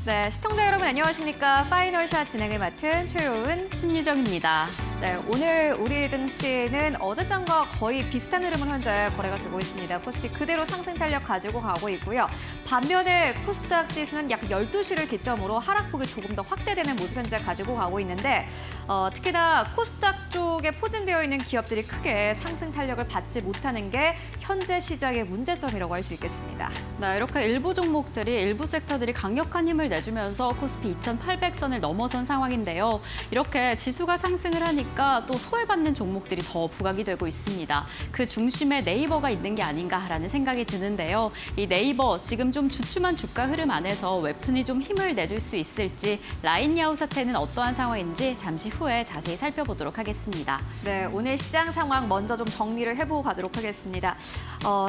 네, 시청자 여러분 안녕하십니까? 파이널샷 진행을 맡은 최효은, 신유정입니다. 네, 오늘 우리 증시는 어제장과 거의 비슷한 흐름은 현재 거래가 되고 있습니다. 코스피 그대로 상승 탄력 가지고 가고 있고요. 반면에 코스닥 지수는 약 12시를 기점으로 하락폭이 조금 더 확대되는 모습 현재 가지고 가고 있는데 특히나 코스닥 쪽에 포진되어 있는 기업들이 크게 상승 탄력을 받지 못하는 게 현재 시장의 문제점이라고 할 수 있겠습니다. 네, 이렇게 일부 종목들이, 일부 섹터들이 강력한 힘을 내주면서 코스피 2,800선을 넘어선 상황인데요. 이렇게 지수가 상승을 하니까 또 소외받는 종목들이 더 부각이 되고 있습니다. 그 중심에 네이버가 있는 게 아닌가라는 생각이 드는데요. 이 네이버 지금 좀 주춤한 주가 흐름 안에서 웹툰이 좀 힘을 내줄 수 있을지, 라인야후 사태는 어떠한 상황인지 잠시 후에 자세히 살펴보도록 하겠습니다. 네, 오늘 시장 상황 먼저 좀 정리를 해보고 가도록 하겠습니다.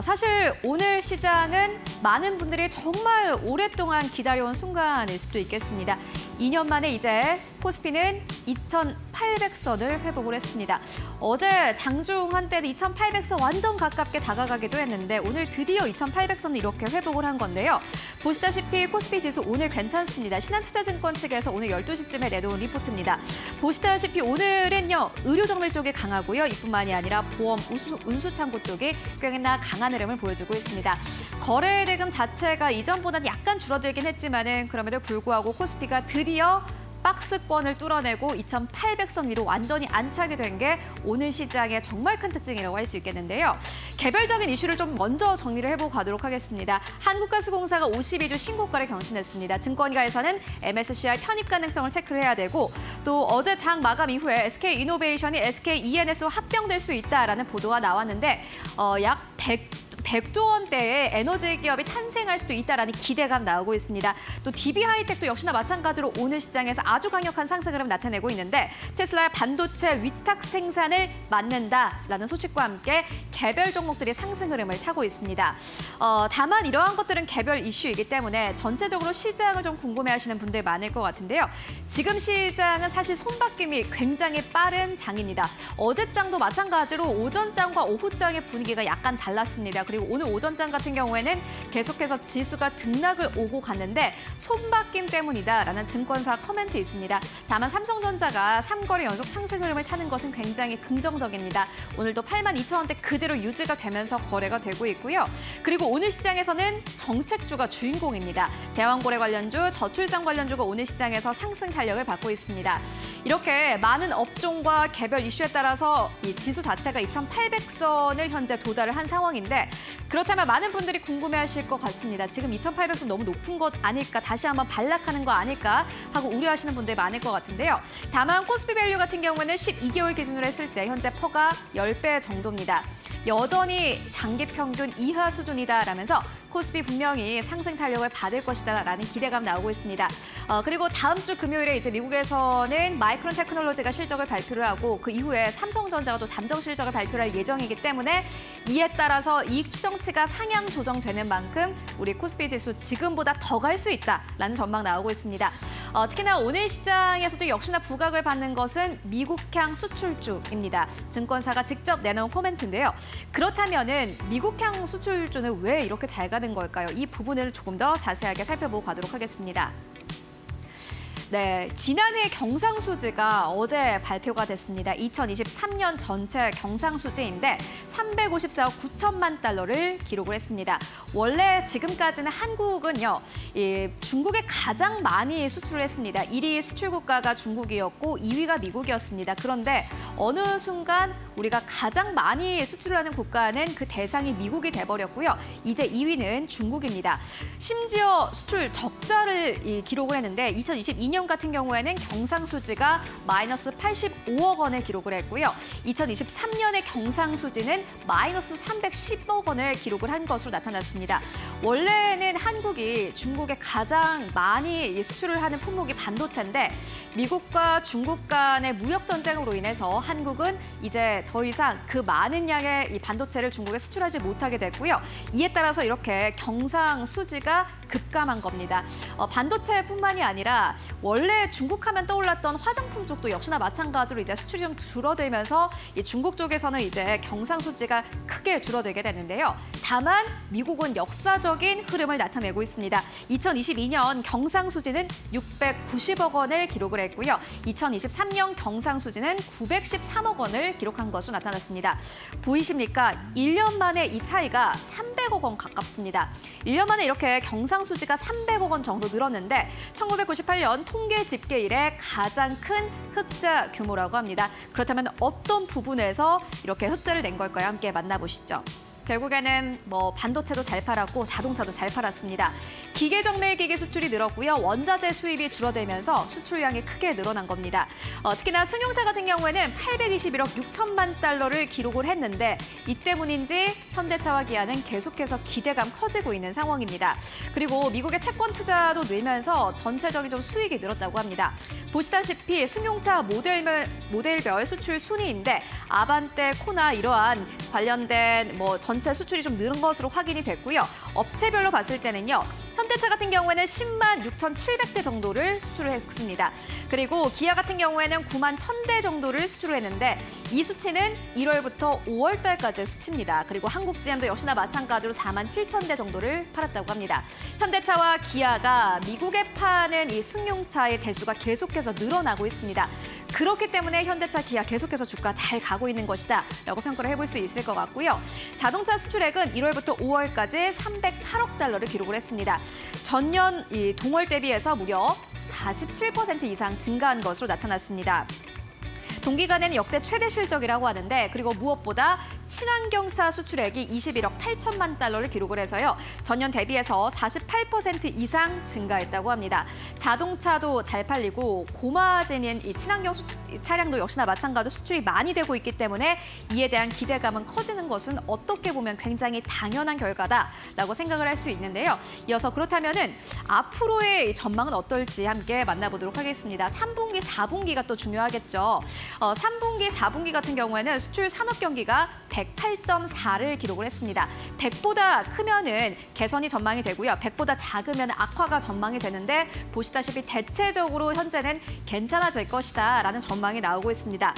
사실 오늘 시장은 많은 분들이 정말 오랫동안 기다려온 순간일 수도 있겠습니다. 2년 만에 이제 코스피는 2,800선을 회복을 했습니다. 어제 장중 한때는 2,800선 완전 가깝게 다가가기도 했는데 오늘 드디어 2,800선을 이렇게 회복을 한 건데요. 보시다시피 코스피 지수 오늘 괜찮습니다. 신한투자증권 측에서 오늘 12시쯤에 내놓은 리포트입니다. 보시다시피 오늘은요, 의료정밀 쪽이 강하고요. 이뿐만이 아니라 보험, 운수창고 쪽이 꽤나 강한 흐름을 보여주고 있습니다. 거래 대금 자체가 이전보다는 약간 줄어들긴 했지만은 그럼에도 불구하고 코스피가 드디어 박스권을 뚫어내고 2,800선 위로 완전히 안착이 된 게 오늘 시장의 정말 큰 특징이라고 할 수 있겠는데요. 개별적인 이슈를 좀 먼저 정리를 해보고 가도록 하겠습니다. 한국가스공사가 52주 신고가를 경신했습니다. 증권가에서는 MSCI 편입 가능성을 체크를 해야 되고 또 어제 장 마감 이후에 SK이노베이션이 SKENS와 합병될 수 있다라는 보도가 나왔는데 약 100조 원대의 에너지 기업이 탄생할 수도 있다라는 기대감 나오고 있습니다. 또 DB하이텍도 역시나 마찬가지로 오늘 시장에서 아주 강력한 상승 흐름 나타내고 있는데 테슬라의 반도체 위탁 생산을 맡는다라는 소식과 함께 개별 종목들이 상승 흐름을 타고 있습니다. 다만 이러한 것들은 개별 이슈이기 때문에 전체적으로 시장을 좀 궁금해하시는 분들 많을 것 같은데요. 지금 시장은 사실 손바뀜이 굉장히 빠른 장입니다. 어제장도 마찬가지로 오전장과 오후장의 분위기가 약간 달랐습니다. 그리고 오늘 오전장 같은 경우에는 계속해서 지수가 등락을 오고 갔는데 손바뀜 때문이다라는 증권사 커멘트 있습니다. 다만 삼성전자가 3거래 연속 상승 흐름을 타는 것은 굉장히 긍정적입니다. 오늘도 82,000원대 그대로 유지가 되면서 거래가 되고 있고요. 그리고 오늘 시장에서는 정책주가 주인공입니다. 대왕고래 관련주, 저출산 관련주가 오늘 시장에서 상승 탄력을 받고 있습니다. 이렇게 많은 업종과 개별 이슈에 따라서 이 지수 자체가 2,800선을 현재 도달을 한 상황인데 그렇다면 많은 분들이 궁금해하실 것 같습니다. 지금 2,800선 너무 높은 것 아닐까, 다시 한번 반락하는 거 아닐까 하고 우려하시는 분들 많을 것 같은데요. 다만 코스피 밸류 같은 경우에는 12개월 기준으로 했을 때 현재 퍼가 10배 정도입니다. 여전히 장기 평균 이하 수준이다라면서 코스피 분명히 상승 탄력을 받을 것이다라는 기대감 나오고 있습니다. 그리고 다음 주 금요일에 이제 미국에서는 마이크론 테크놀로지가 실적을 발표를 하고 그 이후에 삼성전자가 또 잠정 실적을 발표를 할 예정이기 때문에 이에 따라서 이익 추정치가 상향 조정되는 만큼 우리 코스피 지수 지금보다 더 갈 수 있다라는 전망 나오고 있습니다. 특히나 오늘 시장에서도 역시나 부각을 받는 것은 미국향 수출주입니다. 증권사가 직접 내놓은 코멘트인데요. 그렇다면은 미국향 수출주는 왜 이렇게 잘 가는 걸까요? 이 부분을 조금 더 자세하게 살펴보고 가도록 하겠습니다. 네, 지난해 경상수지가 어제 발표가 됐습니다. 2023년 전체 경상수지인데 354억 9천만 달러를 기록을 했습니다. 원래 지금까지는 한국은요, 중국에 가장 많이 수출을 했습니다. 1위 수출 국가가 중국이었고 2위가 미국이었습니다. 그런데 어느 순간 우리가 가장 많이 수출을 하는 국가는 그 대상이 미국이 돼버렸고요. 이제 2위는 중국입니다. 심지어 수출 적자를 기록을 했는데 2022년 같은 경우에는 경상수지가 마이너스 85억 원을 기록을 했고요. 2023년의 경상수지는 마이너스 310억 원을 기록을 한 것으로 나타났습니다. 원래는 한국이 중국에 가장 많이 수출을 하는 품목이 반도체인데 미국과 중국 간의 무역 전쟁으로 인해서 한국은 이제 더 이상 그 많은 양의 이 반도체를 중국에 수출하지 못하게 됐고요. 이에 따라서 이렇게 경상수지가 급감한 겁니다. 반도체뿐만이 아니라 원래 중국하면 떠올랐던 화장품 쪽도 역시나 마찬가지로 이제 수출이 좀 줄어들면서 이 중국 쪽에서는 이제 경상수지가 크게 줄어들게 되는데요. 다만 미국은 역사적인 흐름을 나타내고 있습니다. 2022년 경상수지는 690억 원을 기록을 했고요. 2023년 경상수지는 913억 원을 기록한 것으로 나타났습니다. 보이십니까? 1년 만에 이 차이가 300억 원 가깝습니다. 1년 만에 이렇게 경상수지가 300억 원 정도 늘었는데 1998년 통계 집계 이래 가장 큰 흑자 규모라고 합니다. 그렇다면 어떤 부분에서 이렇게 흑자를 낸 걸까요? 함께 만나보시죠. 결국에는 뭐 반도체도 잘 팔았고 자동차도 잘 팔았습니다. 기계정밀기기 수출이 늘었고요. 원자재 수입이 줄어들면서 수출량이 크게 늘어난 겁니다. 특히나 승용차 같은 경우에는 821억 6천만 달러를 기록을 했는데 이 때문인지 현대차와 기아는 계속해서 기대감 커지고 있는 상황입니다. 그리고 미국의 채권 투자도 늘면서 전체적인 좀 수익이 늘었다고 합니다. 보시다시피 승용차 모델별 수출 순위인데 아반떼, 코나 이러한 관련된 전체 수출이 좀 늘은 것으로 확인이 됐고요. 업체별로 봤을 때는요. 현대차 같은 경우에는 10만 6,700대 정도를 수출을 했습니다. 그리고 기아 같은 경우에는 9만 1,000대 정도를 수출을 했는데 이 수치는 1월부터 5월 달까지의 수치입니다. 그리고 한국 GM도 역시나 마찬가지로 4만 7,000대 정도를 팔았다고 합니다. 현대차와 기아가 미국에 파는 이 승용차의 대수가 계속해서 늘어나고 있습니다. 그렇기 때문에 현대차, 기아 계속해서 주가 잘 가고 있는 것이다 라고 평가를 해볼 수 있을 것 같고요. 자동차 수출액은 1월부터 5월까지 308억 달러를 기록을 했습니다. 전년 이 동월 대비해서 무려 47% 이상 증가한 것으로 나타났습니다. 동기간에는 역대 최대 실적이라고 하는데 그리고 무엇보다 친환경차 수출액이 21억 8천만 달러를 기록을 해서요. 전년 대비해서 48% 이상 증가했다고 합니다. 자동차도 잘 팔리고 고마진인 이 친환경 차량도 역시나 마찬가지로 수출이 많이 되고 있기 때문에 이에 대한 기대감은 커지는 것은 어떻게 보면 굉장히 당연한 결과다라고 생각을 할 수 있는데요. 이어서 그렇다면은 앞으로의 전망은 어떨지 함께 만나보도록 하겠습니다. 3분기, 4분기가 또 중요하겠죠. 3분기, 4분기 같은 경우에는 수출 산업 경기가 108.4를 기록을 했습니다. 100보다 크면은 개선이 전망이 되고요. 100보다 작으면 악화가 전망이 되는데 보시다시피 대체적으로 현재는 괜찮아질 것이다라는 전망이 나오고 있습니다.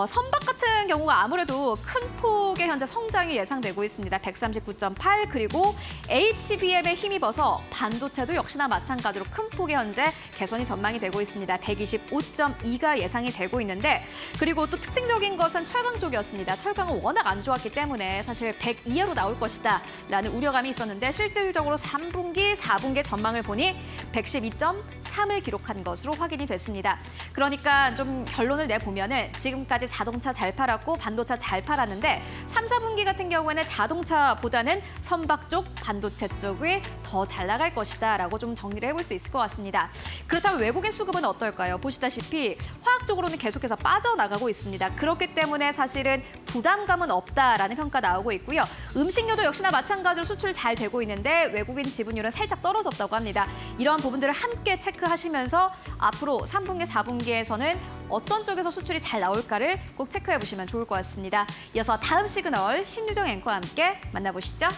선박 같은 경우가 아무래도 큰 폭의 현재 성장이 예상되고 있습니다. 139.8 그리고 HBM에 힘입어서 반도체도 역시나 마찬가지로 큰 폭의 현재 개선이 전망이 되고 있습니다. 125.2가 예상이 되고 있는데 그리고 또 특징적인 것은 철강 쪽이었습니다. 철강은 워낙 안 좋았기 때문에 사실 100 이하로 나올 것이다 라는 우려감이 있었는데 실질적으로 3분기, 4분기 전망을 보니 112.3을 기록한 것으로 확인이 됐습니다. 그러니까 좀 결론을 내보면은 지금까지 자동차 잘 팔았고 반도체 잘 팔았는데 3, 4분기 같은 경우에는 자동차보다는 선박 쪽, 반도체 쪽이 더 잘 나갈 것이다 라고 좀 정리를 해볼 수 있을 것 같습니다. 그렇다면 외국인 수급은 어떨까요? 보시다시피 화학적으로는 계속해서 빠져나가고 있습니다. 그렇기 때문에 사실은 부담감은 없다라는 평가 나오고 있고요. 음식료도 역시나 마찬가지로 수출 잘 되고 있는데 외국인 지분율은 살짝 떨어졌다고 합니다. 이러한 부분들을 함께 체크하시면서 앞으로 3분기, 4분기에서는 어떤 쪽에서 수출이 잘 나올까를 꼭 체크해 보시면 좋을 것 같습니다. 이어서 다음 시그널 신유정 앵커와 함께 만나보시죠.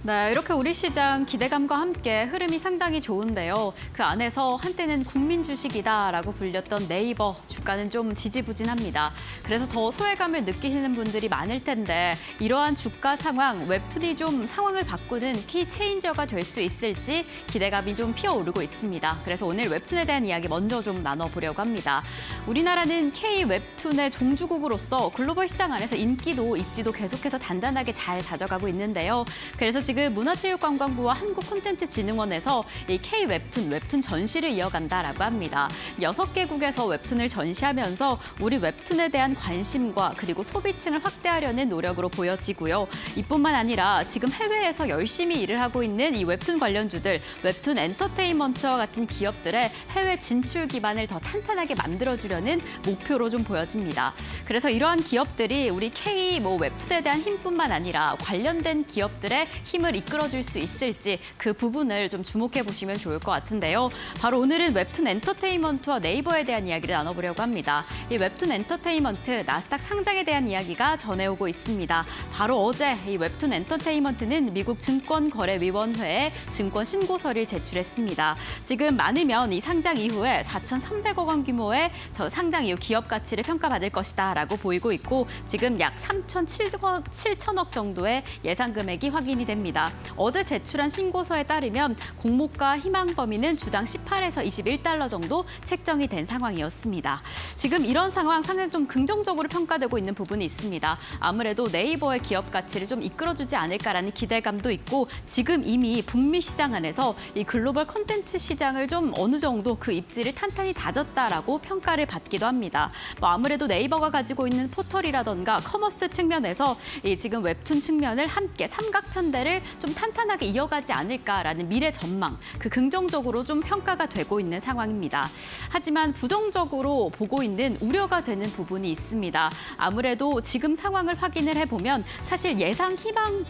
네, 이렇게 우리 시장 기대감과 함께 흐름이 상당히 좋은데요. 그 안에서 한때는 국민 주식이다라고 불렸던 네이버 주가는 좀 지지부진합니다. 그래서 더 소외감을 느끼시는 분들이 많을 텐데 이러한 주가 상황, 웹툰이 좀 상황을 바꾸는 키 체인저가 될 수 있을지 기대감이 좀 피어오르고 있습니다. 그래서 오늘 웹툰에 대한 이야기 먼저 좀 나눠보려고 합니다. 우리나라는 K 웹툰의 종주국으로서 글로벌 시장 안에서 인기도 입지도 계속해서 단단하게 잘 다져가고 있는데요. 그래서 지금 문화체육관광부와 한국콘텐츠진흥원에서 이 K 웹툰 전시를 이어간다라고 합니다. 6개국에서 웹툰을 전시하면서 우리 웹툰에 대한 관심과 그리고 소비층을 확대하려는 노력으로 보여지고요. 이뿐만 아니라 지금 해외에서 열심히 일을 하고 있는 이 웹툰 관련주들, 웹툰 엔터테인먼트와 같은 기업들의 해외 진출 기반을 더 탄탄하게 만들어주려는 목표로 좀 보여집니다. 그래서 이러한 기업들이 우리 K 웹툰에 대한 힘뿐만 아니라 관련된 기업들의 힘 흐름을 이끌어줄 수 있을지 그 부분을 좀 주목해 보시면 좋을 것 같은데요. 바로 오늘은 웹툰 엔터테인먼트와 네이버에 대한 이야기를 나눠보려고 합니다. 이 웹툰 엔터테인먼트 나스닥 상장에 대한 이야기가 전해오고 있습니다. 바로 어제 이 웹툰 엔터테인먼트는 미국 증권거래위원회에 증권 신고서를 제출했습니다. 지금 많으면 이 상장 이후에 4,300억 원 규모의 상장 이후 기업 가치를 평가받을 것이다라고 보이고 있고 지금 약 3,700억 정도의 예상 금액이 확인이 됩니다. 어제 제출한 신고서에 따르면 공모가 희망 범위는 주당 18에서 21달러 정도 책정이 된 상황이었습니다. 지금 이런 상황 상당히 좀 긍정적으로 평가되고 있는 부분이 있습니다. 아무래도 네이버의 기업 가치를 좀 이끌어주지 않을까라는 기대감도 있고 지금 이미 북미 시장 안에서 이 글로벌 콘텐츠 시장을 좀 어느 정도 그 입지를 탄탄히 다졌다라고 평가를 받기도 합니다. 아무래도 네이버가 가지고 있는 포털이라던가 커머스 측면에서 이 지금 웹툰 측면을 함께 삼각편대를 좀 탄탄하게 이어가지 않을까라는 미래 전망, 그 긍정적으로 좀 평가가 되고 있는 상황입니다. 하지만 부정적으로 보고 있는 우려가 되는 부분이 있습니다. 아무래도 지금 상황을 확인을 해보면 사실 예상 희망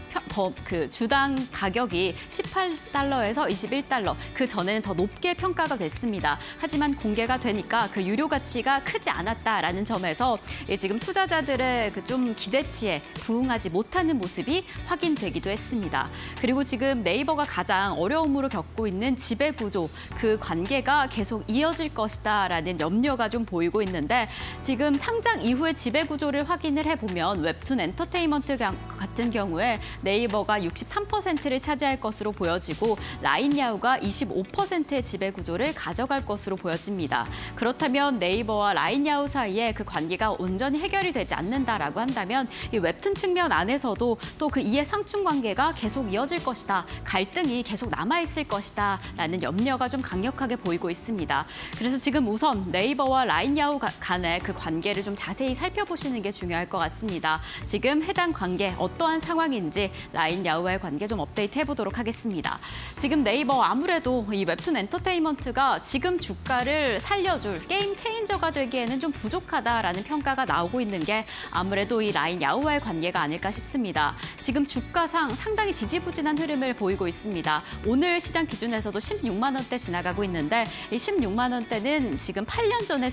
그 주당 가격이 18달러에서 21달러, 그 전에는 더 높게 평가가 됐습니다. 하지만 공개가 되니까 그 유료 가치가 크지 않았다라는 점에서 지금 투자자들의 그 좀 기대치에 부응하지 못하는 모습이 확인되기도 했습니다. 그리고 지금 네이버가 가장 어려움으로 겪고 있는 지배구조, 그 관계가 계속 이어질 것이다라는 염려가 좀 보이고 있는데 지금 상장 이후의 지배구조를 확인을 해보면 웹툰 엔터테인먼트 같은 경우에 네이버가 63%를 차지할 것으로 보여지고 라인야후가 25%의 지배구조를 가져갈 것으로 보여집니다. 그렇다면 네이버와 라인야후 사이에 그 관계가 온전히 해결이 되지 않는다라고 한다면 이 웹툰 측면 안에서도 또 그 이해 상충 관계가 계속 이어질 것이다. 갈등이 계속 남아있을 것이다. 라는 염려가 좀 강력하게 보이고 있습니다. 그래서 지금 우선 네이버와 라인야후 간의 그 관계를 좀 자세히 살펴보시는 게 중요할 것 같습니다. 지금 해당 관계 어떠한 상황인지 라인야후와의 관계 좀 업데이트 해보도록 하겠습니다. 지금 네이버 아무래도 이 웹툰 엔터테인먼트가 지금 주가를 살려줄 게임 체인저가 되기에는 좀 부족하다라는 평가가 나오고 있는 게 아무래도 이 라인야후와의 관계가 아닐까 싶습니다. 지금 주가상 상당히 지지부진한 흐름을 보이고 있습니다. 오늘 시장 기준에서도 16만 원대 지나가고 있는데 이 16만 원대는 지금 8년 전의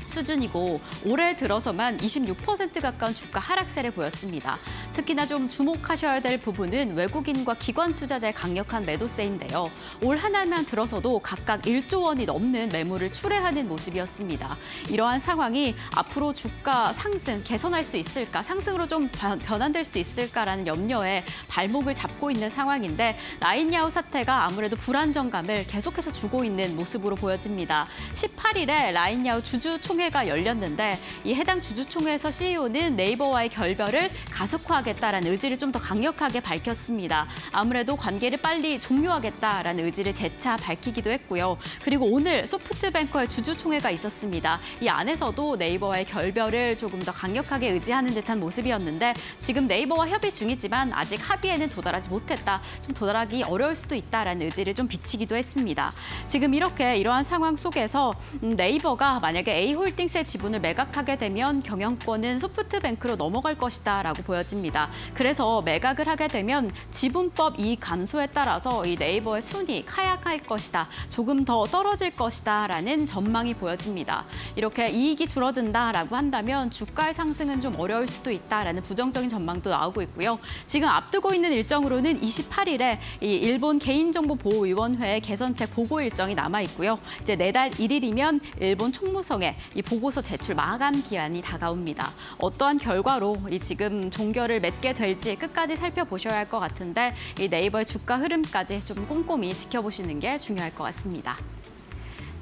수준이고 올해 들어서만 26% 가까운 주가 하락세를 보였습니다. 특히나 좀 주목하셔야 될 부분은 외국인과 기관 투자자의 강력한 매도세인데요. 올 한 해만 들어서도 각각 1조 원이 넘는 매물을 출회하는 모습이었습니다. 이러한 상황이 앞으로 주가 상승 개선할 수 있을까, 상승으로 좀 변환될 수 있을까라는 염려에 발목을 잡고 있는 상황인데 라인야후 사태가 아무래도 불안정감을 계속해서 주고 있는 모습으로 보여집니다. 18일에 라인야후 주주총회가 열렸는데 이 해당 주주총회에서 CEO는 네이버와의 결별을 가속화하겠다라는 의지를 좀 더 강력하게 밝혔습니다. 아무래도 관계를 빨리 종료하겠다라는 의지를 재차 밝히기도 했고요. 그리고 오늘 소프트뱅크의 주주총회가 있었습니다. 이 안에서도 네이버와의 결별을 조금 더 강력하게 의지하는 듯한 모습이었는데 지금 네이버와 협의 중이지만 아직 합의에는 도달하지 못했다. 좀 도달하기 어려울 수도 있다라는 의지를 좀 비치기도 했습니다. 지금 이러한 상황 속에서 네이버가 만약에 A홀딩스의 지분을 매각하게 되면 경영권은 소프트뱅크로 넘어갈 것이다라고 보여집니다. 그래서 매각을 하게 되면 지분법 이익 감소에 따라서 이 네이버의 순이익 하락할 것이다. 조금 더 떨어질 것이다라는 전망이 보여집니다. 이렇게 이익이 줄어든다라고 한다면 주가의 상승은 좀 어려울 수도 있다라는 부정적인 전망도 나오고 있고요. 지금 앞두고 있는 일정으로는 28일에 이 일본 개인정보보호위원회 개선책 보고 일정이 남아 있고요. 이제 내달 1일이면 일본 총무성에 이 보고서 제출 마감 기한이 다가옵니다. 어떠한 결과로 이 지금 종결을 맺게 될지 끝까지 살펴보셔야 할 것 같은데 이 네이버의 주가 흐름까지 좀 꼼꼼히 지켜보시는 게 중요할 것 같습니다.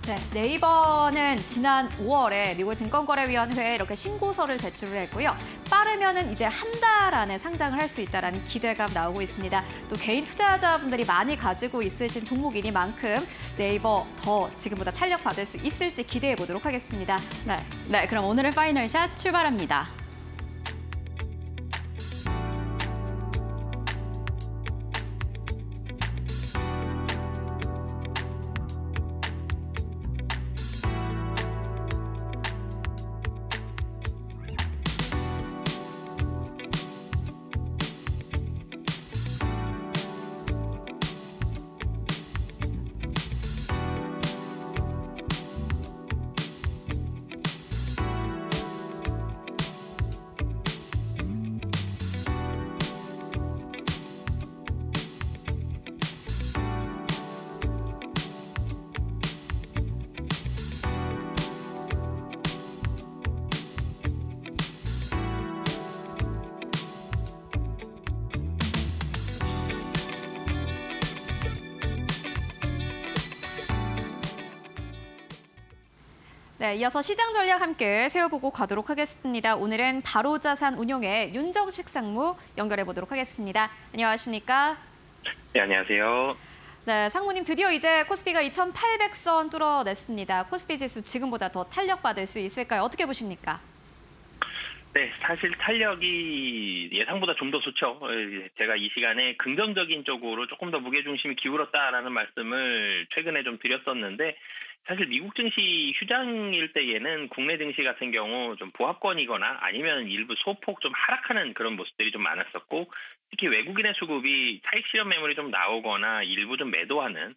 네, 네이버는 지난 5월에 미국 증권거래위원회에 이렇게 신고서를 제출을 했고요. 빠르면은 이제 한 달 안에 상장을 할 수 있다라는 기대감 나오고 있습니다. 또 개인 투자자분들이 많이 가지고 있으신 종목이니만큼 네이버 더 지금보다 탄력받을 수 있을지 기대해 보도록 하겠습니다. 네, 그럼 오늘의 파이널샷 출발합니다. 네, 이어서 시장 전략 함께 세워보고 가도록 하겠습니다. 오늘은 바로자산 운용의 윤정식 상무 연결해 보도록 하겠습니다. 안녕하십니까? 네, 안녕하세요. 네, 상무님 드디어 이제 코스피가 2,800선 뚫어냈습니다. 코스피 지수 지금보다 더 탄력받을 수 있을까요? 어떻게 보십니까? 네, 사실 탄력이 예상보다 좀 더 좋죠. 제가 이 시간에 긍정적인 쪽으로 조금 더 무게중심이 기울었다라는 말씀을 최근에 좀 드렸었는데, 사실 미국 증시 휴장일 때에는 국내 증시 같은 경우 좀 보합권이거나 아니면 일부 소폭 좀 하락하는 그런 모습들이 좀 많았었고, 특히 외국인의 수급이 차익 실현 매물이 좀 나오거나 일부 좀 매도하는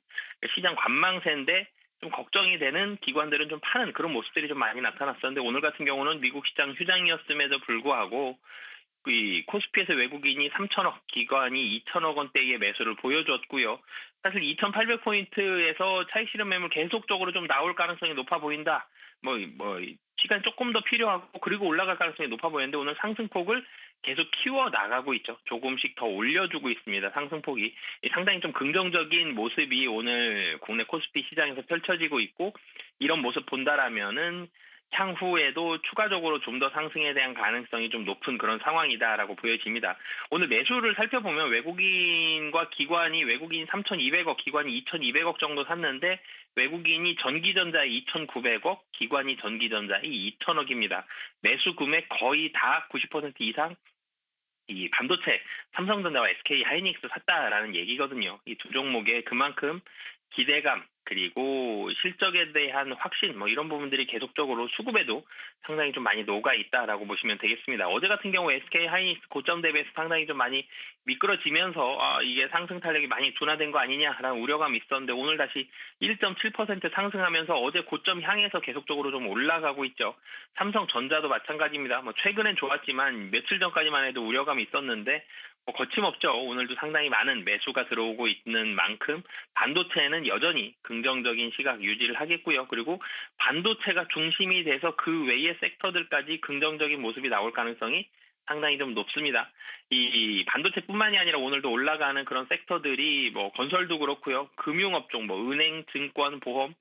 시장 관망세인데 좀 걱정이 되는 기관들은 좀 파는 그런 모습들이 좀 많이 나타났었는데, 오늘 같은 경우는 미국 시장 휴장이었음에도 불구하고 이 코스피에서 외국인이 3천억, 기관이 2천억 원대의 매수를 보여줬고요. 사실 2,800포인트에서 차익 실현 매물 계속적으로 좀 나올 가능성이 높아 보인다. 시간 조금 더 필요하고 그리고 올라갈 가능성이 높아 보이는데, 오늘 상승폭을 계속 키워 나가고 있죠. 조금씩 더 올려주고 있습니다. 상승폭이 상당히 좀 긍정적인 모습이 오늘 국내 코스피 시장에서 펼쳐지고 있고, 이런 모습 본다라면은 향후에도 추가적으로 좀 더 상승에 대한 가능성이 좀 높은 그런 상황이다라고 보여집니다. 오늘 매수를 살펴보면 외국인과 기관이, 외국인이 3,200억, 기관이 2,200억 정도 샀는데, 외국인이 전기전자에 2,900억, 기관이 전기전자에 2,000억입니다. 매수 금액 거의 다 90% 이상 이 반도체, 삼성전자와 SK 하이닉스 샀다라는 얘기거든요. 이 두 종목에 그만큼 기대감 그리고 실적에 대한 확신 이런 부분들이 계속적으로 수급에도 상당히 좀 많이 녹아 있다라고 보시면 되겠습니다. 어제 같은 경우 SK 하이닉스 고점 대비해서 상당히 좀 많이 미끄러지면서 이게 상승 탄력이 많이 둔화된 거 아니냐라는 우려감이 있었는데, 오늘 다시 1.7% 상승하면서 어제 고점 향해서 계속적으로 좀 올라가고 있죠. 삼성전자도 마찬가지입니다. 최근엔 좋았지만 며칠 전까지만 해도 우려감이 있었는데 거침없죠. 오늘도 상당히 많은 매수가 들어오고 있는 만큼 반도체는 여전히 긍정적인 시각 유지를 하겠고요. 그리고 반도체가 중심이 돼서 그 외의 섹터들까지 긍정적인 모습이 나올 가능성이 상당히 좀 높습니다. 이 반도체뿐만이 아니라 오늘도 올라가는 그런 섹터들이 건설도 그렇고요. 금융업종, 은행, 증권, 보험,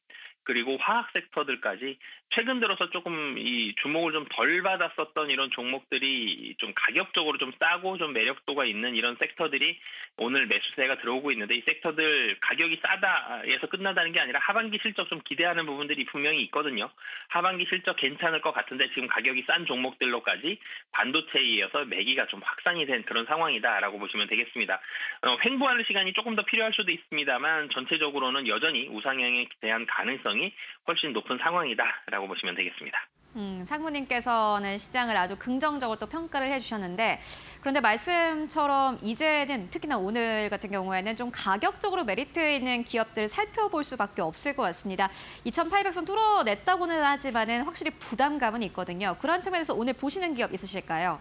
그리고 화학 섹터들까지 최근 들어서 조금 이 주목을 좀 덜 받았었던 이런 종목들이 좀 가격적으로 좀 싸고 좀 매력도가 있는 이런 섹터들이 오늘 매수세가 들어오고 있는데, 이 섹터들 가격이 싸다에서 끝나다는 게 아니라 하반기 실적 좀 기대하는 부분들이 분명히 있거든요. 하반기 실적 괜찮을 것 같은데 지금 가격이 싼 종목들로까지 반도체에 이어서 매기가 좀 확산이 된 그런 상황이다라고 보시면 되겠습니다. 횡보하는 시간이 조금 더 필요할 수도 있습니다만 전체적으로는 여전히 우상향에 대한 가능성이 훨씬 높은 상황이다라고 보시면 되겠습니다. 상무님께서는 시장을 아주 긍정적으로 또 평가를 해주셨는데, 그런데 말씀처럼 이제는 특히나 오늘 같은 경우에는 좀 가격적으로 메리트 있는 기업들 살펴볼 수밖에 없을 것 같습니다. 2,800선 뚫어냈다고는 하지만은 확실히 부담감은 있거든요. 그런 측면에서 오늘 보시는 기업 있으실까요?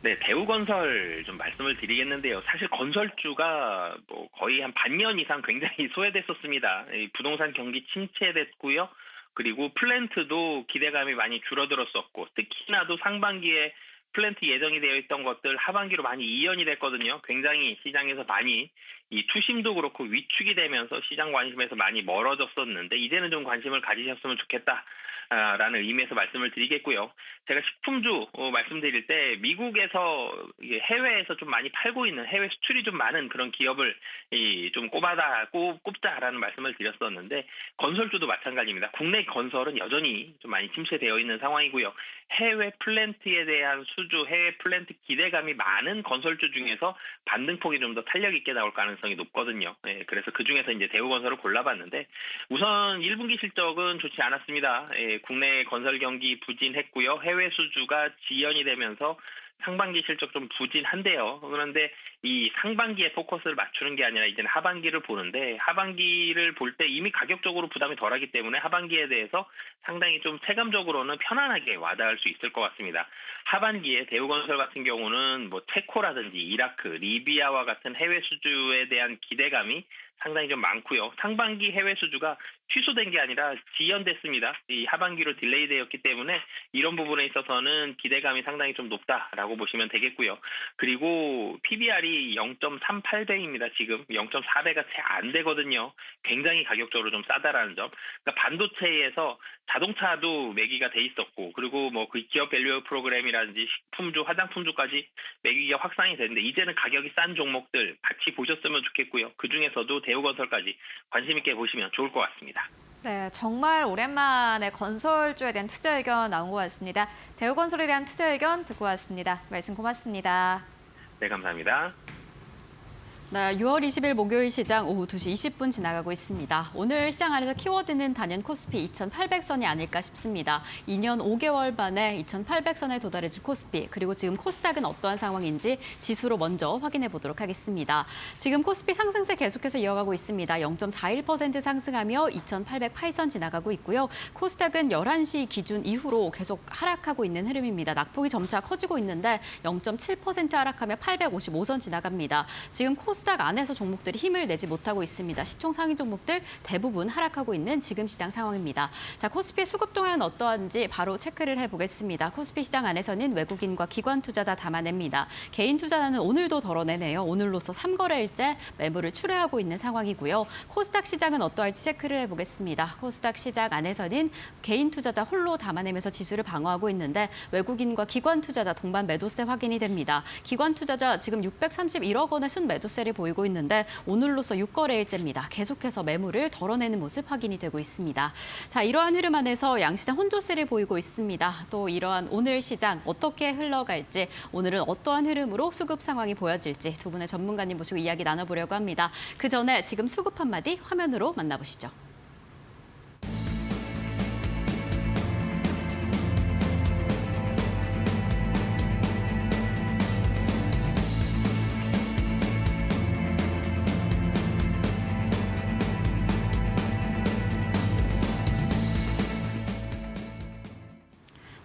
네, 대우건설 좀 말씀을 드리겠는데요. 사실 건설주가 거의 한 반년 이상 굉장히 소외됐었습니다. 부동산 경기 침체됐고요. 그리고 플랜트도 기대감이 많이 줄어들었었고, 특히나도 상반기에 플랜트 예정이 되어 있던 것들 하반기로 많이 이연이 됐거든요. 굉장히 시장에서 많이 이 투심도 그렇고 위축이 되면서 시장 관심에서 많이 멀어졌었는데, 이제는 좀 관심을 가지셨으면 좋겠다라는 의미에서 말씀을 드리겠고요. 제가 식품주 말씀드릴 때 미국에서 해외에서 좀 많이 팔고 있는, 해외 수출이 좀 많은 그런 기업을 좀 꼽자라는 말씀을 드렸었는데, 건설주도 마찬가지입니다. 국내 건설은 여전히 좀 많이 침체되어 있는 상황이고요. 해외 플랜트에 대한 수주, 해외 플랜트 기대감이 많은 건설주 중에서 반등폭이 좀 더 탄력 있게 나올 가능성이 높거든요. 그래서 그 중에서 이제 대우건설을 골라봤는데, 우선 1분기 실적은 좋지 않았습니다. 국내 건설 경기 부진했고요. 해외 수주가 지연이 되면서 상반기 실적 좀 부진한데요. 그런데 이 상반기에 포커스를 맞추는 게 아니라 이제는 하반기를 보는데, 하반기를 볼 때 이미 가격적으로 부담이 덜하기 때문에 하반기에 대해서 상당히 좀 체감적으로는 편안하게 와닿을 수 있을 것 같습니다. 하반기에 대우건설 같은 경우는 체코라든지 이라크, 리비아와 같은 해외 수주에 대한 기대감이 상당히 좀 많고요. 상반기 해외 수주가 취소된 게 아니라 지연됐습니다. 이 하반기로 딜레이되었기 때문에 이런 부분에 있어서는 기대감이 상당히 좀 높다라고 보시면 되겠고요. 그리고 PBR이 0.38배입니다. 지금 0.4배가 채 안 되거든요. 굉장히 가격적으로 좀 싸다라는 점. 그러니까 반도체에서 자동차도 매기가 돼 있었고, 그리고 뭐 그 기업 밸류 프로그램이라든지 식품주, 화장품주까지 매기가 확산이 되는데 이제는 가격이 싼 종목들 같이 보셨으면 좋겠고요. 그 중에서도 대우건설까지 관심 있게 보시면 좋을 것 같습니다. 네, 정말 오랜만에 건설주에 대한 투자 의견 나온 것 같습니다. 대우건설에 대한 투자 의견 듣고 왔습니다. 말씀 고맙습니다. 네, 감사합니다. 네, 6월 20일 목요일 시장 오후 2시 20분 지나가고 있습니다. 오늘 시장 안에서 키워드는 단연 코스피 2,800선이 아닐까 싶습니다. 2년 5개월 만에 2,800선에 도달해질 코스피, 그리고 지금 코스닥은 어떠한 상황인지 지수로 먼저 확인해 보도록 하겠습니다. 지금 코스피 상승세 계속해서 이어가고 있습니다. 0.41% 상승하며 2,808선 지나가고 있고요. 코스닥은 11시 기준 이후로 계속 하락하고 있는 흐름입니다. 낙폭이 점차 커지고 있는데 0.7% 하락하며 855선 지나갑니다. 지금 코스닥 안에서 종목들이 힘을 내지 못하고 있습니다. 시총 상위 종목들 대부분 하락하고 있는 지금 시장 상황입니다. 자, 코스피 수급 동향은 어떠한지 바로 체크를 해보겠습니다. 코스피 시장 안에서는 외국인과 기관 투자자 담아냅니다. 개인 투자자는 오늘도 덜어내네요. 오늘로서 3거래일째 매물을 출회하고 있는 상황이고요. 코스닥 시장은 어떠할지 체크를 해보겠습니다. 코스닥 시장 안에서는 개인 투자자 홀로 담아내면서 지수를 방어하고 있는데 외국인과 기관 투자자 동반 매도세 확인이 됩니다. 기관 투자자 지금 631억 원의 순 매도세를 보이고 있는데 오늘로서 6거래일째입니다. 계속해서 매물을 덜어내는 모습 확인이 되고 있습니다. 자, 이러한 흐름 안에서 양시장 혼조세를 보이고 있습니다. 또 이러한 오늘 시장 어떻게 흘러갈지, 오늘은 어떠한 흐름으로 수급 상황이 보여질지 두 분의 전문가님 모시고 이야기 나눠보려고 합니다. 그 전에 지금 수급 한마디 화면으로 만나보시죠.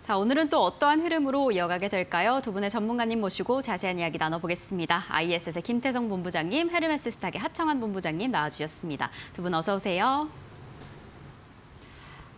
자, 오늘은 또 어떠한 흐름으로 이어가게 될까요? 두 분의 전문가님 모시고 자세한 이야기 나눠보겠습니다. ISS의 김태성 본부장님, 헤르메스 스탁의 하청환 본부장님 나와주셨습니다. 두 분 어서 오세요.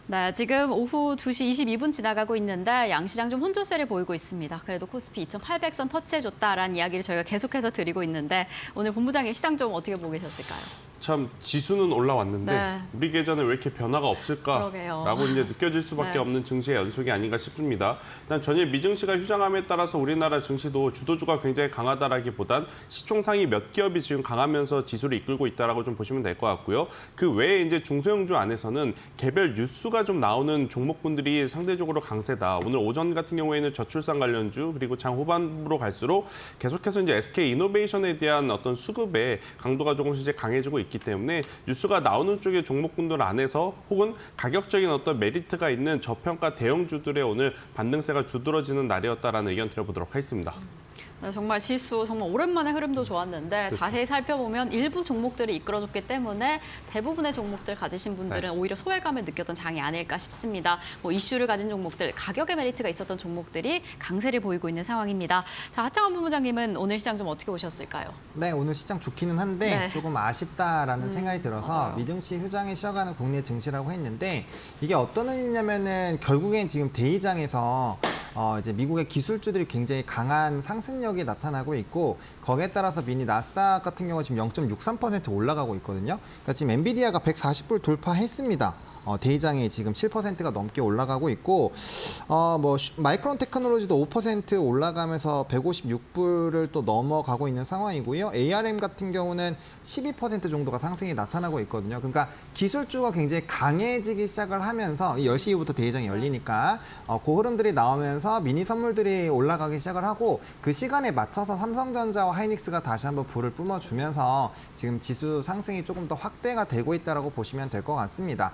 네, 지금 오후 2시 22분 지나가고 있는데 양시장 좀 혼조세를 보이고 있습니다. 그래도 코스피 2,800선 터치해줬다라는 이야기를 저희가 계속해서 드리고 있는데 오늘 본부장님 시장 좀 어떻게 보고 계셨을까요? 참 지수는 올라왔는데 네. 우리 계좌는 왜 이렇게 변화가 그러게요. 없을까라고 이제 느껴질 수밖에 네. 없는 증시의 연속이 아닌가 싶습니다. 일단 전일 미증시가 휴장함에 따라서 우리나라 증시도 주도주가 굉장히 강하다라기보단 시총 상위 몇 기업이 지금 강하면서 지수를 이끌고 있다라고 좀 보시면 될 것 같고요. 그 외에 이제 중소형주 안에서는 개별 뉴스가 좀 나오는 종목군들이 상대적으로 강세다. 오늘 오전 같은 경우에는 저출산 관련주, 그리고 장 후반부로 갈수록 계속해서 이제 SK 이노베이션에 대한 어떤 수급의 강도가 조금씩 이제 강해지고 있기 때문에 뉴스가 나오는 쪽의 종목군들 안에서 혹은 가격적인 어떤 메리트가 있는 저평가 대형주들의 오늘 반등세가 두드러지는 날이었다라는 의견 드려보도록 하겠습니다. 네, 정말 지수 정말 오랜만에 흐름도 좋았는데 그렇죠. 자세히 살펴보면 일부 종목들이 이끌어줬기 때문에 대부분의 종목들 가지신 분들은 오히려 소외감을 느꼈던 장이 아닐까 싶습니다. 뭐 이슈를 가진 종목들, 가격의 메리트가 있었던 종목들이 강세를 보이고 있는 상황입니다. 자, 하청환 본부장님은 오늘 시장 좀 어떻게 보셨을까요? 네, 오늘 시장 좋기는 한데 네. 조금 아쉽다라는 생각이 들어서 맞아요. 미증시 휴장에 쉬어가는 국내 증시라고 했는데 이게 어떤 의미냐면은 결국엔 지금 대의장에서 이제 미국의 기술주들이 굉장히 강한 상승력이 나타나고 있고 거기에 따라서 미니 나스닥 같은 경우 지금 0.63% 올라가고 있거든요. 그러니까 지금 엔비디아가 140불 돌파했습니다. 대의장이 지금 7%가 넘게 올라가고 있고 마이크론 테크놀로지도 5% 올라가면서 156불을 또 넘어가고 있는 상황이고요. ARM 같은 경우는 12% 정도가 상승이 나타나고 있거든요. 그러니까 기술주가 굉장히 강해지기 시작을 하면서 10시 이후부터 대의장이 열리니까 그 흐름들이 나오면서 미니 선물들이 올라가기 시작을 하고 그 시간에 맞춰서 삼성전자와 하이닉스가 다시 한번 불을 뿜어주면서 지금 지수 상승이 조금 더 확대가 되고 있다고 보시면 될 것 같습니다.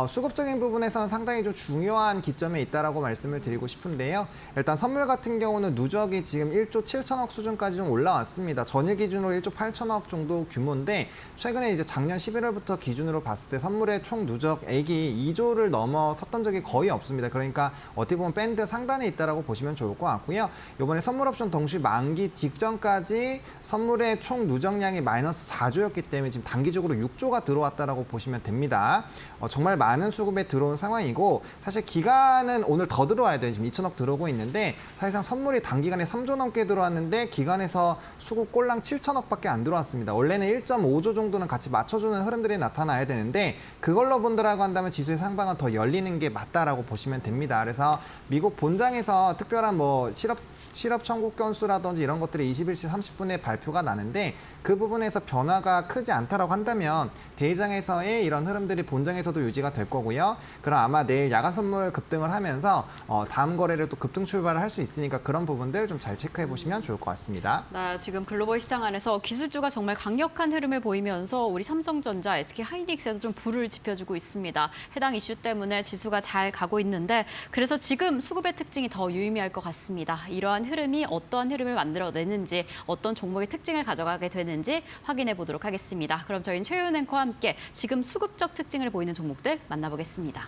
수급적인 부분에서는 상당히 좀 중요한 기점에 있다라고 말씀을 드리고 싶은데요. 일단 선물 같은 경우는 누적이 지금 1조 7천억 수준까지 좀 올라왔습니다. 전일 기준으로 1조 8천억 정도 규모인데 최근에 이제 작년 11월부터 기준으로 봤을 때 선물의 총 누적액이 2조를 넘어섰던 적이 거의 없습니다. 그러니까 어떻게 보면 밴드 상단에 있다라고 보시면 좋을 것 같고요. 이번에 선물 옵션 동시 만기 직전까지 선물의 총 누적량이 마이너스 4조였기 때문에 지금 단기적으로 6조가 들어왔다라고 보시면 됩니다. 정말 많은 수급에 들어온 상황이고 사실 기간은 오늘 더 들어와야 돼요. 지금 2천억 들어오고 있는데 사실상 선물이 단기간에 3조 넘게 들어왔는데 기간에서 수급 꼴랑 7천억밖에 안 들어왔습니다. 원래는 1.5조 정도는 같이 맞춰주는 흐름들이 나타나야 되는데 그걸로 본다라고 한다면 지수의 상방은 더 열리는 게 맞다라고 보시면 됩니다. 그래서 미국 본장에서 특별한 뭐 실업 청구 건수라든지 이런 것들이 21시 30분에 발표가 나는데 그 부분에서 변화가 크지 않다라고 한다면 대장에서의 이런 흐름들이 본장에서도 유지가 될 거고요. 그럼 아마 내일 야간 선물 급등을 하면서 다음 거래를 또 급등 출발을 할 수 있으니까 그런 부분들 좀 잘 체크해 보시면 좋을 것 같습니다. 네, 지금 글로벌 시장 안에서 기술주가 정말 강력한 흐름을 보이면서 우리 삼성전자, SK하이닉스에도 좀 불을 지펴주고 있습니다. 해당 이슈 때문에 지수가 잘 가고 있는데 그래서 지금 수급의 특징이 더 유의미할 것 같습니다. 이러한 흐름이 어떠한 흐름을 만들어내는지 어떤 종목의 특징을 가져가게 되는지 확인해 보도록 하겠습니다. 그럼 저희는 최윤 앵커와 함께 지금 수급적 특징을 보이는 종목들 만나보겠습니다.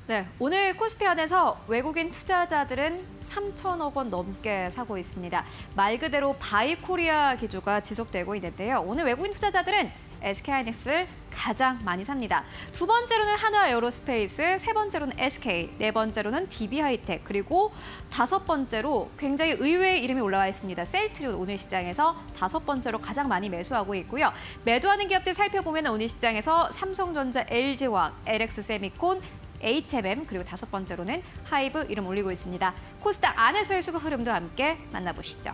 네, 오늘 코스피 안에서 외국인 투자자들은 3천억 원 넘게 사고 있습니다. 말 그대로 바이 코리아 기조가 지속되고 있는데요. 오늘 외국인 투자자들은 SK하이닉스를 가장 많이 삽니다. 두 번째로는 한화 에어로스페이스, 세 번째로는 SK, 네 번째로는 DB하이텍, 그리고 다섯 번째로 굉장히 의외의 이름이 올라와 있습니다. 셀트리온 오늘 시장에서 다섯 번째로 가장 많이 매수하고 있고요. 매도하는 기업들 살펴보면 오늘 시장에서 삼성전자, LG화학, LX세미콘, HMM, 그리고 다섯 번째로는 하이브 이름 올리고 있습니다. 코스닥 안에서의 수급 흐름도 함께 만나보시죠.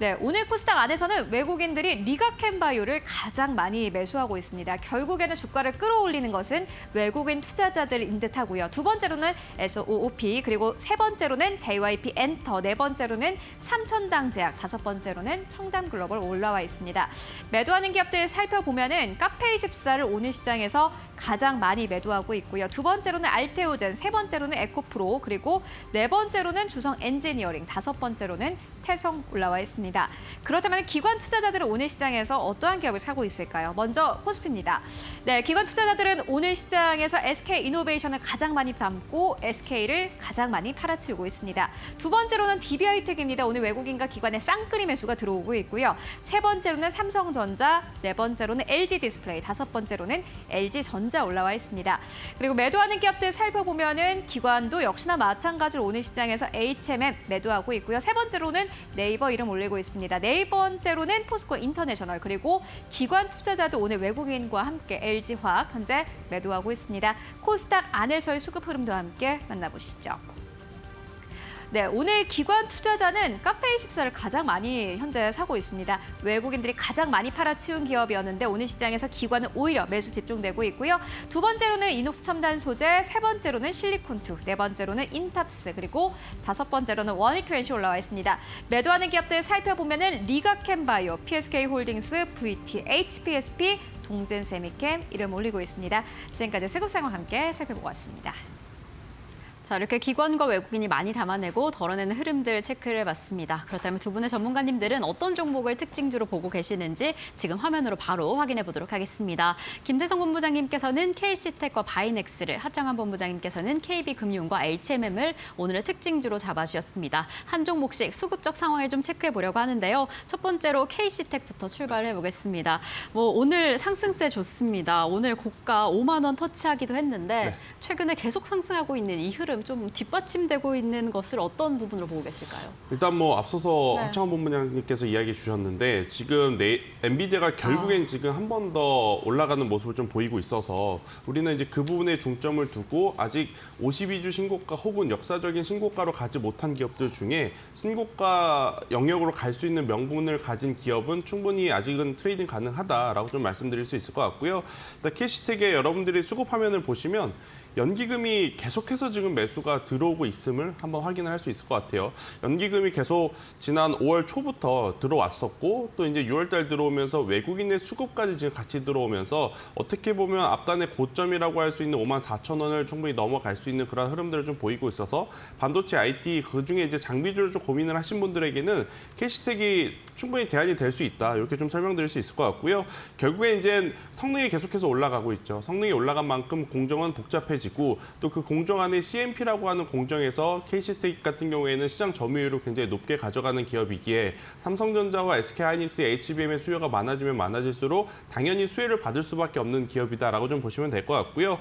네, 오늘 코스닥 안에서는 외국인들이 리가캠바이오를 가장 많이 매수하고 있습니다. 결국에는 주가를 끌어올리는 것은 외국인 투자자들인 듯하고요. 두 번째로는 SOOP, 그리고 세 번째로는 JYP 엔터, 네 번째로는 삼천당제약, 다섯 번째로는 청담글로벌 올라와 있습니다. 매도하는 기업들 살펴보면은 카페24를 오늘 시장에서 가장 많이 매도하고 있고요. 두 번째로는 알테오젠, 세 번째로는 에코프로, 그리고 네 번째로는 주성 엔지니어링, 다섯 번째로는 태성 올라와 있습니다. 그렇다면 기관 투자자들은 오늘 시장에서 어떠한 기업을 사고 있을까요? 먼저 코스피입니다. 네, 기관 투자자들은 오늘 시장에서 SK이노베이션을 가장 많이 담고 SK를 가장 많이 팔아치우고 있습니다. 두 번째로는 DB하이텍입니다. 오늘 외국인과 기관의 쌍끌이 매수가 들어오고 있고요. 세 번째로는 삼성전자, 네 번째로는 LG디스플레이, 다섯 번째로는 LG전자 올라와 있습니다. 그리고 매도하는 기업들 살펴보면은 기관도 역시나 마찬가지로 오늘 시장에서 HMM 매도하고 있고요. 세 번째로는 네이버 이름 올리고 있습니다. 네 번째로는 포스코 인터내셔널, 그리고 기관 투자자도 오늘 외국인과 함께 LG화학 현재 매도하고 있습니다. 코스닥 안에서의 수급 흐름도 함께 만나보시죠. 네, 오늘 기관 투자자는 카페24를 가장 많이 현재 사고 있습니다. 외국인들이 가장 많이 팔아치운 기업이었는데 오늘 시장에서 기관은 오히려 매수 집중되고 있고요. 두 번째로는 이녹스 첨단 소재, 세 번째로는 실리콘투, 네 번째로는 인탑스, 그리고 다섯 번째로는 원익큐엔시 올라와 있습니다. 매도하는 기업들 살펴보면은 리가캠바이오, PSK홀딩스, VT, HPSP, 동젠세미캠 이름 올리고 있습니다. 지금까지 수급 상황 함께 살펴보고 왔습니다. 자, 이렇게 기관과 외국인이 많이 담아내고 덜어내는 흐름들 체크를 해봤습니다. 그렇다면 두 분의 전문가님들은 어떤 종목을 특징주로 보고 계시는지 지금 화면으로 바로 확인해 보도록 하겠습니다. 김대성 본부장님께서는 KC텍과 바이넥스를, 하정환 본부장님께서는 KB금융과 HMM을 오늘의 특징주로 잡아주셨습니다. 한 종목씩 수급적 상황을 좀 체크해 보려고 하는데요. 첫 번째로 KC텍부터 출발해 보겠습니다. 오늘 상승세 좋습니다. 오늘 고가 5만 원 터치하기도 했는데 네. 최근에 계속 상승하고 있는 이 흐름 좀 뒷받침되고 있는 것을 어떤 부분으로 보고 계실까요? 일단 앞서서 네. 하창원 본부장님께서 이야기해 주셨는데 지금 엔비디아가 결국엔 지금 한 번 더 올라가는 모습을 좀 보이고 있어서 우리는 이제 그 부분에 중점을 두고 아직 52주 신고가 혹은 역사적인 신고가로 가지 못한 기업들 중에 신고가 영역으로 갈 수 있는 명분을 가진 기업은 충분히 아직은 트레이딩 가능하다라고 좀 말씀드릴 수 있을 것 같고요. 캐시텍에 여러분들이 수급 화면을 보시면 연기금이 계속해서 지금 매수가 들어오고 있음을 한번 확인을 할 수 있을 것 같아요. 연기금이 계속 지난 5월 초부터 들어왔었고 또 이제 6월 달 들어오면서 외국인의 수급까지 지금 같이 들어오면서 어떻게 보면 앞단의 고점이라고 할 수 있는 54,000원을 충분히 넘어갈 수 있는 그런 흐름들을 좀 보이고 있어서 반도체 IT 그중에 이제 장비주를 좀 고민을 하신 분들에게는 캐시텍이 충분히 대안이 될 수 있다. 이렇게 좀 설명드릴 수 있을 것 같고요. 결국에 이제 성능이 계속해서 올라가고 있죠. 성능이 올라간 만큼 공정은 복잡해지고 또 그 공정 안에 CMP라고 하는 공정에서 캐시텍 같은 경우에는 시장 점유율을 굉장히 높게 가져가는 기업이기에 삼성전자와 SK하이닉스, HBM의 수요가 많아지면 많아질수록 당연히 수혜를 받을 수밖에 없는 기업이다라고 좀 보시면 될 것 같고요.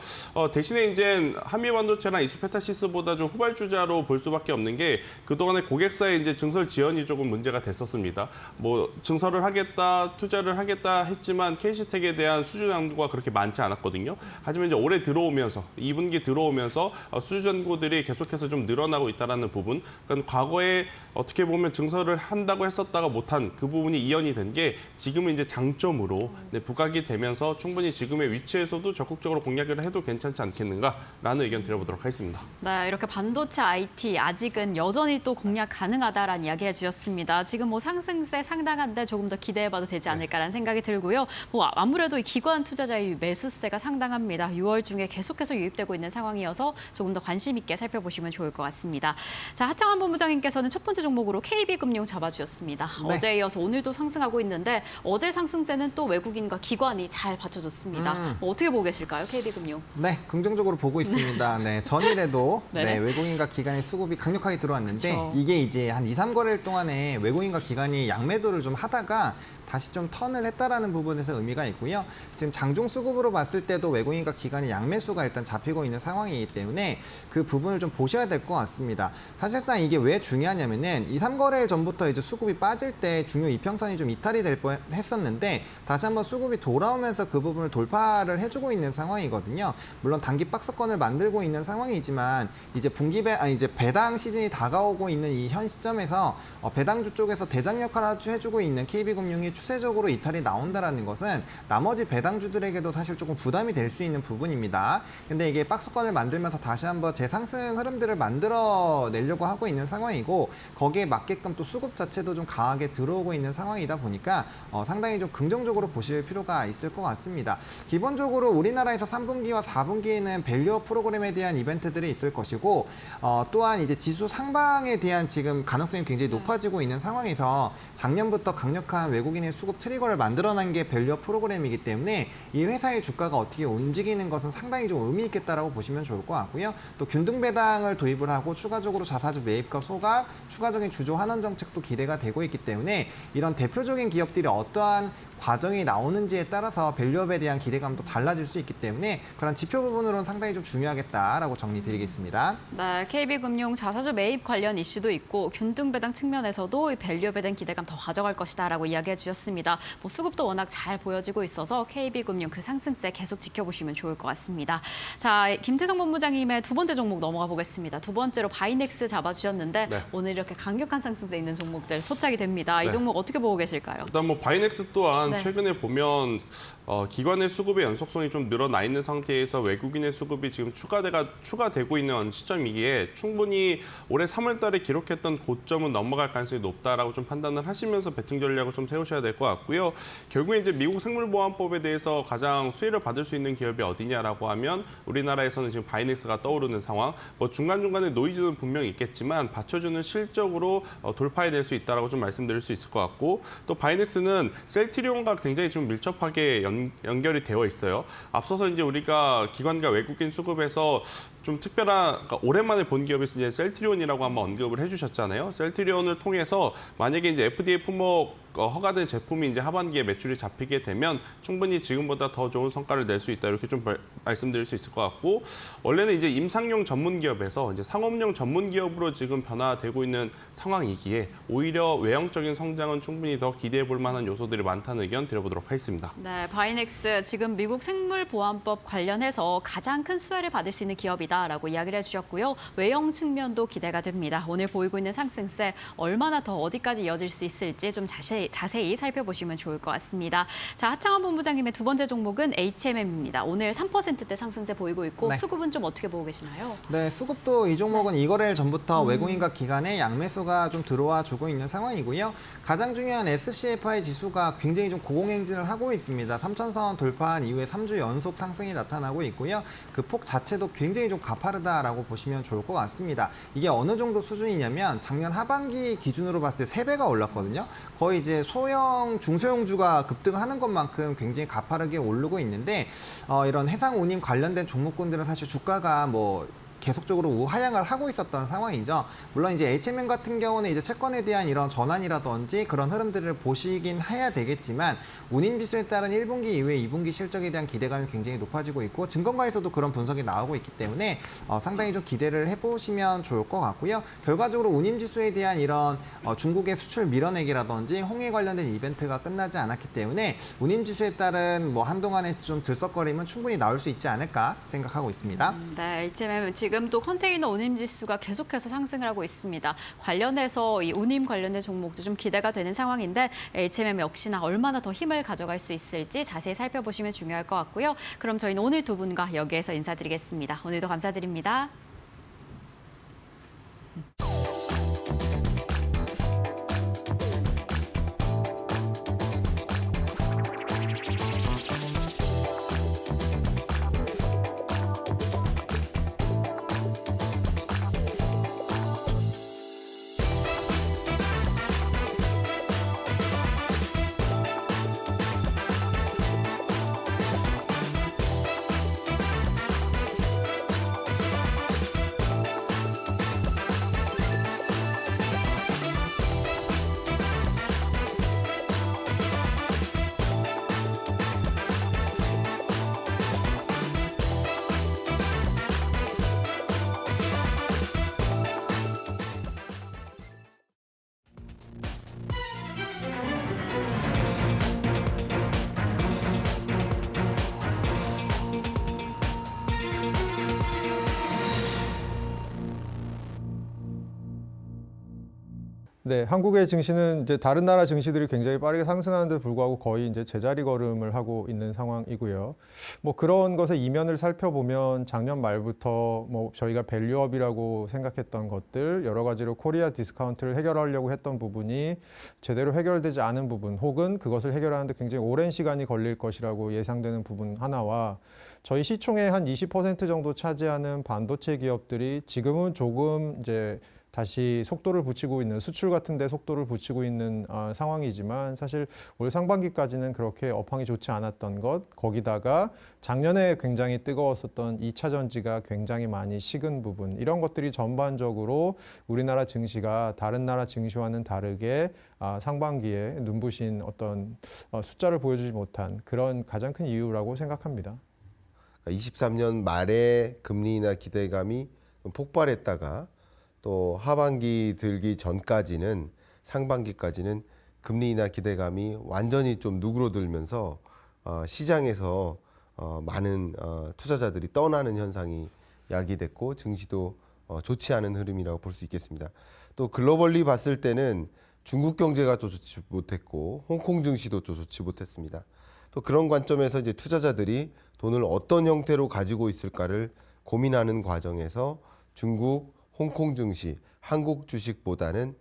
대신에 이제 한미반도체나 이수페타시스보다 좀 후발주자로 볼 수밖에 없는 게 그동안에 고객사의 이제 증설 지연이 조금 문제가 됐었습니다. 뭐 증설을 하겠다, 투자를 하겠다 했지만 캐시텍에 대한 수주 잔고가 그렇게 많지 않았거든요. 하지만 이제 올해 들어오면서 2분기 들어오면서 수주 잔고들이 계속해서 좀 늘어나고 있다라는 부분. 그러니까 과거에 어떻게 보면 증설을 한다고 했었다가 못한 그 부분이 이연이 된 게 지금은 이제 장점으로 부각이 되면서 충분히 지금의 위치에서도 적극적으로 공략을 해도 괜찮지 않겠는가라는 의견 드려보도록 하겠습니다. 네, 이렇게 반도체 IT 아직은 여전히 또 공략 가능하다라는 이야기 해주셨습니다. 지금 뭐 상승세 상당한데 조금 더 기대해봐도 되지 않을까라는 생각이 들고요. 뭐 아무래도 이 기관 투자자의 매수세가 상당합니다. 6월 중에 계속해서 유입되고 있는 상황이어서 조금 더 관심 있게 살펴보시면 좋을 것 같습니다. 자, 하창환 본부장님께서는 첫 번째 종목으로 KB금융 잡아주셨습니다. 네. 어제에 이어서 오늘도 상승하고 있는데 어제 상승세는 또 외국인과 기관이 잘 받쳐줬습니다. 뭐 어떻게 보고 계실까요, KB금융? 네, 긍정적으로 보고 있습니다. 네, 전일에도 네네. 외국인과 기관의 수급이 강력하게 들어왔는데 그렇죠. 이게 이제 한 2, 3거래일 동안에 외국인과 기관이 양매도를 좀 하다가 다시 좀 턴을 했다라는 부분에서 의미가 있고요. 지금 장중 수급으로 봤을 때도 외국인과 기관의 양매수가 일단 잡히고 있는 상황이기 때문에 그 부분을 좀 보셔야 될 것 같습니다. 사실상 이게 왜 중요하냐면은 2, 3거래일 전부터 이제 수급이 빠질 때 중요 이평선이 좀 이탈이 될 뻔했었는데 다시 한번 수급이 돌아오면서 그 부분을 돌파를 해주고 있는 상황이거든요. 물론 단기 박스권을 만들고 있는 상황이지만 이제 이제 배당 시즌이 다가오고 있는 이 현 시점에서 배당주 쪽에서 대장 역할을 해주고 있는 KB금융이 추세적으로 이탈이 나온다라는 것은 나머지 배당주들에게도 사실 조금 부담이 될 수 있는 부분입니다. 근데 이게 박스권을 만들면서 다시 한번 재상승 흐름들을 만들어내려고 하고 있는 상황이고 거기에 맞게끔 또 수급 자체도 좀 강하게 들어오고 있는 상황이다 보니까 상당히 좀 긍정적으로 보실 필요가 있을 것 같습니다. 기본적으로 우리나라에서 3분기와 4분기에는 밸류업 프로그램에 대한 이벤트들이 있을 것이고 또한 이제 지수 상방에 대한 지금 가능성이 굉장히 높아지고 있는 상황에서 작년부터 강력한 외국인의 수급 트리거를 만들어낸 게 밸류업 프로그램이기 때문에 이 회사의 주가가 어떻게 움직이는 것은 상당히 좀 의미 있겠다라고 보시면 좋을 것 같고요. 또 균등 배당을 도입을 하고 추가적으로 자사주 매입과 소각, 추가적인 주주 환원 정책도 기대가 되고 있기 때문에 이런 대표적인 기업들이 어떠한 과정이 나오는지에 따라서 밸류업에 대한 기대감도 달라질 수 있기 때문에 그런 지표 부분으로는 상당히 좀 중요하겠다라고 정리드리겠습니다. 네, KB금융 자사주 매입 관련 이슈도 있고 균등 배당 측면에서도 이 밸류업에 대한 기대감 더 가져갈 것이다라고 이야기해 주셨습니다. 뭐 수급도 워낙 잘 보여지고 있어서 KB금융 그 상승세 계속 지켜보시면 좋을 것 같습니다. 자, 김태성 본부장님의 두 번째 종목 넘어가 보겠습니다. 두 번째로 바이넥스 잡아주셨는데 네. 오늘 이렇게 강력한 상승세 있는 종목들 포착이 됩니다. 이 네. 종목 어떻게 보고 계실까요? 일단 뭐 바이넥스 또한 네. 최근에 보면 기관의 수급의 연속성이 좀 늘어나 있는 상태에서 외국인의 수급이 지금 추가되고 있는 시점이기에 충분히 올해 3월 달에 기록했던 고점은 넘어갈 가능성이 높다라고 좀 판단을 하시면서 배팅 전략을 좀 세우셔야 될 것 같고요. 결국에 이제 미국 생물보안법에 대해서 가장 수혜를 받을 수 있는 기업이 어디냐라고 하면 우리나라에서는 지금 바이넥스가 떠오르는 상황. 뭐 중간중간에 노이즈는 분명히 있겠지만 받쳐주는 실적으로 돌파해낼 수 있다라고 좀 말씀드릴 수 있을 것 같고 또 바이넥스는 셀트리온과 굉장히 좀 밀접하게 연결이 되어 있어요. 앞서서 이제 우리가 기관과 외국인 수급에서 좀 특별한, 그러니까 오랜만에 본 기업이 이제 셀트리온이라고 한번 언급을 해주셨잖아요. 셀트리온을 통해서 만약에 이제 FDA 품목 허가된 제품이 이제 하반기에 매출이 잡히게 되면 충분히 지금보다 더 좋은 성과를 낼 수 있다 이렇게 좀 말씀드릴 수 있을 것 같고 원래는 이제 임상용 전문 기업에서 이제 상업용 전문 기업으로 지금 변화되고 있는 상황이기에 오히려 외형적인 성장은 충분히 더 기대해 볼 만한 요소들이 많다는 의견 드려보도록 하겠습니다. 네, 바이넥스 지금 미국 생물보안법 관련해서 가장 큰 수혜를 받을 수 있는 기업이다라고 이야기를 해주셨고요. 외형 측면도 기대가 됩니다. 오늘 보이고 있는 상승세 얼마나 더 어디까지 이어질 수 있을지 좀 자세히 자세히 살펴보시면 좋을 것 같습니다. 자, 하창원 본부장님의 두 번째 종목은 HMM입니다. 오늘 3%대 상승세 보이고 있고 네. 수급은 좀 어떻게 보고 계시나요? 네, 수급도 이 종목은 이거래일 전부터 외국인과 기관의 양매수가 좀 들어와 주고 있는 상황이고요. 가장 중요한 SCFI 지수가 굉장히 좀 고공행진을 하고 있습니다. 3,000선 돌파한 이후에 3주 연속 상승이 나타나고 있고요. 그 폭 자체도 굉장히 좀 가파르다라고 보시면 좋을 것 같습니다. 이게 어느 정도 수준이냐면 작년 하반기 기준으로 봤을 때 3배가 올랐거든요. 거의 이제 소형, 중소형주가 급등하는 것만큼 굉장히 가파르게 오르고 있는데 이런 해상 운임 관련된 종목군들은 사실 주가가 뭐 계속적으로 우하향을 하고 있었던 상황이죠. 물론 이제 HMM 같은 경우는 이제 채권에 대한 이런 전환이라든지 그런 흐름들을 보시긴 해야 되겠지만 운임 지수에 따른 1분기 이후에 2분기 실적에 대한 기대감이 굉장히 높아지고 있고 증권가에서도 그런 분석이 나오고 있기 때문에 상당히 좀 기대를 해보시면 좋을 것 같고요. 결과적으로 운임 지수에 대한 이런 중국의 수출 밀어내기라든지 홍해 관련된 이벤트가 끝나지 않았기 때문에 운임 지수에 따른 뭐 한동안의 좀 들썩거림은 충분히 나올 수 있지 않을까 생각하고 있습니다. 네, HMM 지금 또 컨테이너 운임 지수가 계속해서 상승을 하고 있습니다. 관련해서 이 운임 관련된 종목도 좀 기대가 되는 상황인데 HMM 역시나 얼마나 더 힘을 가져갈 수 있을지 자세히 살펴보시면 중요할 것 같고요. 그럼 저희는 오늘 두 분과 여기에서 인사드리겠습니다. 오늘도 감사드립니다. 네, 한국의 증시는 이제 다른 나라 증시들이 굉장히 빠르게 상승하는데 불구하고 거의 이제 제자리 걸음을 하고 있는 상황이고요. 뭐 그런 것의 이면을 살펴보면 작년 말부터 뭐 저희가 밸류업이라고 생각했던 것들 여러 가지로 코리아 디스카운트를 해결하려고 했던 부분이 제대로 해결되지 않은 부분 혹은 그것을 해결하는데 굉장히 오랜 시간이 걸릴 것이라고 예상되는 부분 하나와 저희 시총의 한 20% 정도 차지하는 반도체 기업들이 지금은 조금 이제 다시 속도를 붙이고 있는 수출 같은 데 속도를 붙이고 있는 상황이지만 사실 올 상반기까지는 그렇게 업황이 좋지 않았던 것 거기다가 작년에 굉장히 뜨거웠었던 2차 전지가 굉장히 많이 식은 부분 이런 것들이 전반적으로 우리나라 증시가 다른 나라 증시와는 다르게 상반기에 눈부신 어떤 숫자를 보여주지 못한 그런 가장 큰 이유라고 생각합니다. 23년 말에 금리 인하 기대감이 폭발했다가 또 하반기 들기 전까지는 상반기까지는 금리 인하 기대감이 완전히 좀 누그러들면서 시장에서 많은 투자자들이 떠나는 현상이 야기됐고 증시도 좋지 않은 흐름이라고 볼 수 있겠습니다. 또 글로벌리 봤을 때는 중국 경제가 또 좋지 못했고 홍콩 증시도 또 좋지 못했습니다. 또 그런 관점에서 이제 투자자들이 돈을 어떤 형태로 가지고 있을까를 고민하는 과정에서 중국, 홍콩 증시, 한국 주식보다는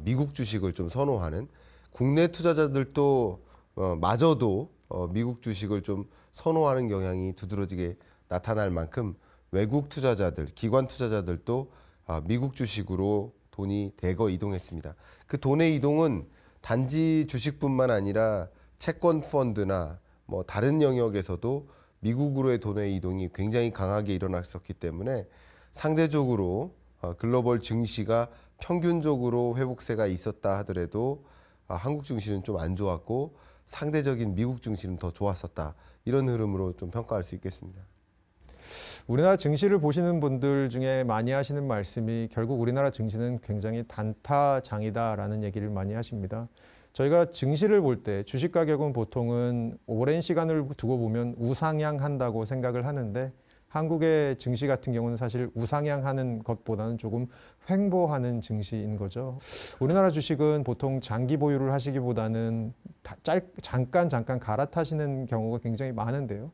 미국 주식을 좀 선호하는 국내 투자자들도 마저도 미국 주식을 좀 선호하는 경향이 두드러지게 나타날 만큼 외국 투자자들, 기관 투자자들도 미국 주식으로 돈이 대거 이동했습니다. 그 돈의 이동은 단지 주식뿐만 아니라 채권 펀드나 뭐 다른 영역에서도 미국으로의 돈의 이동이 굉장히 강하게 일어났었기 때문에 상대적으로 글로벌 증시가 평균적으로 회복세가 있었다 하더라도 한국 증시는 좀 안 좋았고 상대적인 미국 증시는 더 좋았었다. 이런 흐름으로 좀 평가할 수 있겠습니다. 우리나라 증시를 보시는 분들 중에 많이 하시는 말씀이 결국 우리나라 증시는 굉장히 단타장이다라는 얘기를 많이 하십니다. 저희가 증시를 볼 때 주식 가격은 보통은 오랜 시간을 두고 보면 우상향한다고 생각을 하는데 한국의 증시 같은 경우는 사실 우상향하는 것보다는 조금 횡보하는 증시인 거죠. 우리나라 주식은 보통 장기 보유를 하시기보다는 잠깐 갈아타시는 경우가 굉장히 많은데요.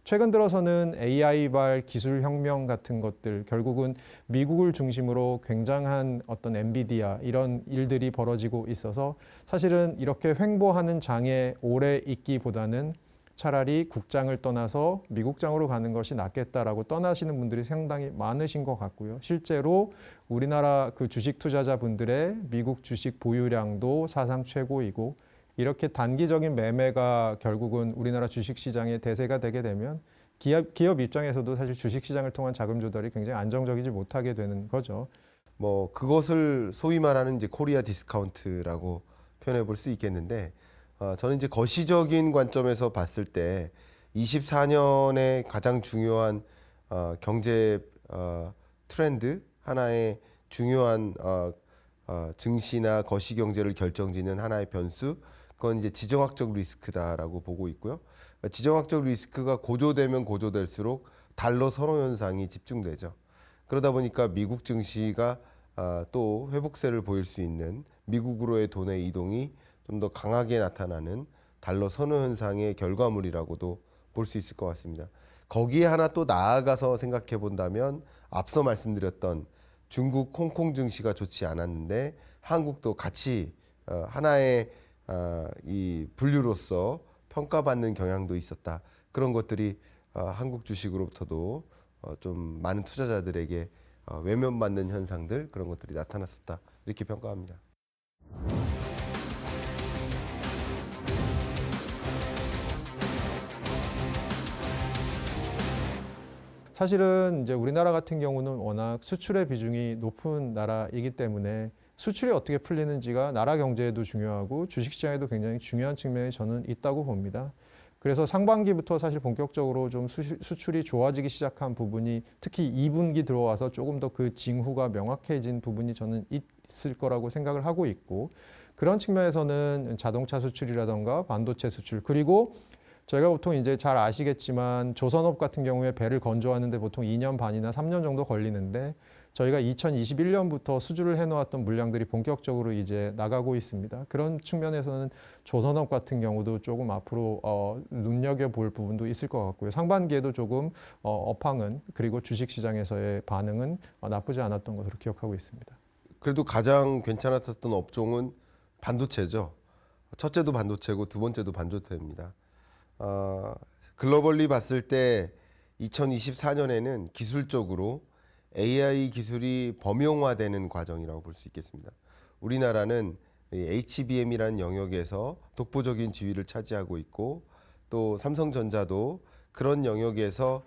최근 들어서는 AI발 기술혁명 같은 것들, 결국은 미국을 중심으로 굉장한 어떤 엔비디아 이런 일들이 벌어지고 있어서 사실은 이렇게 횡보하는 장에 오래 있기보다는 차라리 국장을 떠나서 미국장으로 가는 것이 낫겠다라고 떠나시는 분들이 상당히 많으신 것 같고요. 실제로 우리나라 그 주식 투자자분들의 미국 주식 보유량도 사상 최고이고, 이렇게 단기적인 매매가 결국은 우리나라 주식시장의 대세가 되게 되면 기업 입장에서도 사실 주식시장을 통한 자금 조달이 굉장히 안정적이지 못하게 되는 거죠. 뭐 그것을 소위 말하는 이제 코리아 디스카운트라고 표현해 볼 수 있겠는데, 저는 이제 거시적인 관점에서 봤을 때 24년의 가장 중요한 경제 트렌드, 하나의 중요한 증시나 거시 경제를 결정짓는 하나의 변수, 그건 이제 지정학적 리스크다라고 보고 있고요. 지정학적 리스크가 고조되면 고조될수록 달러 선호 현상이 집중되죠. 그러다 보니까 미국 증시가 또 회복세를 보일 수 있는 미국으로의 돈의 이동이 좀 더 강하게 나타나는 달러 선호 현상의 결과물이라고도 볼 수 있을 것 같습니다. 거기에 하나 또 나아가서 생각해 본다면, 앞서 말씀드렸던 중국 홍콩 증시가 좋지 않았는데 한국도 같이 하나의 이 분류로서 평가받는 경향도 있었다. 그런 것들이 한국 주식으로부터도 좀 많은 투자자들에게 외면받는 현상들, 그런 것들이 나타났었다. 이렇게 평가합니다. 사실은 이제 우리나라 같은 경우는 워낙 수출의 비중이 높은 나라이기 때문에 수출이 어떻게 풀리는지가 나라 경제에도 중요하고 주식시장에도 굉장히 중요한 측면이 저는 있다고 봅니다. 그래서 상반기부터 사실 본격적으로 좀 수출이 좋아지기 시작한 부분이, 특히 2분기 들어와서 조금 더 그 징후가 명확해진 부분이 저는 있을 거라고 생각을 하고 있고, 그런 측면에서는 자동차 수출이라던가 반도체 수출, 그리고 저희가 보통 이제 잘 아시겠지만 조선업 같은 경우에 배를 건조하는데 보통 2년 반이나 3년 정도 걸리는데, 저희가 2021년부터 수주를 해놓았던 물량들이 본격적으로 이제 나가고 있습니다. 그런 측면에서는 조선업 같은 경우도 조금 앞으로 눈여겨볼 부분도 있을 것 같고요. 상반기에도 조금 업황은, 그리고 주식시장에서의 반응은 나쁘지 않았던 것으로 기억하고 있습니다. 그래도 가장 괜찮았었던 업종은 반도체죠. 첫째도 반도체고 두 번째도 반도체입니다. 글로벌리 봤을 때 2024년에는 기술적으로 AI 기술이 범용화되는 과정이라고 볼 수 있겠습니다. 우리나라는 HBM이라는 영역에서 독보적인 지위를 차지하고 있고, 또 삼성전자도 그런 영역에서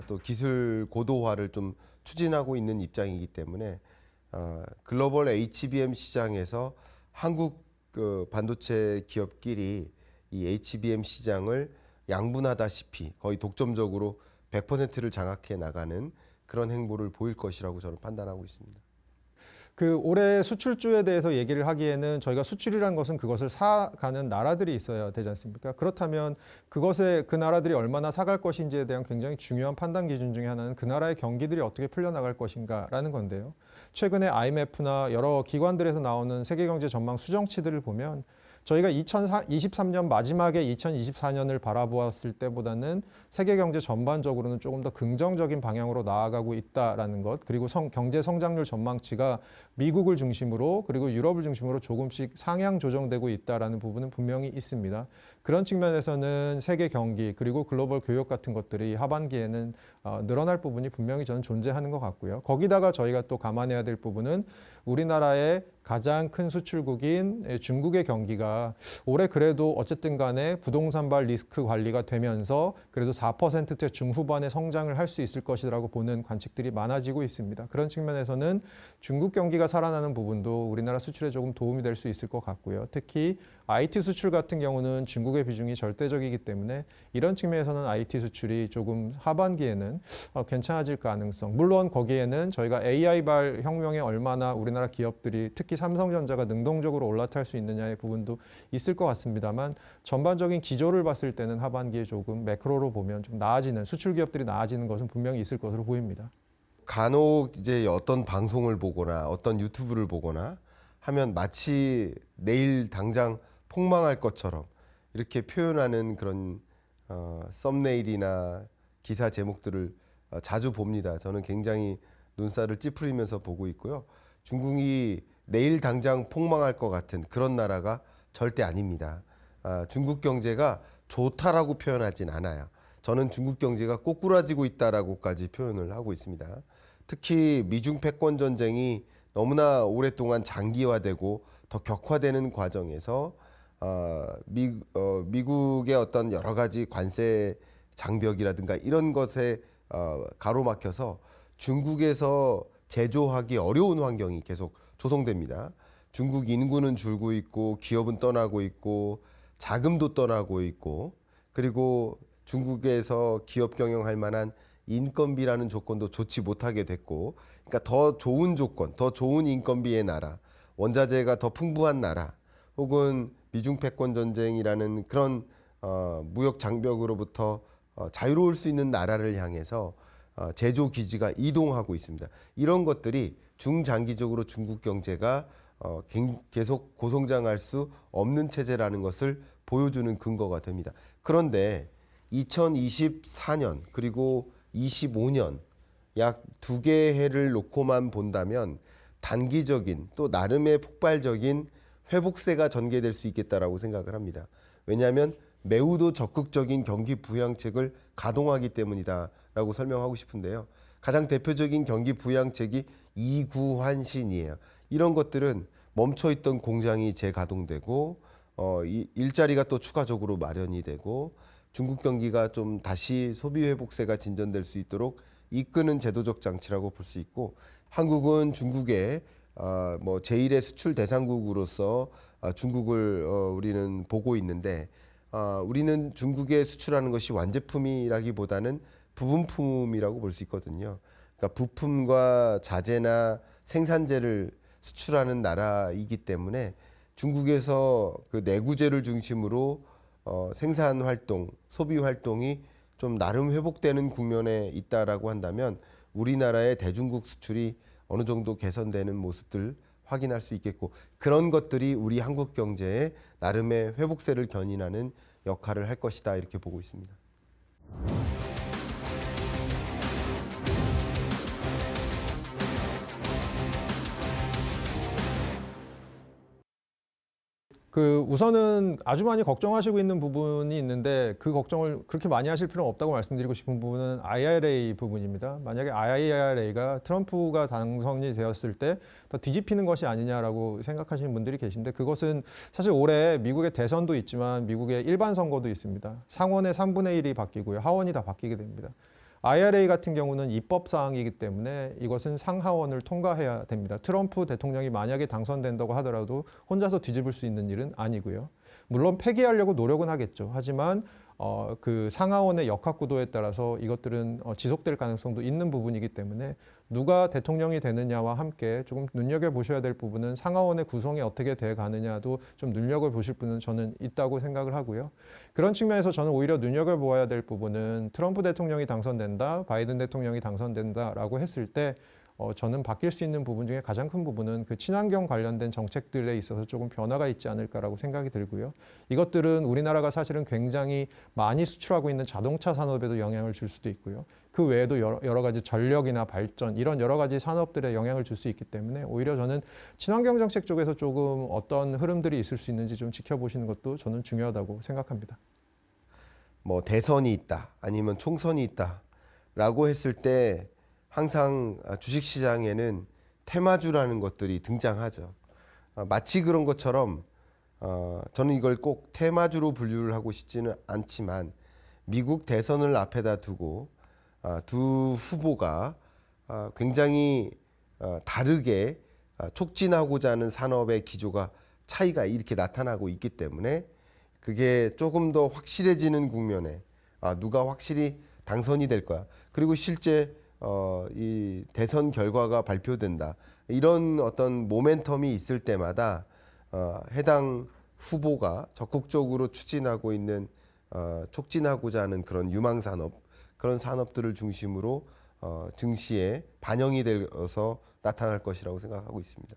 또 기술 고도화를 좀 추진하고 있는 입장이기 때문에 글로벌 HBM 시장에서 한국 그 반도체 기업끼리 이 HBM 시장을 양분하다시피 거의 독점적으로 100%를 장악해 나가는 그런 행보를 보일 것이라고 저는 판단하고 있습니다. 그 올해 수출주에 대해서 얘기를 하기에는 저희가 수출이라는 것은 그것을 사가는 나라들이 있어야 되지 않습니까? 그렇다면 그것에 그 나라들이 얼마나 사갈 것인지에 대한 굉장히 중요한 판단 기준 중에 하나는 그 나라의 경기들이 어떻게 풀려나갈 것인가라는 건데요. 최근에 IMF나 여러 기관들에서 나오는 세계경제 전망 수정치들을 보면 저희가 2023년 마지막에 2024년을 바라보았을 때보다는 세계 경제 전반적으로는 조금 더 긍정적인 방향으로 나아가고 있다라는 것, 그리고 경제 성장률 전망치가 미국을 중심으로 그리고 유럽을 중심으로 조금씩 상향 조정되고 있다라는 부분은 분명히 있습니다. 그런 측면에서는 세계 경기 그리고 글로벌 교역 같은 것들이 하반기에는 늘어날 부분이 분명히 저는 존재하는 것 같고요. 거기다가 저희가 또 감안해야 될 부분은 우리나라의 가장 큰 수출국인 중국의 경기가 올해 그래도 어쨌든 간에 부동산발 리스크 관리가 되면서 그래도 4%대 중후반의 성장을 할 수 있을 것이라고 보는 관측들이 많아지고 있습니다. 그런 측면에서는 중국 경기가 살아나는 부분도 우리나라 수출에 조금 도움이 될 수 있을 것 같고요. 특히 IT 수출 같은 경우는 중국의 비중이 절대적이기 때문에 이런 측면에서는 IT 수출이 조금 하반기에는 괜찮아질 가능성. 물론 거기에는 저희가 AI발 혁명에 얼마나 우리나라 기업들이 특히 삼성전자가 능동적으로 올라탈 수 있느냐의 부분도 있을 것 같습니다만 전반적인 기조를 봤을 때는 하반기에 조금 매크로로 보면 좀 나아지는 수출 기업들이 나아지는 것은 분명히 있을 것으로 보입니다. 간혹 이제 어떤 방송을 보거나 어떤 유튜브를 보거나 하면 마치 내일 당장 폭망할 것처럼 이렇게 표현하는 그런 썸네일이나 기사 제목들을 자주 봅니다. 저는 굉장히 눈살을 찌푸리면서 보고 있고요. 중국이 내일 당장 폭망할 것 같은 그런 나라가 절대 아닙니다. 중국 경제가 좋다라고 표현하진 않아요. 저는 중국 경제가 꼬꾸라지고 있다라고까지 표현을 하고 있습니다. 특히 미중 패권 전쟁이 너무나 오랫동안 장기화되고 더 격화되는 과정에서 미국의 어떤 여러 가지 관세 장벽이라든가 이런 것에 가로막혀서 중국에서 제조하기 어려운 환경이 계속 조성됩니다. 중국 인구는 줄고 있고 기업은 떠나고 있고 자금도 떠나고 있고 그리고 중국에서 기업 경영할 만한 인건비라는 조건도 좋지 못하게 됐고 그러니까 더 좋은 조건, 더 좋은 인건비의 나라, 원자재가 더 풍부한 나라 혹은 미중 패권 전쟁이라는 그런 무역 장벽으로부터 자유로울 수 있는 나라를 향해서 제조 기지가 이동하고 있습니다. 이런 것들이 중장기적으로 중국 경제가 계속 고성장할 수 없는 체제라는 것을 보여주는 근거가 됩니다. 그런데 2024년 그리고 25년 약 2개의 해를 놓고만 본다면 단기적인 또 나름의 폭발적인 회복세가 전개될 수 있겠다라고 생각을 합니다. 왜냐하면 매우도 적극적인 경기 부양책을 가동하기 때문이다라고 설명하고 싶은데요. 가장 대표적인 경기 부양책이 이구환신이에요. 이런 것들은 멈춰있던 공장이 재가동되고 일자리가 또 추가적으로 마련이 되고 중국 경기가 좀 다시 소비 회복세가 진전될 수 있도록 이끄는 제도적 장치라고 볼 수 있고 한국은 중국의 제1의 수출 대상국으로서 중국을 우리는 보고 있는데 우리는 중국에 수출하는 것이 완제품이라기보다는 부분품이라고 볼 수 있거든요. 그러니까 부품과 자재나 생산재를 수출하는 나라이기 때문에 중국에서 그 내구재를 중심으로 생산 활동, 소비 활동이 좀 나름 회복되는 국면에 있다라고 한다면 우리나라의 대중국 수출이 어느 정도 개선되는 모습들 확인할 수 있겠고 그런 것들이 우리 한국 경제의 나름의 회복세를 견인하는 역할을 할 것이다 이렇게 보고 있습니다. 우선은 아주 많이 걱정하시고 있는 부분이 있는데 그 걱정을 그렇게 많이 하실 필요는 없다고 말씀드리고 싶은 부분은 IRA 부분입니다. 만약에 IRA가 트럼프가 당선이 되었을 때 더 뒤집히는 것이 아니냐라고 생각하시는 분들이 계신데 그것은 사실 올해 미국의 대선도 있지만 미국의 일반 선거도 있습니다. 상원의 3분의 1이 바뀌고요. 하원이 다 바뀌게 됩니다. IRA 같은 경우는 입법 사항이기 때문에 이것은 상하원을 통과해야 됩니다. 트럼프 대통령이 만약에 당선된다고 하더라도 혼자서 뒤집을 수 있는 일은 아니고요. 물론 폐기하려고 노력은 하겠죠. 하지만 그 상하원의 역학구도에 따라서 이것들은 지속될 가능성도 있는 부분이기 때문에 누가 대통령이 되느냐와 함께 조금 눈여겨보셔야 될 부분은 상하원의 구성이 어떻게 돼 가느냐도 좀 눈여겨보실 분은 저는 있다고 생각을 하고요. 그런 측면에서 저는 오히려 눈여겨보아야 될 부분은 트럼프 대통령이 당선된다, 바이든 대통령이 당선된다라고 했을 때 저는 바뀔 수 있는 부분 중에 가장 큰 부분은 그 친환경 관련된 정책들에 있어서 조금 변화가 있지 않을까라고 생각이 들고요. 이것들은 우리나라가 사실은 굉장히 많이 수출하고 있는 자동차 산업에도 영향을 줄 수도 있고요. 그 외에도 여러 가지 전력이나 발전 이런 여러 가지 산업들에 영향을 줄 수 있기 때문에 오히려 저는 친환경 정책 쪽에서 조금 어떤 흐름들이 있을 수 있는지 좀 지켜보시는 것도 저는 중요하다고 생각합니다. 뭐 대선이 있다 아니면 총선이 있다라고 했을 때 항상 주식시장에는 테마주라는 것들이 등장하죠. 마치 그런 것처럼 저는 이걸 꼭 테마주로 분류를 하고 싶지는 않지만 미국 대선을 앞에다 두고 두 후보가 굉장히 다르게 촉진하고자 하는 산업의 기조가 차이가 이렇게 나타나고 있기 때문에 그게 조금 더 확실해지는 국면에 누가 확실히 당선이 될 거야. 그리고 실제 이 대선 결과가 발표된다. 이런 어떤 모멘텀이 있을 때마다 해당 후보가 적극적으로 추진하고 있는 촉진하고자 하는 그런 유망 산업, 그런 산업들을 중심으로 증시에 반영이 되어서 나타날 것이라고 생각하고 있습니다.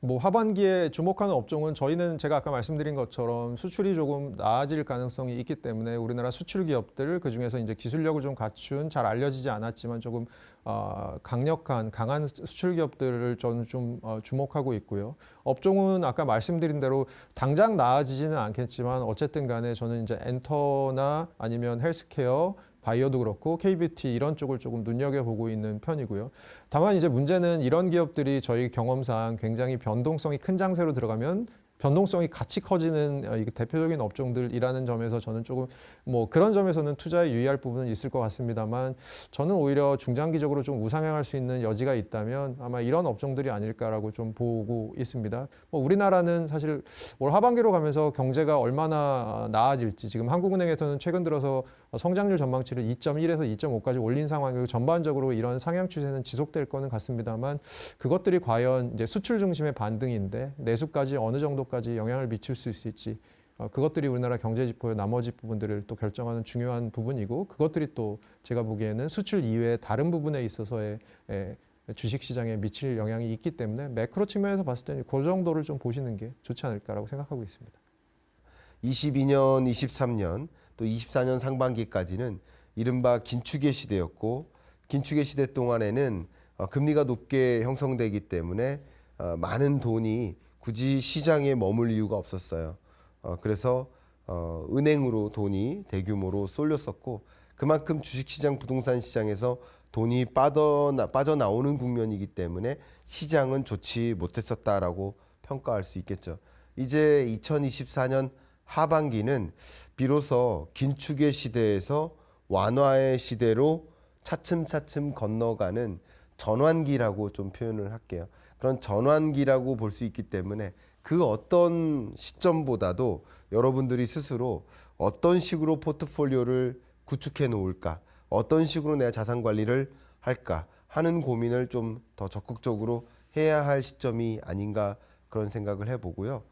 뭐 하반기에 주목하는 업종은 저희는 제가 아까 말씀드린 것처럼 수출이 조금 나아질 가능성이 있기 때문에 우리나라 수출 기업들 그중에서 이제 기술력을 좀 갖춘 잘 알려지지 않았지만 조금 강한 수출 기업들을 저는 좀 주목하고 있고요. 업종은 아까 말씀드린 대로 당장 나아지지는 않겠지만 어쨌든 간에 저는 이제 엔터나 아니면 헬스케어 바이오도 그렇고 K뷰티 이런 쪽을 조금 눈여겨보고 있는 편이고요. 다만 이제 문제는 이런 기업들이 저희 경험상 굉장히 변동성이 큰 장세로 들어가면 변동성이 같이 커지는 대표적인 업종들이라는 점에서 저는 조금 뭐 그런 점에서는 투자에 유의할 부분은 있을 것 같습니다만 저는 오히려 중장기적으로 좀 우상향할 수 있는 여지가 있다면 아마 이런 업종들이 아닐까라고 좀 보고 있습니다. 뭐 우리나라는 사실 올 하반기로 가면서 경제가 얼마나 나아질지 지금 한국은행에서는 최근 들어서 성장률 전망치를 2.1에서 2.5까지 올린 상황이고 전반적으로 이런 상향 추세는 지속될 거는 같습니다만 그것들이 과연 이제 수출 중심의 반등인데 내수까지 어느 정도까지 영향을 미칠 수 있을지 그것들이 우리나라 경제 지표의 나머지 부분들을 또 결정하는 중요한 부분이고 그것들이 또 제가 보기에는 수출 이외의 다른 부분에 있어서의 주식시장에 미칠 영향이 있기 때문에 매크로 측면에서 봤을 때는 그 정도를 좀 보시는 게 좋지 않을까라고 생각하고 있습니다. 22년, 23년 또 24년 상반기까지는 이른바 긴축의 시대였고 긴축의 시대 동안에는 금리가 높게 형성되기 때문에 많은 돈이 굳이 시장에 머물 이유가 없었어요. 그래서 은행으로 돈이 대규모로 쏠렸었고 그만큼 주식시장, 부동산 시장에서 돈이 빠져나오는 국면이기 때문에 시장은 좋지 못했었다라고 평가할 수 있겠죠. 이제 2024년 하반기는 비로소 긴축의 시대에서 완화의 시대로 차츰차츰 건너가는 전환기라고 좀 표현을 할게요. 그런 전환기라고 볼 수 있기 때문에 그 어떤 시점보다도 여러분들이 스스로 어떤 식으로 포트폴리오를 구축해 놓을까, 어떤 식으로 내가 자산 관리를 할까 하는 고민을 좀 더 적극적으로 해야 할 시점이 아닌가 그런 생각을 해보고요.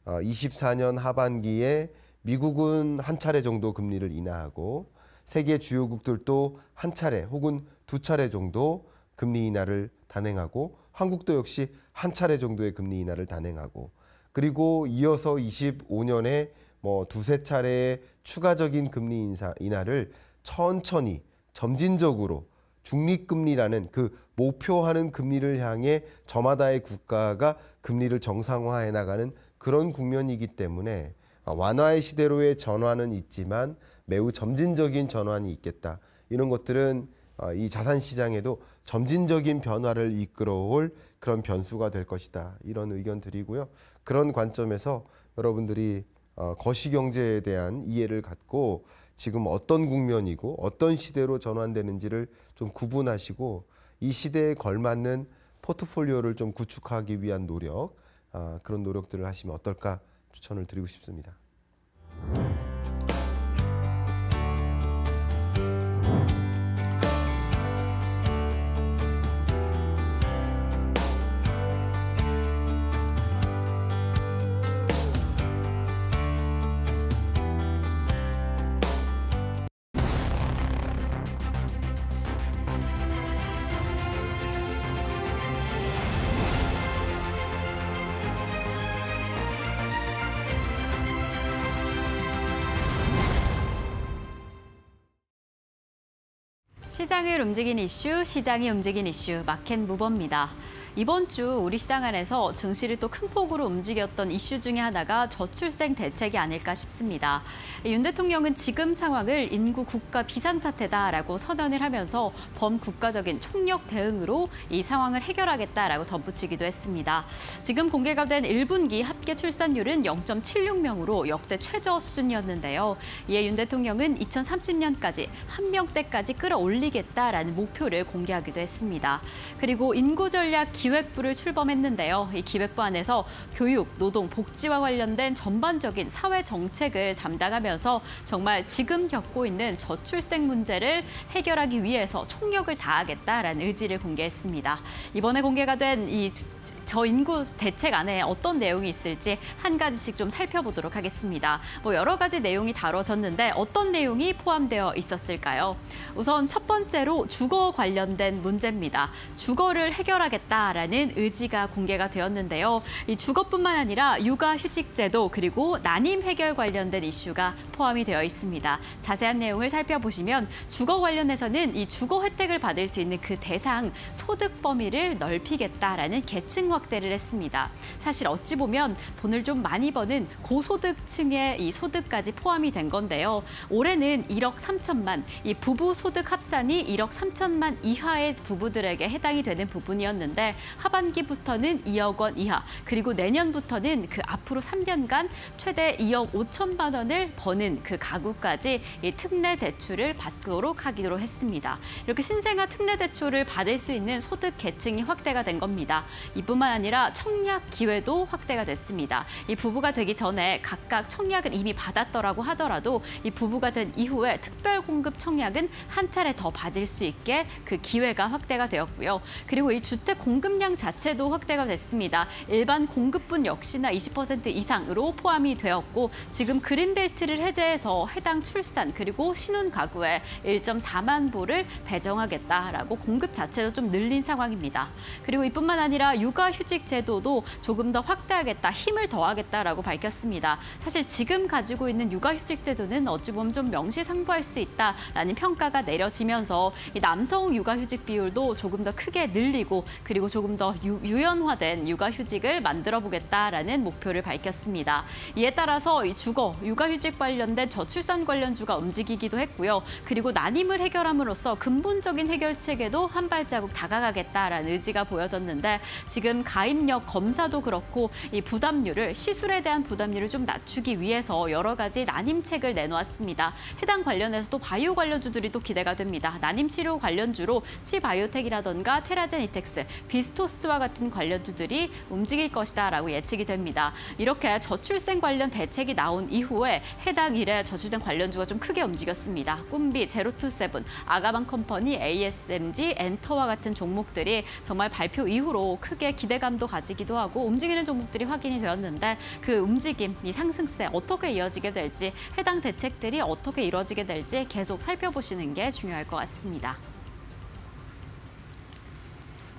24년 하반기에 미국은 한 차례 정도 금리를 인하하고 세계 주요국들도 한 차례 혹은 두 차례 정도 금리 인하를 단행하고 한국도 역시 한 차례 정도의 금리 인하를 단행하고 그리고 이어서 25년에 뭐 두세 차례의 추가적인 금리 인하를 천천히 점진적으로 중립금리라는 그 목표하는 금리를 향해 저마다의 국가가 금리를 정상화해 나가는 그런 국면이기 때문에 완화의 시대로의 전환은 있지만 매우 점진적인 전환이 있겠다. 이런 것들은 이 자산시장에도 점진적인 변화를 이끌어올 그런 변수가 될 것이다. 이런 의견 드리고요. 그런 관점에서 여러분들이 거시경제에 대한 이해를 갖고 지금 어떤 국면이고 어떤 시대로 전환되는지를 좀 구분하시고 이 시대에 걸맞는 포트폴리오를 좀 구축하기 위한 노력, 그런 노력들을 하시면 어떨까 추천을 드리고 싶습니다. 시장을 움직인 이슈, 시장이 움직인 이슈, 마켓 무버입니다. 이번 주 우리 시장 안에서 증시를 또 큰 폭으로 움직였던 이슈 중에 하나가 저출생 대책이 아닐까 싶습니다. 윤 대통령은 지금 상황을 인구 국가 비상사태다라고 선언을 하면서 범국가적인 총력 대응으로 이 상황을 해결하겠다라고 덧붙이기도 했습니다. 지금 공개가 된 1분기 합계 출산율은 0.76명으로 역대 최저 수준이었는데요. 이에 윤 대통령은 2030년까지 1명대까지 끌어올리겠다라는 목표를 공개하기도 했습니다. 그리고 인구 전략 기획부를 출범했는데요. 이 기획부 안에서 교육, 노동, 복지와 관련된 전반적인 사회 정책을 담당하면서 정말 지금 겪고 있는 저출생 문제를 해결하기 위해서 총력을 다하겠다라는 의지를 공개했습니다. 이번에 공개가 된 이 저인구 대책 안에 어떤 내용이 있을지 한 가지씩 좀 살펴보도록 하겠습니다. 여러 가지 내용이 다뤄졌는데 어떤 내용이 포함되어 있었을까요? 우선 첫 번째로 주거 관련된 문제입니다. 주거를 해결하겠다라는 의지가 공개가 되었는데요. 이 주거뿐만 아니라 육아휴직제도 그리고 난임 해결 관련된 이슈가 포함이 되어 있습니다. 자세한 내용을 살펴보시면 주거 관련해서는 이 주거 혜택을 받을 수 있는 그 대상 소득 범위를 넓히겠다라는 계층 확대를 했습니다. 사실 어찌 보면 돈을 좀 많이 버는 고소득층의 이 소득까지 포함이 된 건데요. 올해는 1억 3천만, 이 부부 소득 합산이 1억 3천만 이하의 부부들에게 해당이 되는 부분이었는데 하반기부터는 2억 원 이하, 그리고 내년부터는 그 앞으로 3년간 최대 2억 5천만 원을 버는 그 가구까지 이 특례 대출을 받도록 하기로 했습니다. 이렇게 신생아 특례 대출을 받을 수 있는 소득 계층이 확대가 된 겁니다. 이뿐만 아니라 청약 기회도 확대가 됐습니다. 이 부부가 되기 전에 각각 청약을 이미 받았더라고 하더라도 이 부부가 된 이후에 특별 공급 청약은 한 차례 더 받을 수 있게 그 기회가 확대가 되었고요. 그리고 이 주택 공급량 자체도 확대가 됐습니다. 일반 공급분 역시나 20% 이상으로 포함이 되었고 지금 그린벨트를 해제해서 해당 출산 그리고 신혼 가구에 1.4만 보를 배정하겠다라고 공급 자체도 좀 늘린 상황입니다. 그리고 이뿐만 아니라 육아휴직 제도도 조금 더 확대하겠다, 힘을 더하겠다라고 밝혔습니다. 사실 지금 가지고 있는 육아휴직 제도는 어찌 보면 좀 명실상부할 수 있다라는 평가가 내려지면서 이 남성 육아휴직 비율도 조금 더 크게 늘리고 그리고 조금 더 유연화된 육아휴직을 만들어 보겠다라는 목표를 밝혔습니다. 이에 따라서 이 주거, 육아휴직 관련된 저출산 관련주가 움직이기도 했고요. 그리고 난임을 해결함으로써 근본적인 해결책에도 한 발자국 다가가겠다라는 의지가 보여졌는데 지금 가입력 검사도 그렇고 이 부담률을 시술에 대한 부담률을 좀 낮추기 위해서 여러 가지 난임책을 내놓았습니다. 해당 관련해서도 바이오 관련주들이 또 기대가 됩니다. 난임 치료 관련주로 치바이오텍이라던가 테라젠 이텍스, 비스토스와 같은 관련주들이 움직일 것이다라고 예측이 됩니다. 이렇게 저출생 관련 대책이 나온 이후에 해당 일에 저출생 관련주가 좀 크게 움직였습니다. 꿈비, 제로투세븐, 아가방 컴퍼니, ASMG, 엔터와 같은 종목들이 정말 발표 이후로 크게 기대감도 가지기도 하고 움직이는 종목들이 확인이 되었는데 그 움직임, 이 상승세 어떻게 이어지게 될지 해당 대책들이 어떻게 이루어지게 될지 계속 살펴보시는 게 중요할 것 같습니다.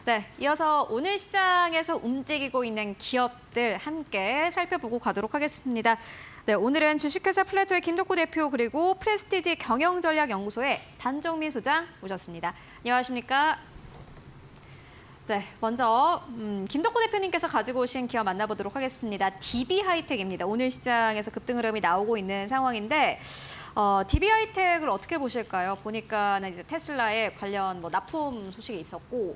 네, 이어서 오늘 시장에서 움직이고 있는 기업들 함께 살펴보고 가도록 하겠습니다. 네, 오늘은 주식회사 플래저의 김덕구 대표 그리고 프레스티지 경영전략연구소의 반정민 소장 모셨습니다. 안녕하십니까? 네, 먼저 김덕구 대표님께서 가지고 오신 기업 만나보도록 하겠습니다. DB하이텍입니다. 오늘 시장에서 급등 흐름이 나오고 있는 상황인데 DB하이텍을 어떻게 보실까요? 보니까는 이제 테슬라의 관련 납품 소식이 있었고,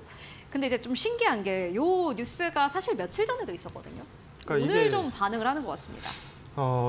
근데 이제 좀 신기한 게 요 뉴스가 사실 며칠 전에도 있었거든요. 그러니까 오늘 이게 좀 반응을 하는 것 같습니다.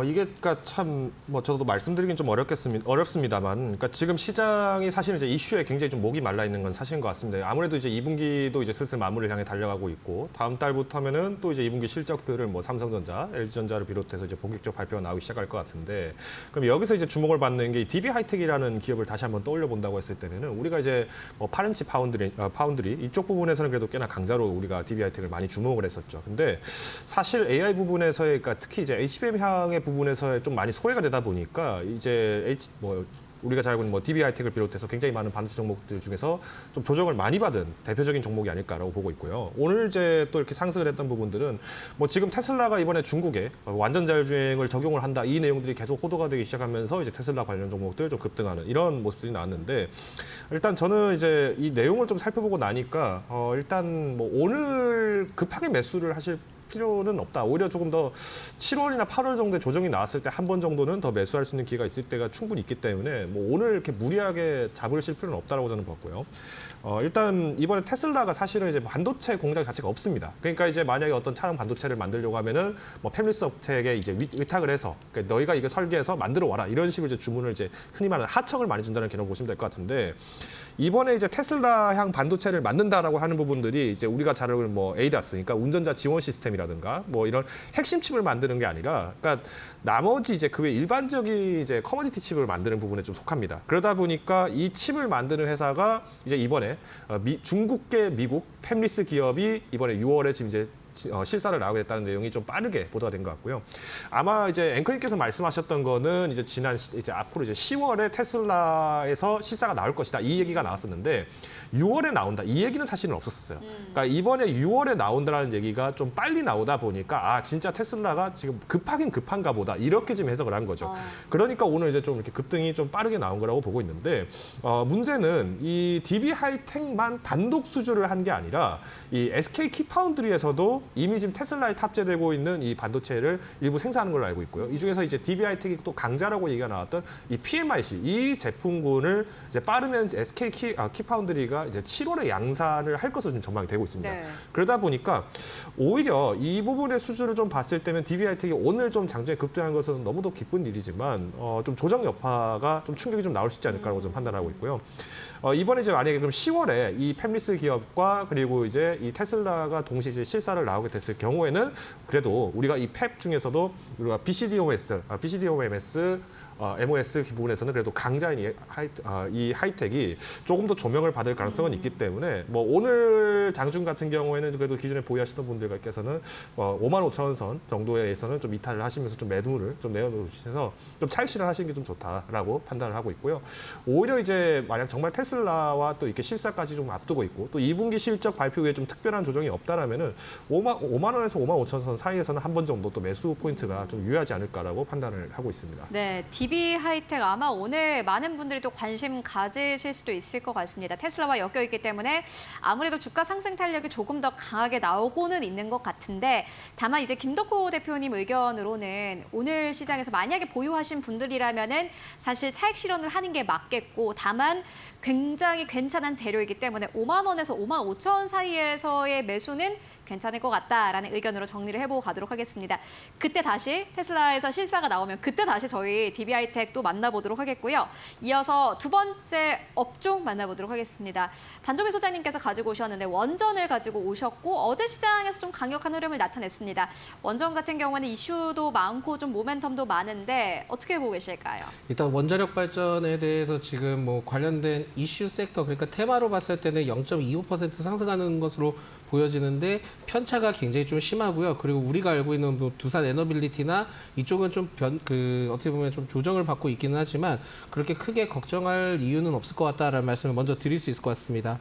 이게 그러니까 참 저도 말씀드리긴 좀 어렵습니다만, 그러니까 지금 시장이 사실 이제 이슈에 굉장히 좀 목이 말라 있는 건 사실인 것 같습니다. 아무래도 이제 2분기도 이제 슬슬 마무리를 향해 달려가고 있고, 다음 달부터 하면은 또 이제 2분기 실적들을 삼성전자, LG전자를 비롯해서 이제 본격적 발표가 나오기 시작할 것 같은데, 그럼 여기서 이제 주목을 받는 게 DB 하이텍이라는 기업을 다시 한번 떠올려 본다고 했을 때는 우리가 이제 파렌치 파운드리 이쪽 부분에서는 그래도 꽤나 강자로 우리가 DB 하이텍을 많이 주목을 했었죠. 근데 사실 AI 부분에서의, 그러니까 특히 이제 HBM 의 부분에서 좀 많이 소외가 되다 보니까 이제 우리가 잘 알고 있는 DB 하이텍을 비롯해서 굉장히 많은 반도체 종목들 중에서 좀 조정을 많이 받은 대표적인 종목이 아닐까라고 보고 있고요. 오늘 이제 또 이렇게 상승을 했던 부분들은 지금 테슬라가 이번에 중국에 완전 자율주행을 적용을 한다, 이 내용들이 계속 호도가 되기 시작하면서 이제 테슬라 관련 종목들 좀 급등하는 이런 모습들이 나왔는데, 일단 저는 이제 이 내용을 좀 살펴보고 나니까 일단 오늘 급하게 매수를 하실 필요는 없다. 오히려 조금 더 7월이나 8월 정도에 조정이 나왔을 때 한 번 정도는 더 매수할 수 있는 기회가 있을 때가 충분히 있기 때문에 뭐 오늘 이렇게 무리하게 잡으실 필요는 없다라고 저는 봤고요. 일단 이번에 테슬라가 사실은 이제 반도체 공장 자체가 없습니다. 그러니까 이제 만약에 어떤 차량 반도체를 만들려고 하면은 뭐 팹리스 업체에게 이제 위탁을 해서 그러니까 너희가 이거 설계해서 만들어 와라 이런 식으로 이제 주문을 이제 흔히 말하는 하청을 많이 준다는 개념 보시면 될 것 같은데 이번에 이제 테슬라향 반도체를 만든다라고 하는 부분들이 이제 우리가 잘 아는 뭐 ADAS, 그러니까 운전자 지원 시스템이라든가 뭐 이런 핵심 칩을 만드는 게 아니라, 그러니까 나머지 이제 그 외 일반적인 이제 커머디티 칩을 만드는 부분에 좀 속합니다. 그러다 보니까 이 칩을 만드는 회사가 이제 이번에 중국계 미국 팹리스 기업이 이번에 6월에 지금 이제 실사를 나오게 됐다는 내용이 좀 빠르게 보도가 된 것 같고요. 아마 이제 앵커님께서 말씀하셨던 거는 이제 이제 앞으로 이제 10월에 테슬라에서 실사가 나올 것이다 이 얘기가 나왔었는데 6월에 나온다 이 얘기는 사실은 없었어요. 그러니까 이번에 6월에 나온다는 얘기가 좀 빨리 나오다 보니까 아 진짜 테슬라가 지금 급하긴 급한가 보다 이렇게 지금 해석을 한 거죠. 그러니까 오늘 이제 좀 이렇게 급등이 좀 빠르게 나온 거라고 보고 있는데 문제는 이 DB 하이텍만 단독 수주를 한 게 아니라 이 SK 키파운드리에서도 이미 지금 테슬라에 탑재되고 있는 이 반도체를 일부 생산하는 걸로 알고 있고요. 이 중에서 이제 DB 하이텍이 또 강자라고 얘기가 나왔던 이 PMIC 이 제품군을 이제 빠르면 SK 키파운드리가 이제 7월에 양산을 할 것으로 지금 전망이 되고 있습니다. 네. 그러다 보니까 오히려 이 부분의 수주를 좀 봤을 때는 DB 하이텍이 오늘 좀 장중에 급등한 것은 너무도 기쁜 일이지만 좀 조정 여파가 좀 충격이 좀 나올 수 있지 않을까라고 좀 판단하고 있고요. 이번에 이제 만약에 그럼 10월에 이 팹리스 기업과 그리고 이제 이 테슬라가 동시에 이제 실사를 나오게 됐을 경우에는 그래도 우리가 이 팹 중에서도 우리가 BCDOMS, MOS 부분에서는 그래도 강자인 이 하이텍이 조금 더 조명을 받을 가능성은 있기 때문에 뭐 오늘 장중 같은 경우에는 그래도 기존에 보유하시던 분들께서는 55,000원 선 정도에서는 좀 이탈을 하시면서 좀 매도를 좀 내어놓으셔서 좀 차익 실현을 하시는 게 좀 좋다라고 판단을 하고 있고요. 오히려 이제 만약 정말 테슬라와 또 이렇게 실사까지 좀 앞두고 있고 또 2분기 실적 발표 후에 좀 특별한 조정이 없다라면은 5만 원에서 55,000원 사이에서는 한 번 정도 또 매수 포인트가 좀 유효하지 않을까라고 판단을 하고 있습니다. 네, DB 하이텍 아마 오늘 많은 분들이 또 관심 가지실 수도 있을 것 같습니다. 테슬라와 엮여 있기 때문에 아무래도 주가 상승 탄력이 조금 더 강하게 나오고는 있는 것 같은데 다만 이제 김덕호 대표님 의견으로는 오늘 시장에서 만약에 보유하신 분들이라면은 사실 차익 실현을 하는 게 맞겠고 다만 굉장히 괜찮은 재료이기 때문에 5만 원에서 5만 5천 원 사이에서의 매수는 괜찮을 것 같다라는 의견으로 정리를 해보고 가도록 하겠습니다. 그때 다시 테슬라에서 실사가 나오면 그때 다시 저희 DB 하이텍 또 만나보도록 하겠고요. 이어서 두 번째 업종 만나보도록 하겠습니다. 반종희 소장님께서 가지고 오셨는데 원전을 가지고 오셨고 어제 시장에서 좀 강력한 흐름을 나타냈습니다. 원전 같은 경우는 이슈도 많고 좀 모멘텀도 많은데 어떻게 보고 계실까요? 일단 원자력 발전에 대해서 지금 뭐 관련된 이슈 섹터 그러니까 테마로 봤을 때는 0.25% 상승하는 것으로 보여지는데 편차가 굉장히 좀 심하고요. 그리고 우리가 알고 있는 뭐 두산 에너빌리티나 이쪽은 좀 어떻게 보면 좀 조정을 받고 있기는 하지만 그렇게 크게 걱정할 이유는 없을 것 같다라는 말씀을 먼저 드릴 수 있을 것 같습니다.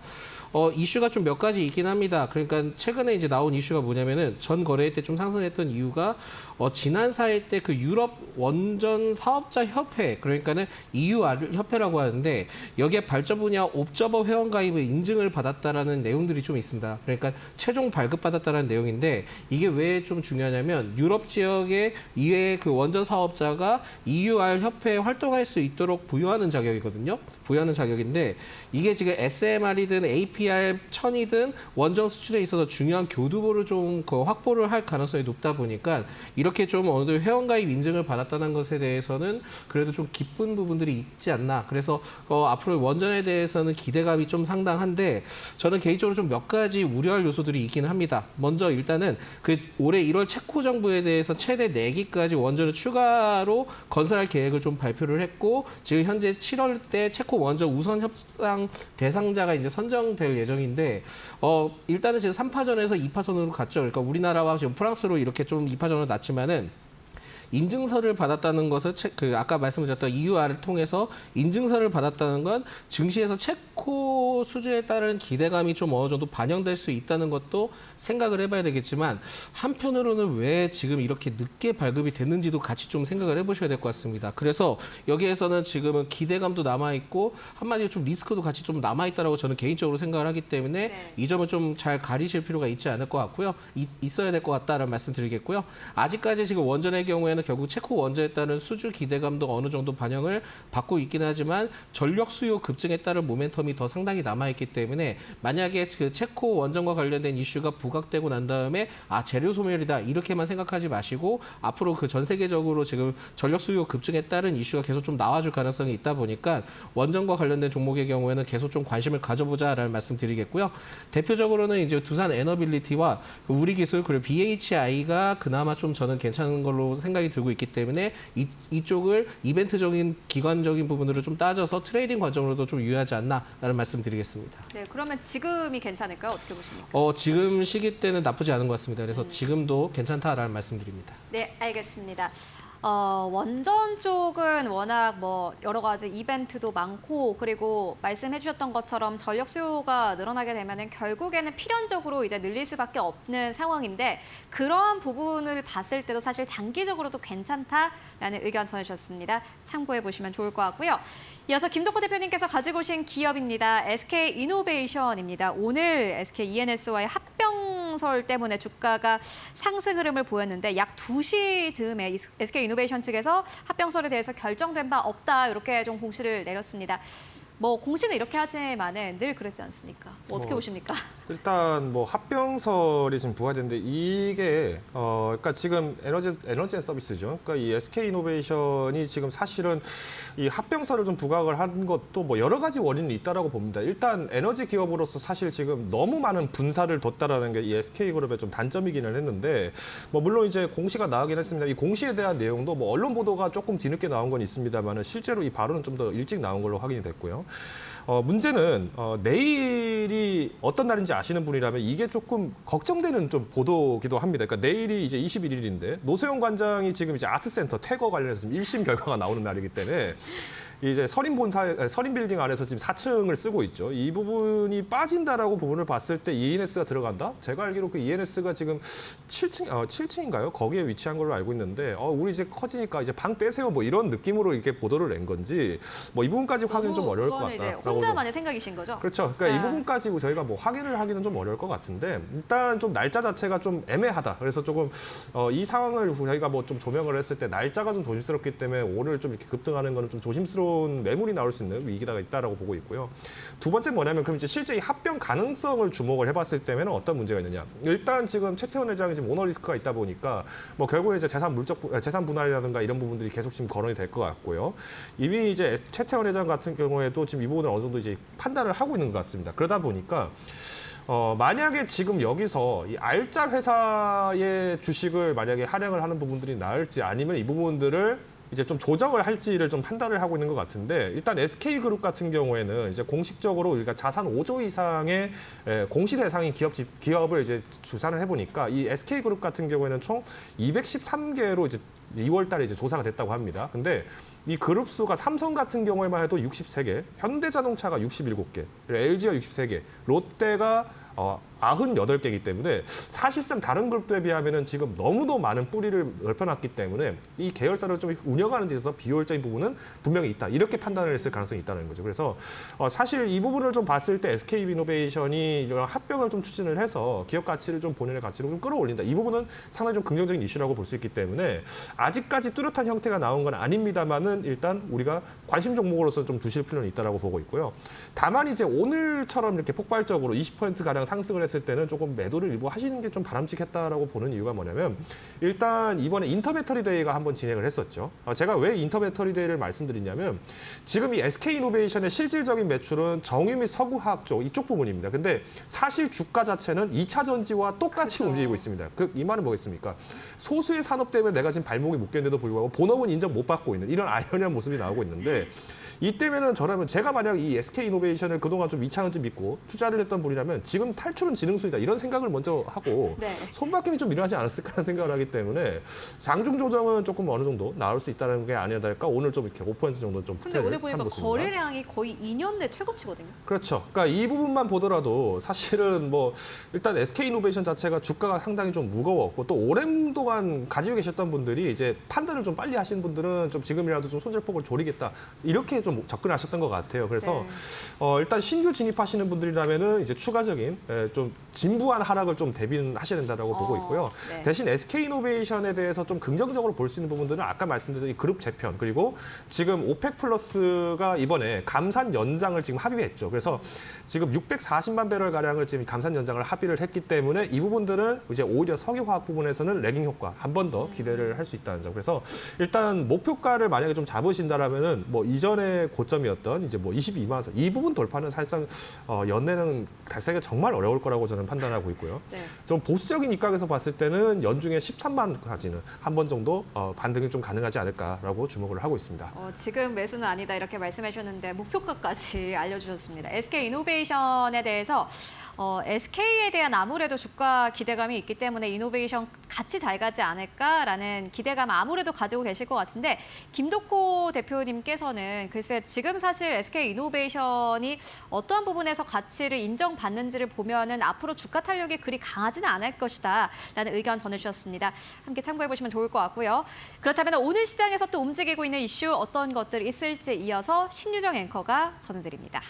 이슈가 좀 몇 가지 있긴 합니다. 그러니까 최근에 이제 나온 이슈가 뭐냐면은 전 거래일 때 좀 상승했던 이유가 지난 4일 때 그 유럽 원전 사업자 협회 그러니까는 EUR 협회라고 하는데 여기에 발전 분야 옵저버 회원 가입을 인증을 받았다라는 내용들이 좀 있습니다. 그러니까 최종 발급받았다라는 내용인데 이게 왜 좀 중요하냐면 유럽 지역의 이외의 그 원전 사업자가 EUR 협회에 활동할 수 있도록 부여하는 자격이거든요. 부여하는 자격인데 이게 지금 SMR이든 APR 1000이든 원전 수출에 있어서 중요한 교두보를 좀 확보를 할 가능성이 높다 보니까 이렇게 좀 어느 정도 회원가입 인증을 받았다는 것에 대해서는 그래도 좀 기쁜 부분들이 있지 않나. 그래서 앞으로 원전에 대해서는 기대감이 좀 상당한데 저는 개인적으로 좀 몇 가지 우려할 요소들이 있기는 합니다. 먼저 일단은 그 올해 1월 체코 정부에 대해서 최대 4기까지 원전을 추가로 건설할 계획을 좀 발표를 했고 지금 현재 7월 때 체코 원전 우선 협상 대상자가 이제 선정될 예정인데 일단은 지금 3파전에서 2파전으로 갔죠. 그러니까 우리나라와 지금 프랑스로 이렇게 좀 2파전으로 났지만은 인증서를 받았다는 것을 아까 말씀드렸던 EUR을 통해서 인증서를 받았다는 건 증시에서 체코 수주에 따른 기대감이 좀 어느 정도 반영될 수 있다는 것도 생각을 해봐야 되겠지만 한편으로는 왜 지금 이렇게 늦게 발급이 됐는지도 같이 좀 생각을 해보셔야 될 것 같습니다. 그래서 여기에서는 지금은 기대감도 남아있고 한마디로 좀 리스크도 같이 좀 남아있다라고 저는 개인적으로 생각을 하기 때문에 네. 이 점을 좀 잘 가리실 필요가 있지 않을 것 같고요. 있어야 될 것 같다라는 말씀 드리겠고요. 아직까지 지금 원전의 경우에는 결국 체코 원전에 따른 수주 기대감도 어느 정도 반영을 받고 있긴 하지만 전력 수요 급증에 따른 모멘텀이 더 상당히 남아있기 때문에 만약에 그 체코 원전과 관련된 이슈가 부각되고 난 다음에 재료 소멸이다 이렇게만 생각하지 마시고 앞으로 그 전 세계적으로 지금 전력 수요 급증에 따른 이슈가 계속 좀 나와줄 가능성이 있다 보니까 원전과 관련된 종목의 경우에는 계속 좀 관심을 가져보자라는 말씀 드리겠고요. 대표적으로는 이제 두산 에너빌리티와 우리 기술 그리고 BHI가 그나마 좀 저는 괜찮은 걸로 생각이 들고 있기 때문에 이쪽을 이벤트적인 기관적인 부분으로 좀 따져서 트레이딩 관점으로도 좀 유효하지 않나라는 말씀 드리겠습니다. 네, 그러면 지금이 괜찮을까요? 어떻게 보십니까? 지금 시기 때는 나쁘지 않은 것 같습니다. 그래서 지금도 괜찮다라는 말씀 드립니다. 네, 알겠습니다. 원전 쪽은 워낙 뭐 여러 가지 이벤트도 많고 그리고 말씀해 주셨던 것처럼 전력 수요가 늘어나게 되면은 결국에는 필연적으로 이제 늘릴 수밖에 없는 상황인데 그러한 부분을 봤을 때도 사실 장기적으로도 괜찮다라는 의견 전해주셨습니다. 참고해 보시면 좋을 것 같고요. 이어서 김덕호 대표님께서 가지고 오신 기업입니다. SK이노베이션입니다. 오늘 SKENS와의 합병설 때문에 주가가 상승 흐름을 보였는데 약 2시 즈음에 SK이노베이션 측에서 합병설에 대해서 결정된 바 없다 이렇게 좀 공시를 내렸습니다. 뭐 공시는 이렇게 하지만은 늘 그랬지 않습니까? 어떻게 보십니까? 일단 뭐 합병설이 지금 부과됐는데 이게 그러니까 지금 에너지 앤 서비스죠. 그러니까 이 SK이노베이션이 지금 사실은 이 합병설을 좀 부각을 한 것도 뭐 여러 가지 원인이 있다라고 봅니다. 일단 에너지 기업으로서 사실 지금 너무 많은 분사를 뒀다라는 게 이 SK그룹의 좀 단점이기는 했는데 뭐 물론 이제 공시가 나오긴 했습니다. 이 공시에 대한 내용도 뭐 언론 보도가 조금 뒤늦게 나온 건 있습니다만은 실제로 이 발언은 좀 더 일찍 나온 걸로 확인이 됐고요. 문제는 내일이 어떤 날인지 아시는 분이라면 이게 조금 걱정되는 좀 보도기도 합니다. 그러니까 내일이 이제 21일인데 노소영 관장이 지금 이제 아트센터 퇴거 관련해서 지금 1심 결과가 나오는 날이기 때문에 이제 서린 빌딩 안에서 지금 4층을 쓰고 있죠. 이 부분이 빠진다라고 부분을 봤을 때 ENS가 들어간다? 제가 알기로 그 ENS가 지금 7층인가요? 거기에 위치한 걸로 알고 있는데 우리 이제 커지니까 이제 방 빼세요 뭐 이런 느낌으로 이렇게 보도를 낸 건지 뭐 이 부분까지 확인은 좀 어려울 것 같다. 혼자만의 생각이신 거죠? 그렇죠. 그러니까 이 부분까지 저희가 뭐 확인을 하기는 좀 어려울 것 같은데 일단 좀 날짜 자체가 좀 애매하다. 그래서 조금 이 상황을 저희가 뭐 좀 조명을 했을 때 날짜가 좀 조심스럽기 때문에 오늘 좀 이렇게 급등하는 거는 좀 조심스러운 매물이 나올 수 있는 위기가 있다라고 보고 있고요. 두 번째 뭐냐면 그럼 이제 실제 이 합병 가능성을 주목을 해봤을 때면 어떤 문제가 있느냐. 일단 지금 최태원 회장이 지금 오너 리스크가 있다 보니까 뭐 결국에 이제 재산 분할이라든가 이런 부분들이 계속 지금 거론이 될 것 같고요. 이미 이제 최태원 회장 같은 경우에도 지금 이 부분을 어느 정도 이제 판단을 하고 있는 것 같습니다. 그러다 보니까 만약에 지금 여기서 이 알짜 회사의 주식을 만약에 할애를 하는 부분들이 나을지 아니면 이 부분들을 이제 좀 조정을 할지를 좀 판단을 하고 있는 것 같은데 일단 SK그룹 같은 경우에는 이제 공식적으로 우리가 자산 5조 이상의 공시 대상인 기업을 이제 주산을 해보니까 이 SK그룹 같은 경우에는 총 213개로 이제 2월달에 이제 조사가 됐다고 합니다. 근데 이 그룹 수가 삼성 같은 경우에만 해도 63개, 현대자동차가 67개, LG가 63개, 롯데가 98개이기 때문에 사실상 다른 그룹들에 비하면 지금 너무도 많은 뿌리를 넓혀놨기 때문에 이 계열사를 좀 운영하는 데 있어서 비효율적인 부분은 분명히 있다. 이렇게 판단을 했을 가능성이 있다는 거죠. 그래서 사실 이 부분을 좀 봤을 때 SK이노베이션이 이런 합병을 좀 추진을 해서 기업 가치를 좀 본연의 가치로 좀 끌어올린다. 이 부분은 상당히 좀 긍정적인 이슈라고 볼 수 있기 때문에 아직까지 뚜렷한 형태가 나온 건 아닙니다만은 일단 우리가 관심 종목으로서 좀 두실 필요는 있다라고 보고 있고요. 다만 이제 오늘처럼 이렇게 폭발적으로 20%가량 상승을 했을 때는 조금 매도를 일부 하시는 게 좀 바람직했다라고 보는 이유가 뭐냐면 일단 이번에 인터배터리 데이가 한번 진행을 했었죠. 제가 왜 인터배터리 데이를 말씀드리냐면 지금 이 SK이노베이션의 실질적인 매출은 정유 및 석유화학 쪽 이쪽 부분입니다. 근데 사실 주가 자체는 2차 전지와 똑같이 움직이고 있습니다. 이 말은 뭐겠습니까? 소수의 산업 때문에 내가 지금 발목이 묶였는데도 불구하고 본업은 인정 못 받고 있는 이런 아이러니한 모습이 나오고 있는데 이때면은 저라면 제가 만약 이 SK이노베이션을 그동안 좀 이차전지 믿고 투자를 했던 분이라면 지금 탈출은 지능순이다 이런 생각을 먼저 하고 네. 손바뀜이 좀 일어나지 않았을까라는 생각을 하기 때문에 장중 조정은 조금 어느 정도 나올 수 있다는 게 아니야 될까 오늘 좀 이렇게 5% 정도 좀 근데 후퇴를 오늘 한 보니까 모습입니다. 거래량이 거의 2년 내 최고치거든요. 그렇죠. 그러니까 이 부분만 보더라도 사실은 뭐 일단 SK이노베이션 자체가 주가가 상당히 좀 무거웠고 또 오랜 동안 가지고 계셨던 분들이 이제 판단을 좀 빨리 하시는 분들은 좀 지금이라도 좀 손절폭을 조리겠다 이렇게 좀 접근하셨던 것 같아요. 그래서 일단 신규 진입하시는 분들이라면은 이제 추가적인 좀 진부한 하락을 좀 대비하셔야 된다라고 보고 있고요. 네. 대신 SK이노베이션에 대해서 좀 긍정적으로 볼 수 있는 부분들은 아까 말씀드린 이 그룹 재편 그리고 지금 오펙 플러스가 이번에 감산 연장을 지금 합의했죠. 그래서 지금 640만 배럴 가량을 지금 감산 연장을 합의를 했기 때문에 이 부분들은 이제 오히려 석유화학 부분에서는 레깅 효과 한 번 더 기대를 할 수 있다는 점. 그래서 일단 목표가를 만약에 좀 잡으신다라면은 뭐 이전의 고점이었던 이제 뭐 22만 선 이 부분 돌파는 사실상 연내는 달성이 정말 어려울 거라고 저는 판단하고 있고요. 네. 좀 보수적인 입각에서 봤을 때는 연중에 13만까지는 한 번 정도 반등이 좀 가능하지 않을까라고 주목을 하고 있습니다. 지금 매수는 아니다 이렇게 말씀해 주셨는데 목표가까지 알려주셨습니다. SK이노베이션에 대해서 SK에 대한 아무래도 주가 기대감이 있기 때문에 이노베이션 같이 잘 가지 않을까라는 기대감 아무래도 가지고 계실 것 같은데 김덕호 대표님께서는 글쎄 지금 사실 SK이노베이션이 어떠한 부분에서 가치를 인정받는지를 보면은 앞으로 주가 탄력이 그리 강하지는 않을 것이다라는 의견 전해주셨습니다. 함께 참고해 보시면 좋을 것 같고요. 그렇다면 오늘 시장에서 또 움직이고 있는 이슈 어떤 것들이 있을지 이어서 신유정 앵커가 전해드립니다.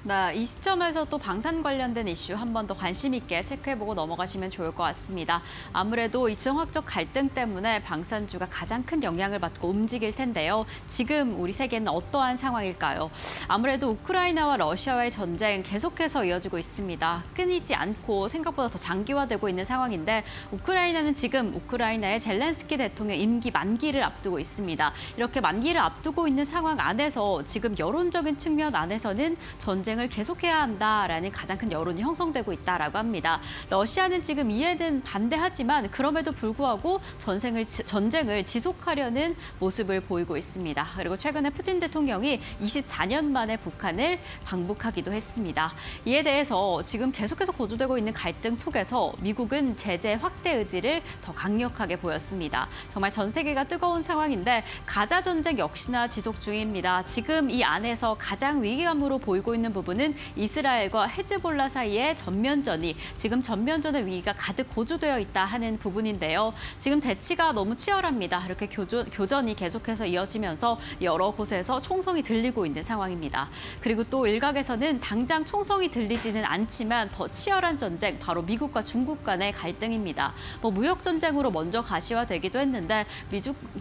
네, 이 시점에서 또 방산 관련된 이슈 한 번 더 관심 있게 체크해보고 넘어가시면 좋을 것 같습니다. 아무래도 이 지정학적 갈등 때문에 방산주가 가장 큰 영향을 받고 움직일 텐데요. 지금 우리 세계는 어떠한 상황일까요? 아무래도 우크라이나와 러시아와의 전쟁 계속해서 이어지고 있습니다. 끊이지 않고 생각보다 더 장기화되고 있는 상황인데 우크라이나는 지금 우크라이나의 젤렌스키 대통령 임기 만기를 앞두고 있습니다. 이렇게 만기를 앞두고 있는 상황 안에서 지금 여론적인 측면 안에서는 전쟁을 계속해야 한다라는 가장 큰 여론이 형성되고 있다라고 합니다. 러시아는 지금 이에는 반대하지만 그럼에도 불구하고 전쟁을 지속하려는 모습을 보이고 있습니다. 그리고 최근에 푸틴 대통령이 24년 만에 북한을 방북하기도 했습니다. 이에 대해서 지금 계속해서 고조되고 있는 갈등 속에서 미국은 제재 확대 의지를 더 강력하게 보였습니다. 정말 전 세계가 뜨거운 상황인데 가자 전쟁 역시나 지속 중입니다. 지금 이 안에서 가장 위기감으로 보이고 있는 부분은 이스라엘과 헤즈볼라 사이의 전면전이 지금 전면전의 위기가 가득 고조되어 있다 하는 부분인데요. 지금 대치가 너무 치열합니다. 이렇게 교전이 계속해서 이어지면서 여러 곳에서 총성이 들리고 있는 상황입니다. 그리고 또 일각에서는 당장 총성이 들리지는 않지만 더 치열한 전쟁, 바로 미국과 중국 간의 갈등입니다. 무역 전쟁으로 먼저 가시화되기도 했는데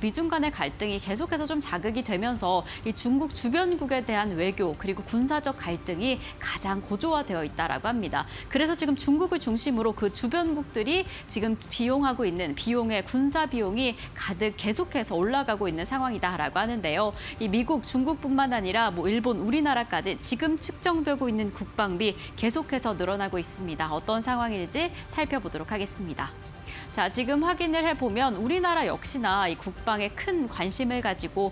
미중 간의 갈등이 계속해서 좀 자극이 되면서 이 중국 주변국에 대한 외교 그리고 군사적 갈등이 가장 고조화되어 있다라고 합니다. 그래서 지금 중국을 중심으로 그 주변국들이 지금 비용하고 있는 비용의 군사 비용이 가득 계속해서 올라가고 있는 상황이다라고 하는데요. 이 미국, 중국뿐만 아니라 일본, 우리나라까지 지금 측정되고 있는 국방비 계속해서 늘어나고 있습니다. 어떤 상황일지 살펴보도록 하겠습니다. 자, 지금 확인을 해보면 우리나라 역시나 이 국방에 큰 관심을 가지고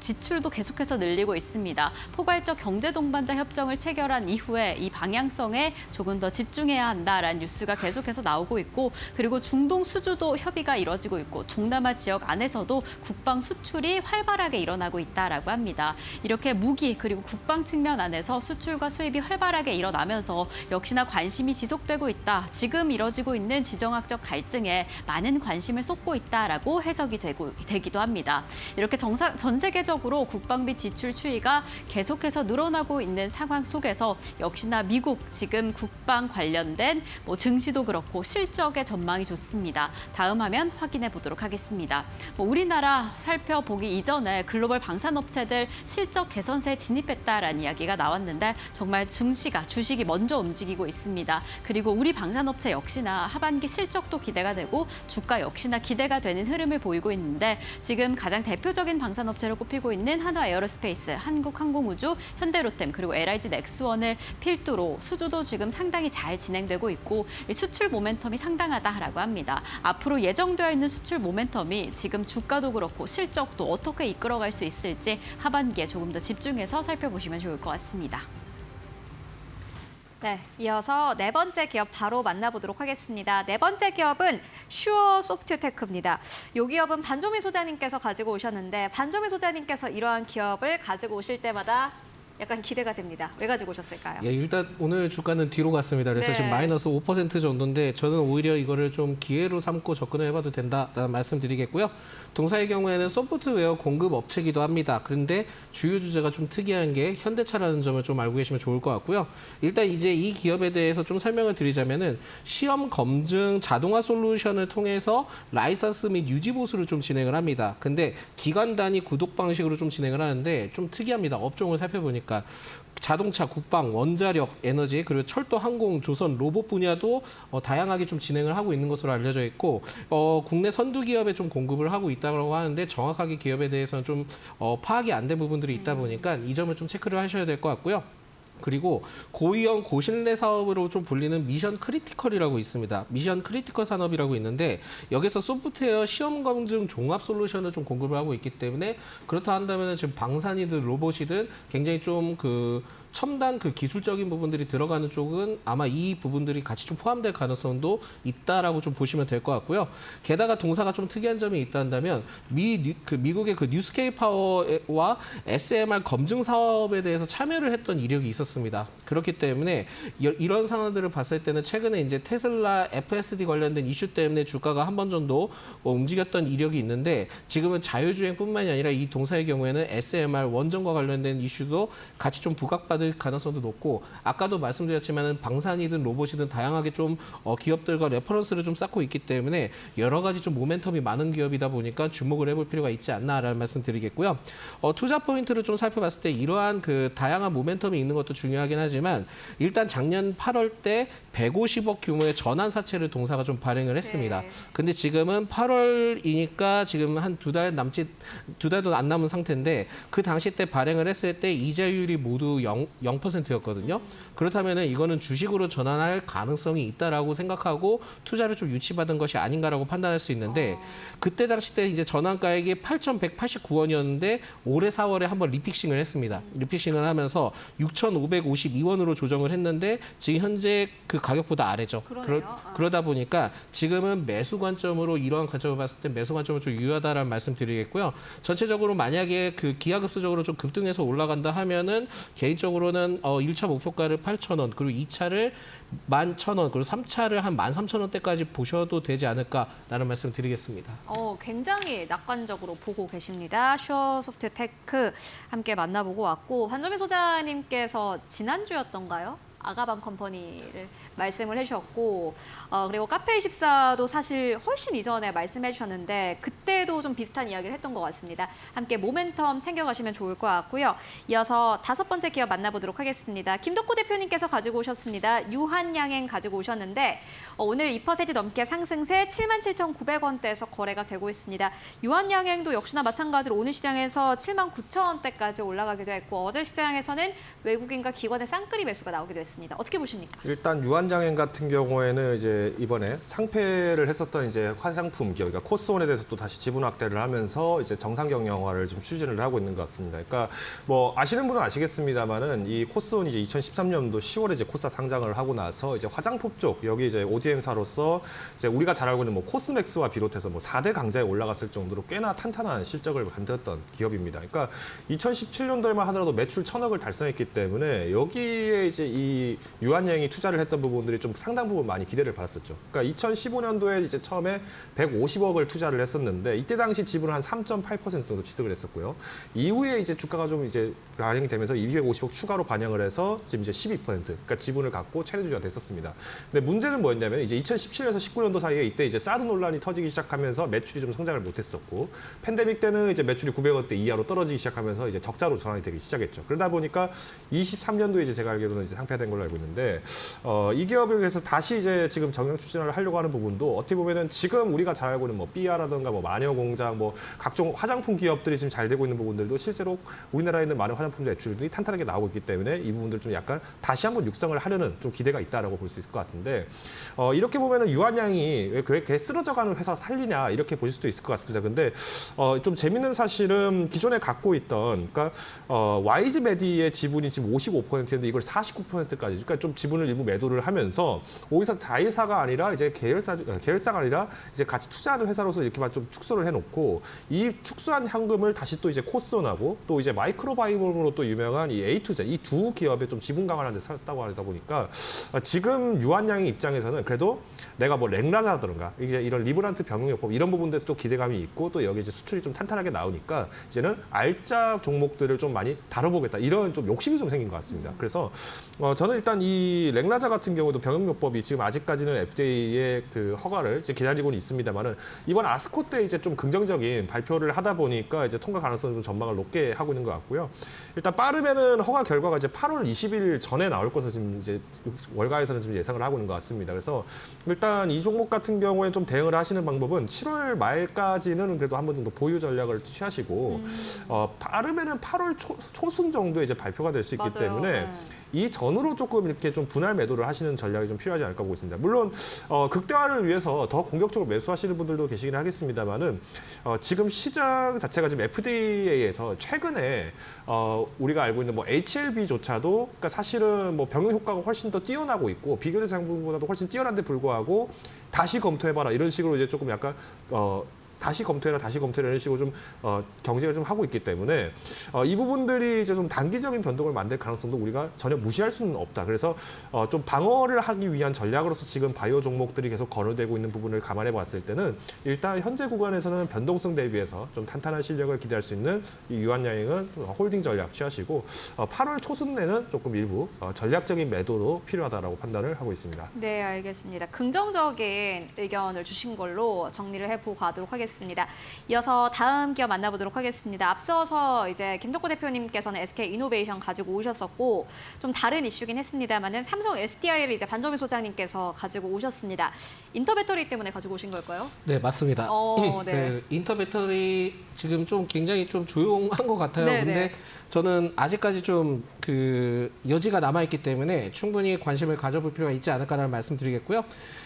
지출도 계속해서 늘리고 있습니다. 포괄적 경제동반자 협정을 체결한 이후에 이 방향성에 조금 더 집중해야 한다라는 뉴스가 계속해서 나오고 있고 그리고 중동 수주도 협의가 이뤄지고 있고 동남아 지역 안에서도 국방 수출이 활발하게 일어나고 있다라고 합니다. 이렇게 무기 그리고 국방 측면 안에서 수출과 수입이 활발하게 일어나면서 역시나 관심이 지속되고 있다. 지금 이뤄지고 있는 지정학적 갈등에 많은 관심을 쏟고 있다라고 해석이 되기도 합니다. 이렇게 전 세계적으로 국방비 지출 추이가 계속해서 늘어나고 있는 상황 속에서 역시나 미국 지금 국방 관련된 증시도 그렇고 실적의 전망이 좋습니다. 다음 화면 확인해 보도록 하겠습니다. 우리나라 살펴보기 이전에 글로벌 방산업체들 실적 개선세에 진입했다라는 이야기가 나왔는데 정말 주식이 먼저 움직이고 있습니다. 그리고 우리 방산업체 역시나 하반기 실적도 기대가 몰아내고 주가 역시나 기대가 되는 흐름을 보이고 있는데 지금 가장 대표적인 방산업체로 꼽히고 있는 한화에어로스페이스, 한국항공우주, 현대로템 그리고 LIG 넥스원을 필두로 수주도 지금 상당히 잘 진행되고 있고 수출 모멘텀이 상당하다라고 합니다. 앞으로 예정되어 있는 수출 모멘텀이 지금 주가도 그렇고 실적도 어떻게 이끌어갈 수 있을지 하반기에 조금 더 집중해서 살펴보시면 좋을 것 같습니다. 네, 이어서 네 번째 기업 바로 만나보도록 하겠습니다. 네 번째 기업은 슈어소프트테크입니다. 이 기업은 반조미 소장님께서 가지고 오셨는데 반조미 소장님께서 이러한 기업을 가지고 오실 때마다 약간 기대가 됩니다. 왜 가지고 오셨을까요? 예, 일단 오늘 주가는 뒤로 갔습니다. 그래서 네. 지금 마이너스 5% 정도인데 저는 오히려 이거를 좀 기회로 삼고 접근을 해봐도 된다라는 말씀드리겠고요. 동사의 경우에는 소프트웨어 공급 업체이기도 합니다. 그런데 주요 주제가 좀 특이한 게 현대차라는 점을 좀 알고 계시면 좋을 것 같고요. 일단 이제 이 기업에 대해서 좀 설명을 드리자면은 시험 검증 자동화 솔루션을 통해서 라이선스 및 유지 보수를 좀 진행을 합니다. 근데 기관 단위 구독 방식으로 좀 진행을 하는데 좀 특이합니다. 업종을 살펴보니까. 자동차, 국방, 원자력, 에너지, 그리고 철도, 항공, 조선, 로봇 분야도 다양하게 좀 진행을 하고 있는 것으로 알려져 있고 국내 선두 기업에 좀 공급을 하고 있다고 하는데 정확하게 기업에 대해서는 좀 파악이 안 된 부분들이 있다 보니까 이 점을 좀 체크를 하셔야 될 것 같고요. 그리고 고위험 고신뢰 사업으로 좀 불리는 미션 크리티컬이라고 있습니다. 미션 크리티컬 산업이라고 있는데 여기서 소프트웨어 시험 검증 종합 솔루션을 좀 공급을 하고 있기 때문에 그렇다 한다면 지금 방산이든 로봇이든 굉장히 좀 첨단 기술적인 부분들이 들어가는 쪽은 아마 이 부분들이 같이 좀 포함될 가능성도 있다라고 좀 보시면 될 것 같고요. 게다가 동사가 좀 특이한 점이 있다 한다면 미국의 뉴스케이 파워와 SMR 검증 사업에 대해서 참여를 했던 이력이 있었습니다. 그렇기 때문에 이런 상황들을 봤을 때는 최근에 이제 테슬라 FSD 관련된 이슈 때문에 주가가 한 번 정도 움직였던 이력이 있는데 지금은 자율주행뿐만이 아니라 이 동사의 경우에는 SMR 원전과 관련된 이슈도 같이 좀 부각받을 가능성도 높고 아까도 말씀드렸지만 방산이든 로봇이든 다양하게 좀 기업들과 레퍼런스를 좀 쌓고 있기 때문에 여러 가지 좀 모멘텀이 많은 기업이다 보니까 주목을 해볼 필요가 있지 않나라는 말씀드리겠고요. 투자 포인트를 좀 살펴봤을 때 이러한 다양한 모멘텀이 있는 것도 중요하긴 하지만 일단 작년 8월 때 150억 규모의 전환사채를 동사가 좀 발행을 했습니다. 네. 근데 지금은 8월이니까 지금 한 두 달도 안 남은 상태인데 그 당시 때 발행을 했을 때 이자율이 모두 0%였거든요. 그렇다면 이거는 주식으로 전환할 가능성이 있다라고 생각하고 투자를 좀 유치받은 것이 아닌가라고 판단할 수 있는데 그때 당시 때 이제 전환가액이 8,189원이었는데 올해 4월에 한번 리픽싱을 했습니다. 리픽싱을 하면서 6,552원으로 조정을 했는데 지금 현재 그 가격보다 아래죠. 그러다 보니까 지금은 매수 관점으로 이러한 관점을 봤을 때 매수 관점은 좀 유효하다라는 말씀드리겠고요. 전체적으로 만약에 기하급수적으로 좀 급등해서 올라간다 하면은 개인적으로는 1차 목표가를 8,000원 그리고 2차를 11,000원 그리고 3차를 한 13,000원대까지 보셔도 되지 않을까라는 말씀 드리겠습니다. 굉장히 낙관적으로 보고 계십니다. 슈어소프트테크 함께 만나보고 왔고 반조미 소장님께서 지난주였던가요? 아가방 컴퍼니를 말씀을 해주셨고 그리고 카페24도 사실 훨씬 이전에 말씀해 주셨는데 그때도 좀 비슷한 이야기를 했던 것 같습니다. 함께 모멘텀 챙겨가시면 좋을 것 같고요. 이어서 다섯 번째 기업 만나보도록 하겠습니다. 김덕구 대표님께서 가지고 오셨습니다. 유한양행 가지고 오셨는데 오늘 2% 넘게 상승세 77,900원대에서 거래가 되고 있습니다. 유한양행도 역시나 마찬가지로 오늘 시장에서 79,000원대까지 올라가기도 했고 어제 시장에서는 외국인과 기관의 쌍끌이 매수가 나오기도 했습니다. 어떻게 보십니까? 일단 유한장행 같은 경우에는 이제 이번에 상패를 했었던 이제 화장품 기업, 그러니까 코스온에 대해서 또 다시 지분 확대를 하면서 이제 정상 경영화를 좀 추진을 하고 있는 것 같습니다. 그러니까 뭐 아시는 분은 아시겠습니다만은 이 코스온이 이제 2013년도 10월에 이제 코스닥 상장을 하고 나서 이제 화장품 쪽 여기 이제 ODM사로서 이제 우리가 잘 알고 있는 뭐 코스맥스와 비롯해서 뭐 4대 강자에 올라갔을 정도로 꽤나 탄탄한 실적을 만들었던 기업입니다. 그러니까 2017년도에만 하더라도 매출 1,000억을 달성했기 때문에 여기에 이제 이 유한양행이 투자를 했던 부분들이 좀 상당 부분 많이 기대를 받았었죠. 그러니까 2015년도에 이제 처음에 150억을 투자를 했었는데 이때 당시 지분을 한 3.8% 정도 취득을 했었고요. 이후에 이제 주가가 좀 이제 반영이 되면서 250억 추가로 반영을 해서 지금 이제 12%, 그러니까 지분을 갖고 최대주주가 됐었습니다. 근데 문제는 뭐였냐면 이제 2017년에서 19년도 사이에 이때 이제 사드 논란이 터지기 시작하면서 매출이 좀 성장을 못했었고 팬데믹 때는 이제 매출이 900원대 이하로 떨어지기 시작하면서 이제 적자로 전환이 되기 시작했죠. 그러다 보니까 23년도에 이제 제가 알기로는 이제 상폐된 걸로 알고 있는데 이 기업에 대해서 다시 이제 지금 정량 추진을 하려고 하는 부분도 어떻게 보면은 지금 우리가 잘 알고 있는 뭐 삐아라든가 뭐 마녀공장 뭐 각종 화장품 기업들이 지금 잘 되고 있는 부분들도 실제로 우리나라에 있는 많은 화장품 매출들이 탄탄하게 나오고 있기 때문에 이 부분들 좀 약간 다시 한번 육성을 하려는 좀 기대가 있다라고 볼 수 있을 것 같은데 이렇게 보면은 유한양이 왜 그렇게 쓰러져가는 회사 살리냐 이렇게 보실 수도 있을 것 같습니다. 근데 좀 재밌는 사실은 기존에 갖고 있던 그러니까 YG 메디의 지분이 지금 55%인데 이걸 49%까지 그러니까 좀 지분을 일부 매도를 하면서 오히려 자회사가 아니라 이제 계열사가 아니라 이제 같이 투자하는 회사로서 이렇게만 좀 축소를 해놓고 이 축소한 현금을 다시 또 이제 코스온하고 또 이제 마이크로바이옴으로 또 유명한 이 A2Z 이 두 기업에 좀 지분 강화를 하는 데 샀다고 하다 보니까 지금 유한양의 입장에서는 그래도 내가 뭐 랭라자라든가 이제 이런 리브란트 병용요법 이런 부분에서 또 기대감이 있고 또 여기 이제 수출이 좀 탄탄하게 나오니까 이제는 알짜 종목들을 좀 많이 다뤄보겠다 이런 좀 욕심이 좀 생긴 것 같습니다. 그래서 저는 일단 이 랭라자 같은 경우도 병용요법이 지금 아직까지는 FDA의 그 허가를 이제 기다리고는 있습니다만은 이번 아스코 때 이제 좀 긍정적인 발표를 하다 보니까 이제 통과 가능성을 좀 전망을 높게 하고 있는 것 같고요. 일단 빠르면은 허가 결과가 이제 8월 20일 전에 나올 것으로 지금 이제 월가에서는 좀 예상을 하고 있는 것 같습니다. 그래서 일단 이 종목 같은 경우에 좀 대응을 하시는 방법은 7월 말까지는 그래도 한 번 정도 보유 전략을 취하시고 빠르면은 8월 초순 정도에 이제 발표가 될 수 있기 맞아요. 때문에 이 전으로 조금 이렇게 좀 분할 매도를 하시는 전략이 좀 필요하지 않을까 보고 있습니다. 물론 극대화를 위해서 더 공격적으로 매수하시는 분들도 계시긴 하겠습니다만은 지금 시장 자체가 지금 FDA에서 최근에 우리가 알고 있는 뭐 HLB조차도 그러니까 사실은 뭐 병용 효과가 훨씬 더 뛰어나고 있고 비교 대상보다도 훨씬 뛰어난데 불구하고 다시 검토해봐라 이런 식으로 이제 조금 약간 다시 검토해라 이런 식으로 좀 경쟁을 좀 하고 있기 때문에 이 부분들이 이제 좀 단기적인 변동을 만들 가능성도 우리가 전혀 무시할 수는 없다. 그래서 좀 방어를 하기 위한 전략으로서 지금 바이오 종목들이 계속 거론되고 있는 부분을 감안해 봤을 때는 일단 현재 구간에서는 변동성 대비해서 좀 탄탄한 실력을 기대할 수 있는 이 유한양행은 홀딩 전략 취하시고 8월 초순에는 조금 일부 전략적인 매도로 필요하다라고 판단을 하고 있습니다. 네, 알겠습니다. 긍정적인 의견을 주신 걸로 정리를 해보고 가도록 하겠습니다. 이어서 다음 기업 만나보도록 하겠습니다. 앞서서 이제 김덕구 대표님께서는 SK이노베이션 가지고 오셨었고 좀 다른 이슈긴 했습니다만은 삼성 SDI를 이제 반정민 소장님께서 가지고 오셨습니다. 인터배터리 때문에 가지고 오신 걸까요? 네, 맞습니다. 네. 그 인터배터리 지금 좀 굉장히 좀 조용한 것 같아요. 네, 근데 네. 저는 아직까지 좀 그 여지가 남아있기 때문에 충분히 관심을 가져볼 필요가 있지 않을까라는 말씀드리겠고요.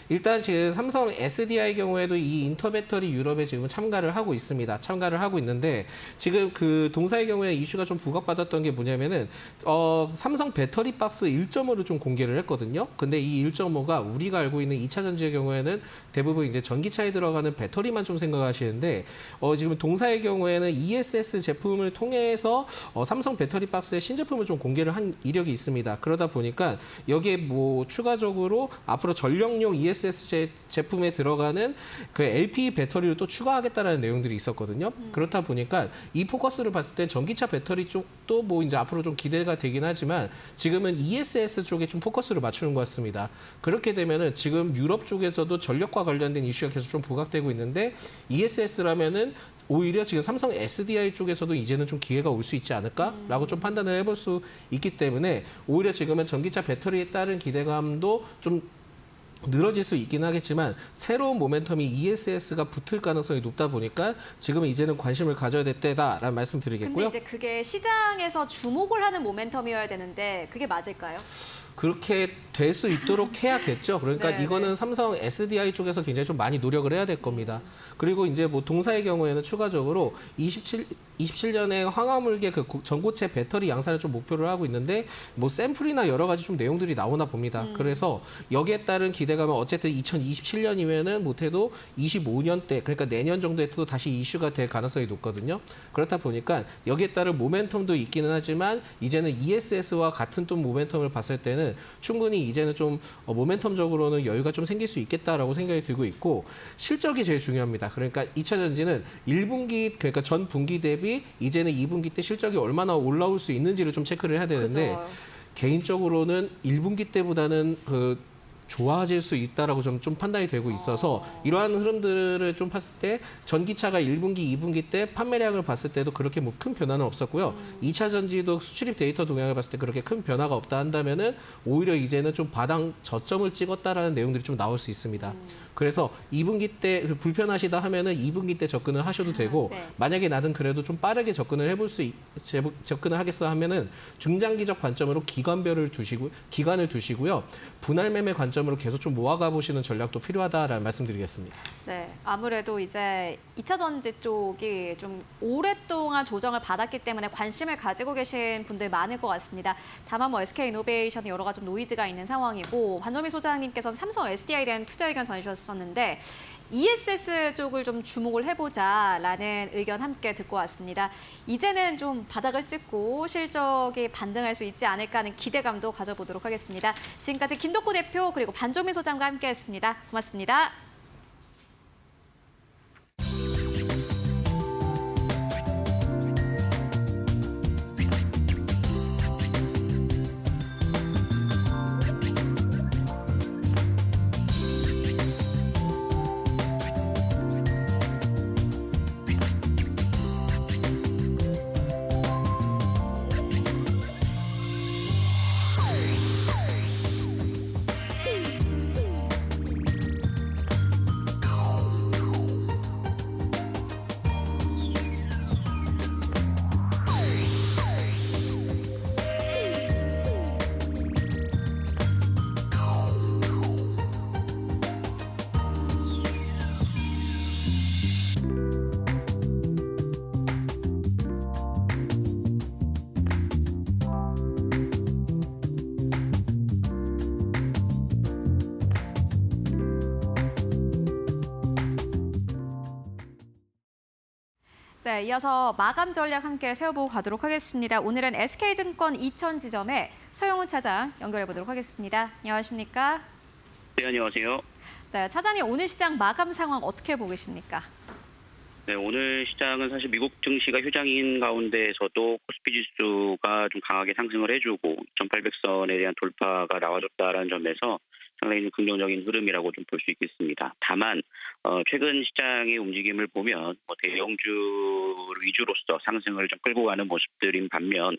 일단 지금 삼성 SDI 경우에도 이 인터배터리 유럽에 지금 참가를 하고 있습니다. 참가를 하고 있는데 지금 그 동사의 경우에 이슈가 좀 부각받았던 게 뭐냐면은 삼성 배터리 박스 1.5를 좀 공개를 했거든요. 근데 이 1.5가 우리가 알고 있는 2차 전지의 경우에는 대부분 이제 전기차에 들어가는 배터리만 좀 생각하시는데 지금 동사의 경우에는 ESS 제품을 통해서 삼성 배터리 박스의 신제품을 좀 공개를 한 이력이 있습니다. 그러다 보니까 여기에 뭐 추가적으로 앞으로 전력용 ESS 제품에 들어가는 그 LPE 배터리를 또 추가하겠다라는 내용들이 있었거든요. 그렇다 보니까 이 포커스를 봤을 때 전기차 배터리 쪽도 뭐 이제 앞으로 좀 기대가 되긴 하지만 지금은 ESS 쪽에 좀 포커스를 맞추는 것 같습니다. 그렇게 되면은 지금 유럽 쪽에서도 전력과 관련된 이슈가 계속 좀 부각되고 있는데 ESS라면은 오히려 지금 삼성 SDI 쪽에서도 이제는 좀 기회가 올 수 있지 않을까라고 좀 판단을 해볼 수 있기 때문에 오히려 지금은 전기차 배터리에 따른 기대감도 좀 늘어질 수 있긴 하겠지만 새로운 모멘텀이 ESS가 붙을 가능성이 높다 보니까 지금은 이제는 관심을 가져야 될 때다라는 말씀 드리겠고요. 근데 이제 그게 시장에서 주목을 하는 모멘텀이어야 되는데 그게 맞을까요? 그렇게 될 수 있도록 해야겠죠. 그러니까 네, 이거는 네. 삼성 SDI 쪽에서 굉장히 좀 많이 노력을 해야 될 겁니다. 그리고 이제 뭐 동사의 경우에는 추가적으로 27년에 황화물계 그 전고체 배터리 양산을 좀 목표를 하고 있는데 뭐 샘플이나 여러 가지 좀 내용들이 나오나 봅니다. 그래서 여기에 따른 기대감은 어쨌든 2027년 이후에는 못해도 25년 때 그러니까 내년 정도에도 다시 이슈가 될 가능성이 높거든요. 그렇다 보니까 여기에 따른 모멘텀도 있기는 하지만 이제는 ESS와 같은 또 모멘텀을 봤을 때는 충분히 이제는 좀 모멘텀적으로는 여유가 좀 생길 수 있겠다라고 생각이 들고 있고 실적이 제일 중요합니다. 그러니까 2차 전지는 1분기 그러니까 전 분기 대비 이제는 2분기 때 실적이 얼마나 올라올 수 있는지를 좀 체크를 해야 되는데 그죠. 개인적으로는 1분기 때보다는 그 좋아질 수 있다라고 좀 판단이 되고 있어서 이러한 흐름들을 좀 봤을 때 전기차가 1분기, 2분기 때 판매량을 봤을 때도 그렇게 뭐 큰 변화는 없었고요. 2차 전지도 수출입 데이터 동향을 봤을 때 그렇게 큰 변화가 없다 한다면은 오히려 이제는 좀 바닥 저점을 찍었다라는 내용들이 좀 나올 수 있습니다. 그래서 2분기 때 불편하시다 하면은 2분기 때 접근을 하셔도 되고 네. 만약에 나는 그래도 좀 빠르게 접근을 해볼 접근을 하겠어 하면은 중장기적 관점으로 기간을 두시고요. 분할 매매 관점으로 계속 좀 모아가 보시는 전략도 필요하다라는 말씀드리겠습니다. 네, 아무래도 이제 2차 전지 쪽이 좀 오랫동안 조정을 받았기 때문에 관심을 가지고 계신 분들 많을 것 같습니다. 다만 뭐 SK이노베이션이 여러 가지 좀 노이즈가 있는 상황이고 반정민 소장님께서는 삼성 SDI에 대한 투자 의견 전해주셨었는데 ESS 쪽을 좀 주목을 해보자라는 의견 함께 듣고 왔습니다. 이제는 좀 바닥을 찍고 실적이 반등할 수 있지 않을까 하는 기대감도 가져보도록 하겠습니다. 지금까지 김덕호 대표 그리고 반정민 소장과 함께했습니다. 고맙습니다. 네, 이어서 마감 전략 함께 세워보고 가도록 하겠습니다. 오늘은 SK증권 이천 지점의 서영훈 차장 연결해 보도록 하겠습니다. 안녕하십니까? 네, 안녕하세요. 네, 차장님 오늘 시장 마감 상황 어떻게 보고 계십니까? 네, 오늘 시장은 사실 미국 증시가 휴장인 가운데에서도 코스피 지수가 좀 강하게 상승을 해주고 2,800선에 대한 돌파가 나와줬다라는 점에서 상당히 좀 긍정적인 흐름이라고 좀 볼 수 있겠습니다. 다만 최근 시장의 움직임을 보면 대형주 위주로서 상승을 좀 끌고 가는 모습들인 반면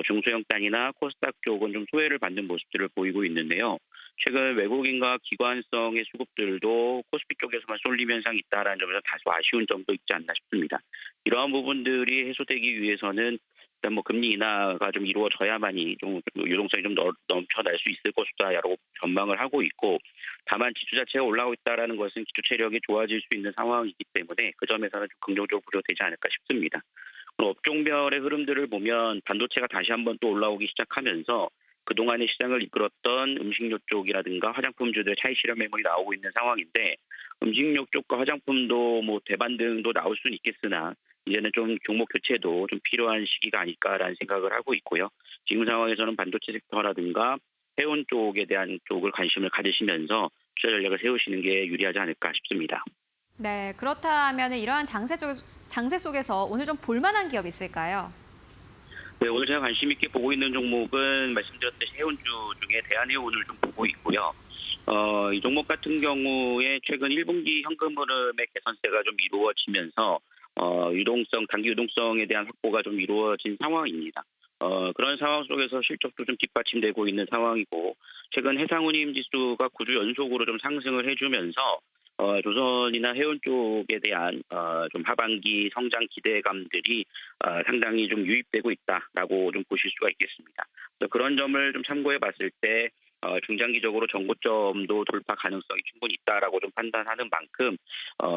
중소형 단위나 코스닥 쪽은 좀 소외를 받는 모습들을 보이고 있는데요. 최근 외국인과 기관성의 수급들도 코스피 쪽에서만 쏠림 현상이 있다라는 점에서 다소 아쉬운 점도 있지 않나 싶습니다. 이러한 부분들이 해소되기 위해서는 일단 금리 인하가 좀 이루어져야만이 좀 유동성이 좀 넘쳐날 수 있을 것이다라고 전망을 하고 있고, 다만 지수 자체가 올라오고 있다라는 것은 기초 체력이 좋아질 수 있는 상황이기 때문에 그 점에서는 좀 긍정적으로 부여되지 않을까 싶습니다. 업종별의 흐름들을 보면 반도체가 다시 한번 또 올라오기 시작하면서 그동안의 시장을 이끌었던 음식료 쪽이라든가 화장품주들의 차익 실현 매물이 나오고 있는 상황인데, 음식료 쪽과 화장품도 대반등도 나올 수는 있겠으나 이제는 좀 종목 교체도 좀 필요한 시기가 아닐까라는 생각을 하고 있고요. 지금 상황에서는 반도체 섹터라든가 해운 쪽에 대한 쪽을 관심을 가지시면서 투자 전략을 세우시는 게 유리하지 않을까 싶습니다. 네, 그렇다면 이러한 장세 속에서 오늘 좀 볼만한 기업 있을까요? 네, 오늘 제가 관심 있게 보고 있는 종목은 말씀드렸듯이 해운주 중에 대한해운을 좀 보고 있고요. 이 종목 같은 경우에 최근 1분기 현금 흐름의 개선세가 좀 이루어지면서 단기 유동성에 대한 확보가 좀 이루어진 상황입니다. 그런 상황 속에서 실적도 좀 뒷받침되고 있는 상황이고, 최근 해상운임 지수가 9주 연속으로 좀 상승을 해주면서 조선이나 해운 쪽에 대한 좀 하반기 성장 기대감들이 상당히 좀 유입되고 있다라고 좀 보실 수가 있겠습니다. 그래서 그런 점을 좀 참고해 봤을 때 중장기적으로 전고점도 돌파 가능성이 충분히 있다라고 좀 판단하는 만큼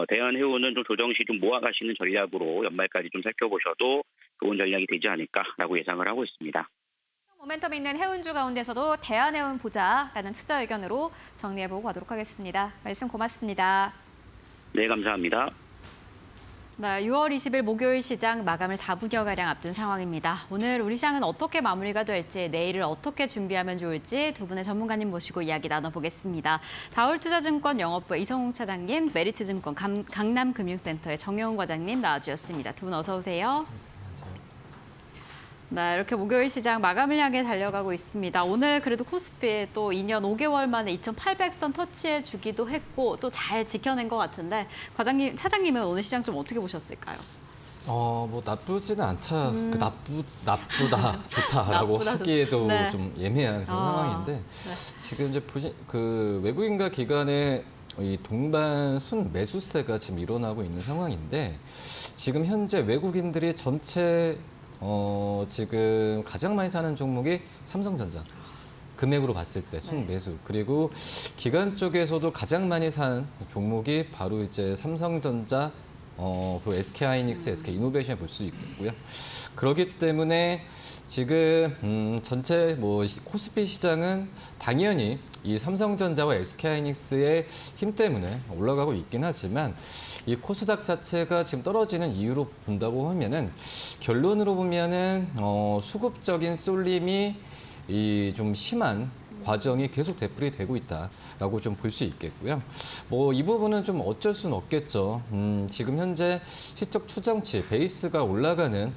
대한해운은 좀 조정 시 좀 모아가시는 전략으로 연말까지 좀 살펴보셔도 좋은 전략이 되지 않을까라고 예상을 하고 있습니다. 모멘텀 있는 해운주 가운데서도 대한해운 보자라는 투자 의견으로 정리해보고 가도록 하겠습니다. 말씀 고맙습니다. 네, 감사합니다. 네, 6월 20일 목요일 시장 마감을 4분여가량 앞둔 상황입니다. 오늘 우리 시장은 어떻게 마무리가 될지, 내일을 어떻게 준비하면 좋을지 두 분의 전문가님 모시고 이야기 나눠보겠습니다. 다울투자증권 영업부의 이성웅 차장님, 메리츠증권 강남금융센터의 정영훈 과장님 나와주셨습니다. 두 분 어서 오세요. 네, 이렇게 목요일 시장 마감을 향해 달려가고 있습니다. 오늘 그래도 코스피 또 2년 5개월 만에 2,800선 터치해 주기도 했고 또 잘 지켜낸 것 같은데 차장님은 오늘 시장 좀 어떻게 보셨을까요? 뭐 나쁘지는 않다. 나쁘다, 좋다라고 나쁘다, 하기에도 네. 좀 애매한 그런 상황인데 지금 이제 그 외국인과 기관의 이 동반 순 매수세가 지금 일어나고 있는 상황인데 지금 현재 외국인들이 전체 지금 가장 많이 사는 종목이 삼성전자. 금액으로 봤을 때 순매수 그리고 기관 쪽에서도 가장 많이 산 종목이 바로 이제 삼성전자 그리고 SK하이닉스, SK이노베이션을 볼 수 있겠고요. 그렇기 때문에 지금 전체 코스피 시장은 당연히 이 삼성전자와 SK하이닉스의 힘 때문에 올라가고 있긴 하지만 이 코스닥 자체가 지금 떨어지는 이유로 본다고 하면은 결론으로 보면은 수급적인 쏠림이 이 좀 심한 과정이 계속 되풀이 되고 있다라고 좀 볼 수 있겠고요. 이 부분은 좀 어쩔 수는 없겠죠. 지금 현재 시적 추정치 베이스가 올라가는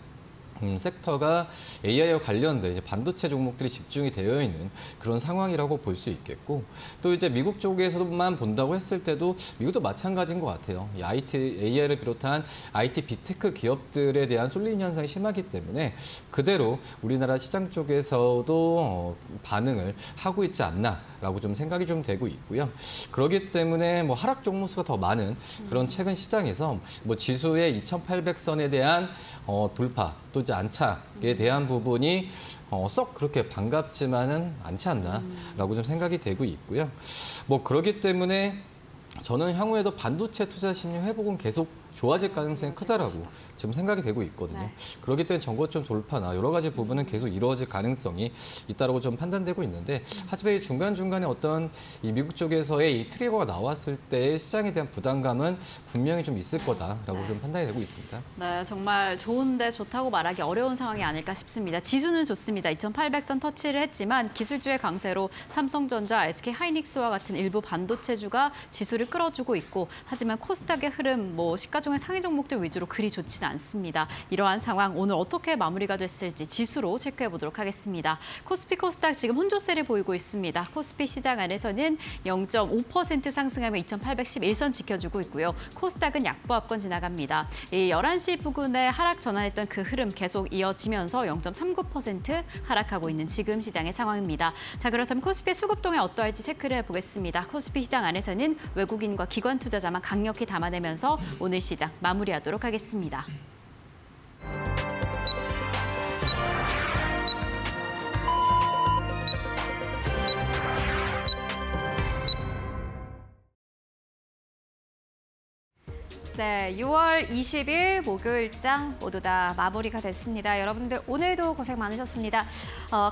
섹터가 AI와 관련된 이제 반도체 종목들이 집중이 되어 있는 그런 상황이라고 볼 수 있겠고 또 이제 미국 쪽에서만 본다고 했을 때도 미국도 마찬가지인 것 같아요. 이 AI를 비롯한 IT 빅테크 기업들에 대한 쏠림 현상이 심하기 때문에 그대로 우리나라 시장 쪽에서도 반응을 하고 있지 않나라고 좀 생각이 좀 되고 있고요. 그렇기 때문에 하락 종목수가 더 많은 그런 최근 시장에서 지수의 2,800선에 대한 돌파 또 이제 안착에 대한 부분이 썩 그렇게 반갑지만은 않지 않나라고 좀 생각이 되고 있고요. 그렇기 때문에 저는 향후에도 반도체 투자 심리 회복은 계속 좋아질 가능성이 크다라고 지금 생각이 되고 있거든요. 네. 그렇기 때문에 정고점 돌파나 여러 가지 부분은 계속 이루어질 가능성이 있다라고 좀 판단되고 있는데 하지만 이 중간중간에 어떤 이 미국 쪽에서의 이 트리거가 나왔을 때 시장에 대한 부담감은 분명히 좀 있을 거다라고 좀 판단이 되고 있습니다. 네, 정말 좋은데 좋다고 말하기 어려운 상황이 아닐까 싶습니다. 지수는 좋습니다. 2,800선 터치를 했지만 기술주의 강세로 삼성전자, SK하이닉스와 같은 일부 반도체주가 지수를 끌어주고 있고 하지만 코스닥의 흐름, 시가총액 상위 종목들 위주로 그리 좋지는 않습니다. 이러한 상황 오늘 어떻게 마무리가 됐을지 지수로 체크해 보도록 하겠습니다. 코스피 코스닥 지금 혼조세를 보이고 있습니다. 코스피 시장 안에서는 0.5% 상승하며 2,811선 지켜주고 있고요. 코스닥은 약보합권 지나갑니다. 이 11시 부근에 하락 전환했던 그 흐름 계속 이어지면서 0.39% 하락하고 있는 지금 시장의 상황입니다. 자, 그렇다면 코스피 수급동에 어떠할지 체크를 해보겠습니다. 코스피 시장 안에서는 외국인과 기관 투자자만 강력히 담아내면서 오늘 시장 마무리하도록 하겠습니다. 네, 6월 20일 목요일장 모두 다 마무리가 됐습니다. 여러분들 오늘도 고생 많으셨습니다.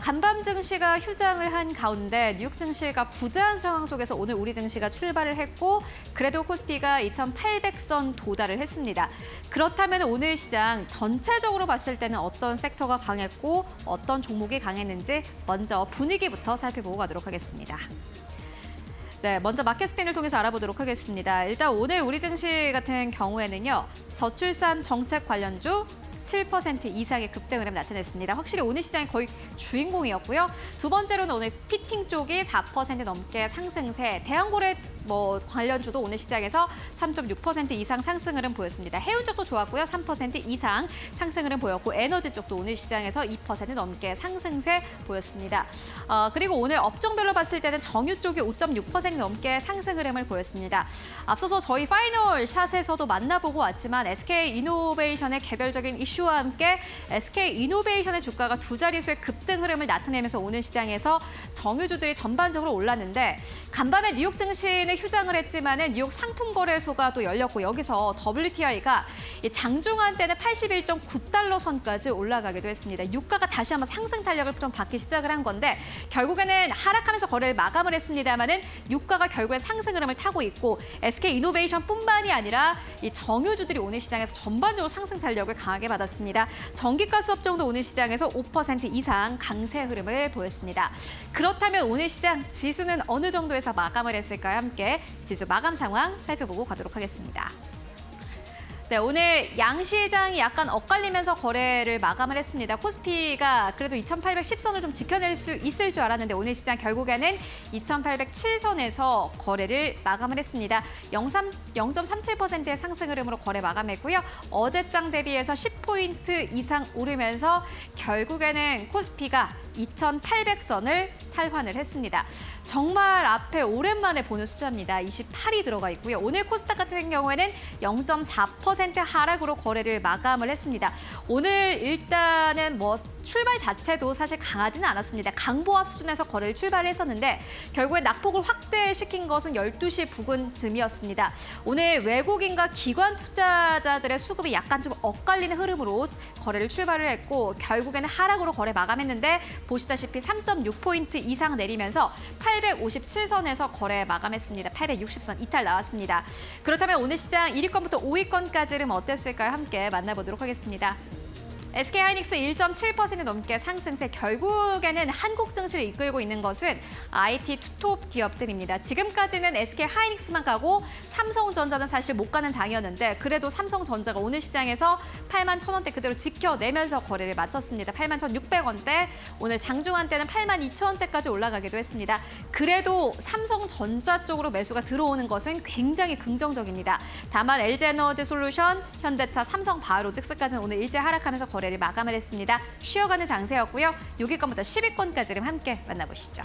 간밤 증시가 휴장을 한 가운데 뉴욕 증시가 부재한 상황 속에서 오늘 우리 증시가 출발을 했고 그래도 코스피가 2,800선 도달을 했습니다. 그렇다면 오늘 시장 전체적으로 봤을 때는 어떤 섹터가 강했고 어떤 종목이 강했는지 먼저 분위기부터 살펴보고 가도록 하겠습니다. 네, 먼저 마켓 스핀을 통해서 알아보도록 하겠습니다. 일단 오늘 우리 증시 같은 경우에는요. 저출산 정책 관련주 7% 이상의 급등 흐름 나타냈습니다. 확실히 오늘 시장이 거의 주인공이었고요. 두 번째로는 오늘 피팅 쪽이 4% 넘게 상승세, 대형고래 관련주도 오늘 시장에서 3.6% 이상 상승 흐름 보였습니다. 해운 쪽도 좋았고요. 3% 이상 상승 흐름 보였고 에너지 쪽도 오늘 시장에서 2% 넘게 상승세 보였습니다. 그리고 오늘 업종별로 봤을 때는 정유 쪽이 5.6% 넘게 상승 흐름을 보였습니다. 앞서서 저희 파이널 샷에서도 만나보고 왔지만 SK이노베이션의 개별적인 이슈와 함께 SK이노베이션의 주가가 두 자릿수의 급등 흐름을 나타내면서 오늘 시장에서 정유주들이 전반적으로 올랐는데 간밤에 뉴욕 증시는 휴장을 했지만은 뉴욕 상품거래소가 또 열렸고 여기서 WTI가 장중한 때는 81.9달러 선까지 올라가기도 했습니다. 유가가 다시 한번 상승 탄력을 좀 받기 시작을 한 건데 결국에는 하락하면서 거래를 마감을 했습니다만은 유가가 결국엔 상승 흐름을 타고 있고 SK이노베이션뿐만이 아니라 이 정유주들이 오늘 시장에서 전반적으로 상승 탄력을 강하게 받았습니다. 전기가스 업종도 오늘 시장에서 5% 이상 강세 흐름을 보였습니다. 그렇다면 오늘 시장 지수는 어느 정도에서 마감을 했을까요? 함께 지수 마감 상황 살펴보고 가도록 하겠습니다. 네, 오늘 양시장이 약간 엇갈리면서 거래를 마감을 했습니다. 코스피가 그래도 2810선을 좀 지켜낼 수 있을 줄 알았는데 오늘 시장 결국에는 2807선에서 거래를 마감을 했습니다. 0.37%의 상승 흐름으로 거래 마감했고요. 어제장 대비해서 10포인트 이상 오르면서 결국에는 코스피가 2800선을 탈환을 했습니다. 정말 앞에 오랜만에 보는 숫자입니다. 28이 들어가 있고요. 오늘 코스닥 같은 경우에는 0.4% 하락으로 거래를 마감을 했습니다. 오늘 일단은 뭐 출발 자체도 사실 강하지는 않았습니다. 강보합 수준에서 거래를 출발을 했었는데 결국에 낙폭을 확대시킨 것은 12시 부근쯤이었습니다. 오늘 외국인과 기관 투자자들의 수급이 약간 좀 엇갈리는 흐름으로 거래를 출발을 했고 결국에는 하락으로 거래 마감했는데 보시다시피 3.6포인트 이상 내리면서 857선에서 거래 마감했습니다. 860선 이탈 나왔습니다. 그렇다면 오늘 시장 1위권부터 5위권까지 흐름 어땠을까요? 함께 만나보도록 하겠습니다. SK하이닉스 1.7% 넘게 상승세, 결국에는 한국 증시를 이끌고 있는 것은 IT 투톱 기업들입니다. 지금까지는 SK하이닉스만 가고 삼성전자는 사실 못 가는 장이었는데 그래도 삼성전자가 오늘 시장에서 81,000원대 그대로 지켜내면서 거래를 마쳤습니다. 81,600원대, 오늘 장중한 때는 82,000원대까지 올라가기도 했습니다. 그래도 삼성전자 쪽으로 매수가 들어오는 것은 굉장히 긍정적입니다. 다만 LG에너지솔루션, 현대차, 삼성바이오로직스까지는 오늘 일제 하락하면서 거래를 마감을 했습니다. 쉬어가는 장세였고요. 6위권부터 10위권까지를 함께 만나보시죠.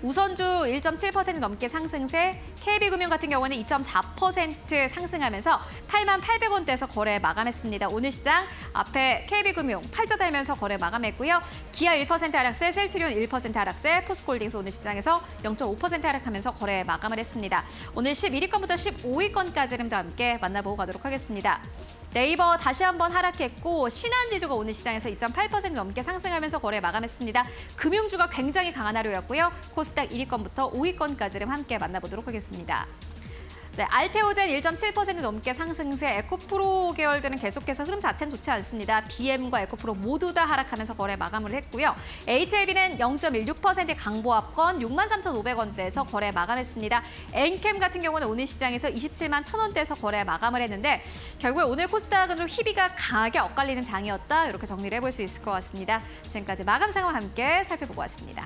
우선주 1.7% 넘게 상승세, KB금융 같은 경우는 2.4% 상승하면서 88,800원대에서 거래 마감했습니다. 오늘 시장 앞에 KB금융 팔자 달면서 거래 마감했고요. 기아 1% 하락세, 셀트리온 1% 하락세, 포스코홀딩스 오늘 시장에서 0.5% 하락하면서 거래 마감을 했습니다. 오늘 11위권부터 15위권까지를 함께 만나보고 가도록 하겠습니다. 네이버 다시 한번 하락했고 신한지주가 오늘 시장에서 2.8% 넘게 상승하면서 거래 마감했습니다. 금융주가 굉장히 강한 하루였고요. 코스닥 1위권부터 5위권까지를 함께 만나보도록 하겠습니다. 네, 알테오젠 1.7% 넘게 상승세, 에코프로 계열들은 계속해서 흐름 자체는 좋지 않습니다. BM과 에코프로 모두 다 하락하면서 거래 마감을 했고요. HLB는 0.16% 강보합권 63,500원대에서 거래 마감했습니다. 엔캠 같은 경우는 오늘 시장에서 271,000원대에서 거래 마감을 했는데 결국에 오늘 코스닥은 좀 희비가 강하게 엇갈리는 장이었다. 이렇게 정리를 해볼 수 있을 것 같습니다. 지금까지 마감 상황 함께 살펴보고 왔습니다.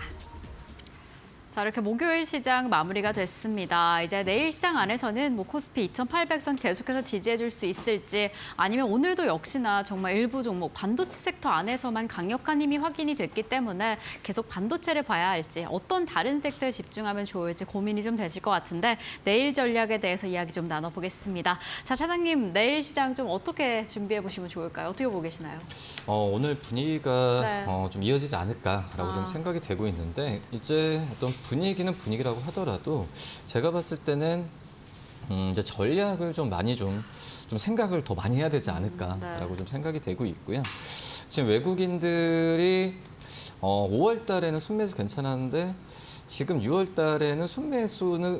자, 이렇게 목요일 시장 마무리가 됐습니다. 이제 내일 시장 안에서는 뭐 코스피 2,800선 계속해서 지지해줄 수 있을지 아니면 오늘도 역시나 정말 일부 종목 반도체 섹터 안에서만 강력한 힘이 확인이 됐기 때문에 계속 반도체를 봐야 할지 어떤 다른 섹터에 집중하면 좋을지 고민이 좀 되실 것 같은데 내일 전략에 대해서 이야기 좀 나눠보겠습니다. 자, 차장님 내일 시장 좀 어떻게 준비해 보시면 좋을까요? 어떻게 보고 계시나요? 오늘 분위기가 네. 좀 이어지지 않을까라고 좀 생각이 되고 있는데 이제 어떤 분위기는 분위기라고 하더라도 제가 봤을 때는 이제 전략을 좀 많이 좀 생각을 더 많이 해야 되지 않을까라고 좀 생각이 되고 있고요. 지금 외국인들이 5월 달에는 순매수 괜찮았는데 지금 6월 달에는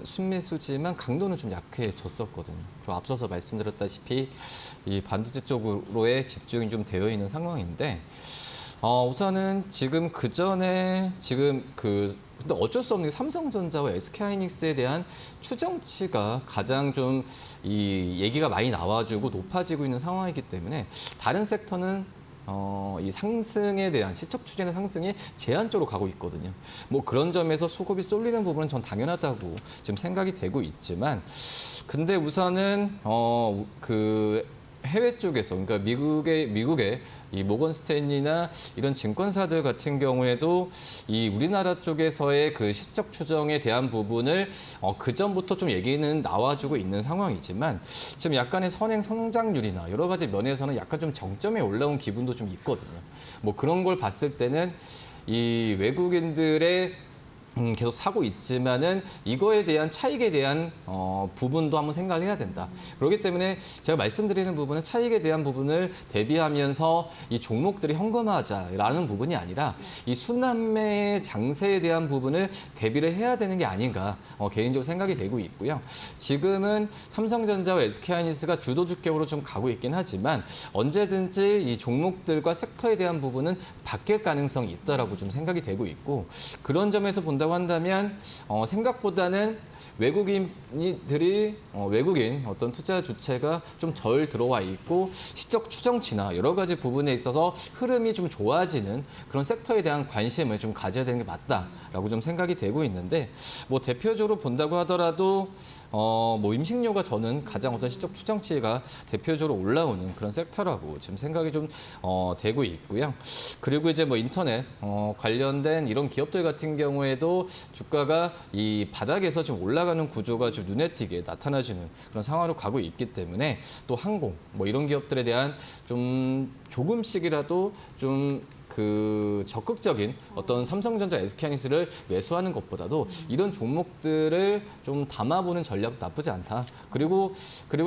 순매수지만 강도는 좀 약해졌었거든요. 그리고 앞서서 말씀드렸다시피 이 반도체 쪽으로의 집중이 좀 되어 있는 상황인데 우선은 지금 근데 어쩔 수 없는 게 삼성전자와 SK하이닉스에 대한 추정치가 가장 좀 이 얘기가 많이 나와주고 높아지고 있는 상황이기 때문에 다른 섹터는 이 상승에 대한 시적 추진의 상승이 제한적으로 가고 있거든요. 뭐 그런 점에서 수급이 쏠리는 부분은 전 당연하다고 지금 생각이 되고 있지만 근데 우선은 그 해외 쪽에서 그러니까 미국의 이 모건 스탠리나 이런 증권사들 같은 경우에도 이 우리나라 쪽에서의 그 시적 추정에 대한 부분을 그 전부터 좀 얘기는 나와주고 있는 상황이지만 지금 약간의 선행 성장률이나 여러 가지 면에서는 약간 좀 정점에 올라온 기분도 좀 있거든요. 뭐 그런 걸 봤을 때는 이 외국인들의 계속 사고 있지만은 이거에 대한 차익에 대한 부분도 한번 생각을 해야 된다. 그렇기 때문에 제가 말씀드리는 부분은 차익에 대한 부분을 대비하면서 이 종목들이 현금화하자라는 부분이 아니라 이 순환매 장세에 대한 부분을 대비를 해야 되는 게 아닌가 개인적으로 생각이 되고 있고요. 지금은 삼성전자와 SK하이닉스가 주도주격으로 좀 가고 있긴 하지만 언제든지 이 종목들과 섹터에 대한 부분은 바뀔 가능성이 있다라고 좀 생각이 되고 있고 그런 점에서 본다고 한다면 생각보다는 외국인 어떤 투자 주체가 좀 덜 들어와 있고 시적 추정치나 여러 가지 부분에 있어서 흐름이 좀 좋아지는 그런 섹터에 대한 관심을 좀 가져야 되는 게 맞다라고 좀 생각이 되고 있는데 뭐 대표적으로 본다고 하더라도 뭐 임식료가 저는 가장 어떤 시적 추정치가 대표적으로 올라오는 그런 섹터라고 지금 생각이 좀 되고 있고요. 그리고 이제 뭐 인터넷 관련된 이런 기업들 같은 경우에도 주가가 이 바닥에서 지금 올라가는 구조가 좀 눈에 띄게 나타나주는 그런 상황으로 가고 있기 때문에 또 항공 뭐 이런 기업들에 대한 좀 조금씩이라도 좀 그 적극적인 어떤 삼성전자, SK하이닉스를 매수하는 것보다도 이런 종목들을 좀 담아보는 전략도 나쁘지 않다. 그리고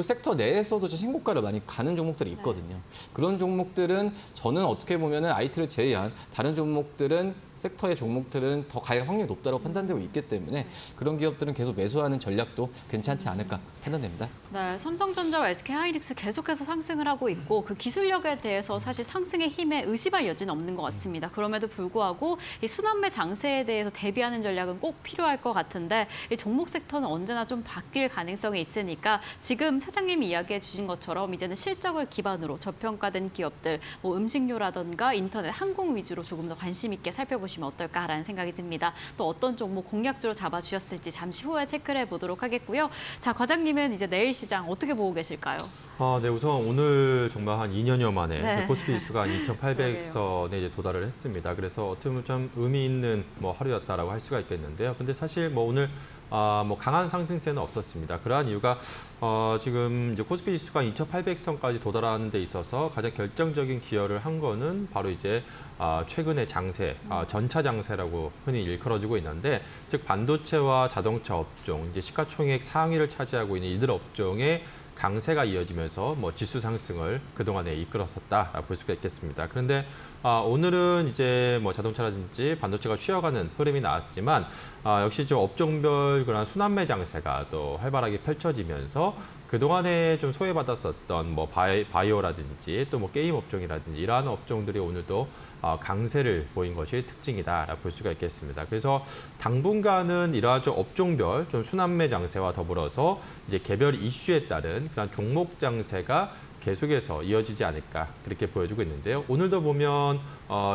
섹터 내에서도 신고가를 많이 가는 종목들이 있거든요. 그런 종목들은 저는 어떻게 보면은 IT를 제외한 다른 종목들은 섹터의 종목들은 더 갈 확률이 높다고 판단되고 있기 때문에 그런 기업들은 계속 매수하는 전략도 괜찮지 않을까 판단됩니다. 네, 삼성전자와 SK하이닉스 계속해서 상승을 하고 있고 그 기술력에 대해서 사실 상승의 힘에 의심할 여지는 없는 것 같습니다. 그럼에도 불구하고 이 순환매 장세에 대해서 대비하는 전략은 꼭 필요할 것 같은데 이 종목 섹터는 언제나 좀 바뀔 가능성이 있으니까 지금 사장님이 이야기해 주신 것처럼 이제는 실적을 기반으로 저평가된 기업들, 뭐 음식료라든가 인터넷, 항공 위주로 조금 더 관심 있게 살펴보시면 어떨까라는 생각이 듭니다. 또 어떤 종목 공략주로 잡아주셨을지 잠시 후에 체크를 해보도록 하겠고요. 자, 과장님은 이제 내일 시장 어떻게 보고 계실까요? 네, 우선 오늘 정말 한 2년여 만에 네. 코스피 지수가 2,800선에 이제 도달을 했습니다. 그래서 어떻게 보면 좀 의미 있는 뭐 하루였다라고 할 수가 있겠는데요. 근데 사실 뭐 오늘 뭐 강한 상승세는 없었습니다. 그러한 이유가 지금 이제 코스피 지수가 2,800선까지 도달하는 데 있어서 가장 결정적인 기여를 한 거는 바로 이제 최근의 장세, 전차 장세라고 흔히 일컬어지고 있는데, 즉 반도체와 자동차 업종, 이제 시가총액 상위를 차지하고 있는 이들 업종의 강세가 이어지면서 뭐 지수 상승을 그동안에 이끌었었다라고 볼 수가 있겠습니다. 그런데 오늘은 이제 뭐 자동차라든지 반도체가 쉬어가는 흐름이 나왔지만 역시 좀 업종별 그런 순환매 장세가 또 활발하게 펼쳐지면서 그동안에 좀 소외받았었던 뭐 바이오라든지 또 뭐 게임 업종이라든지 이러한 업종들이 오늘도 강세를 보인 것이 특징이다라고 볼 수가 있겠습니다. 그래서 당분간은 이러한 좀 업종별 좀 순환매 장세와 더불어서 이제 개별 이슈에 따른 그런 종목 장세가 계속해서 이어지지 않을까 그렇게 보여주고 있는데요. 오늘도 보면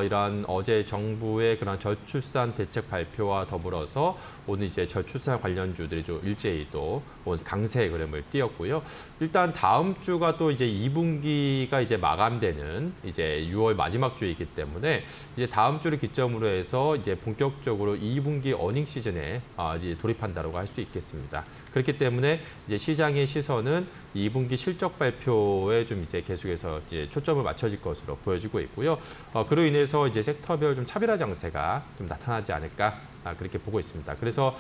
이러한 어제 정부의 그런 저출산 대책 발표와 더불어서 오늘 이제 저출산 관련주들이 좀 일제히 또 강세의 흐름을 띄었고요. 일단 다음 주가 또 이제 2분기가 이제 마감되는 이제 6월 마지막 주이기 때문에 이제 다음 주를 기점으로 해서 이제 본격적으로 2분기 어닝 시즌에 이제 돌입한다고 할 수 있겠습니다. 그렇기 때문에 이제 시장의 시선은 2분기 실적 발표에 좀 이제 계속해서 이제 초점을 맞춰질 것으로 보여지고 있고요. 그로 인해서 이제 섹터별 좀 차별화 장세가 좀 나타나지 않을까 그렇게 보고 있습니다. 그래서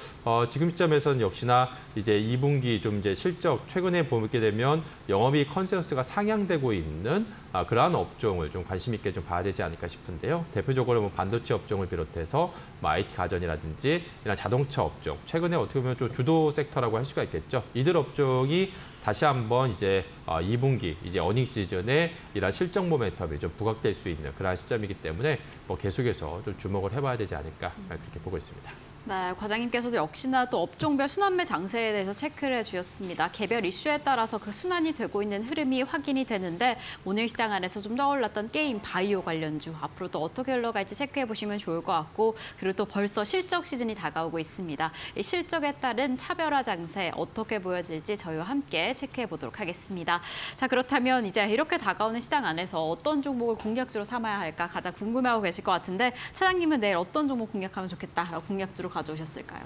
지금 시점에서는 역시나 이제 2분기 좀 이제 실적 최근에 보게 되면 영업이익 컨센서스가 상향되고 있는 그러한 업종을 좀 관심 있게 좀 봐야 되지 않을까 싶은데요. 대표적으로 뭐 반도체 업종을 비롯해서 뭐 IT 가전이라든지 이런 자동차 업종, 최근에 어떻게 보면 좀 주도 섹터라고 할 수가 있겠죠. 이들 업종이 다시 한번 이제 2분기 이제 어닝 시즌에 이런 실적 모멘텀이 좀 부각될 수 있는 그러한 시점이기 때문에 뭐 계속해서 좀 주목을 해봐야 되지 않을까 그렇게 보고 있습니다. 네, 과장님께서도 역시나 또 업종별 순환매 장세에 대해서 체크를 해주셨습니다. 개별 이슈에 따라서 그 순환이 되고 있는 흐름이 확인이 되는데 오늘 시장 안에서 좀 떠올랐던 게임, 바이오 관련주 앞으로 또 어떻게 흘러갈지 체크해 보시면 좋을 것 같고 그리고 또 벌써 실적 시즌이 다가오고 있습니다. 이 실적에 따른 차별화 장세 어떻게 보여질지 저희와 함께 체크해 보도록 하겠습니다. 자, 그렇다면 이제 이렇게 다가오는 시장 안에서 어떤 종목을 공략주로 삼아야 할까 가장 궁금해하고 계실 것 같은데 차장님은 내일 어떤 종목 공략하면 좋겠다라고 공략주로 가져오셨을까요?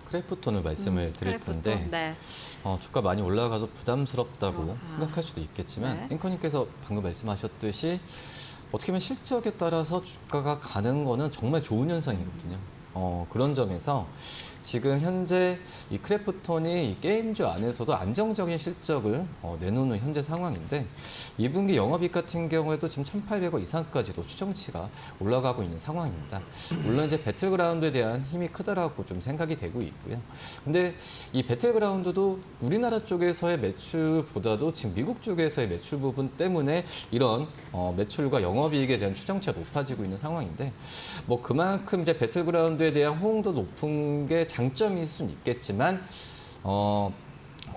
크래프톤을 말씀을 드릴 크래프톤, 텐데 네. 주가 많이 올라가서 부담스럽다고 아하. 생각할 수도 있겠지만 네. 앵커님께서 방금 말씀하셨듯이 어떻게 보면 실적에 따라서 주가가 가는 거는 정말 좋은 현상이거든요. 그런 점에서 지금 현재 이 크래프톤이 이 게임주 안에서도 안정적인 실적을 내놓는 현재 상황인데 2분기 영업이익 같은 경우에도 지금 1,800억 이상까지도 추정치가 올라가고 있는 상황입니다. 물론 이제 배틀그라운드에 대한 힘이 크다라고 좀 생각이 되고 있고요. 근데 이 배틀그라운드도 우리나라 쪽에서의 매출보다도 지금 미국 쪽에서의 매출 부분 때문에 이런 매출과 영업이익에 대한 추정치가 높아지고 있는 상황인데 뭐 그만큼 이제 배틀그라운드에 대한 호응도 높은 게 장점일 수는 있겠지만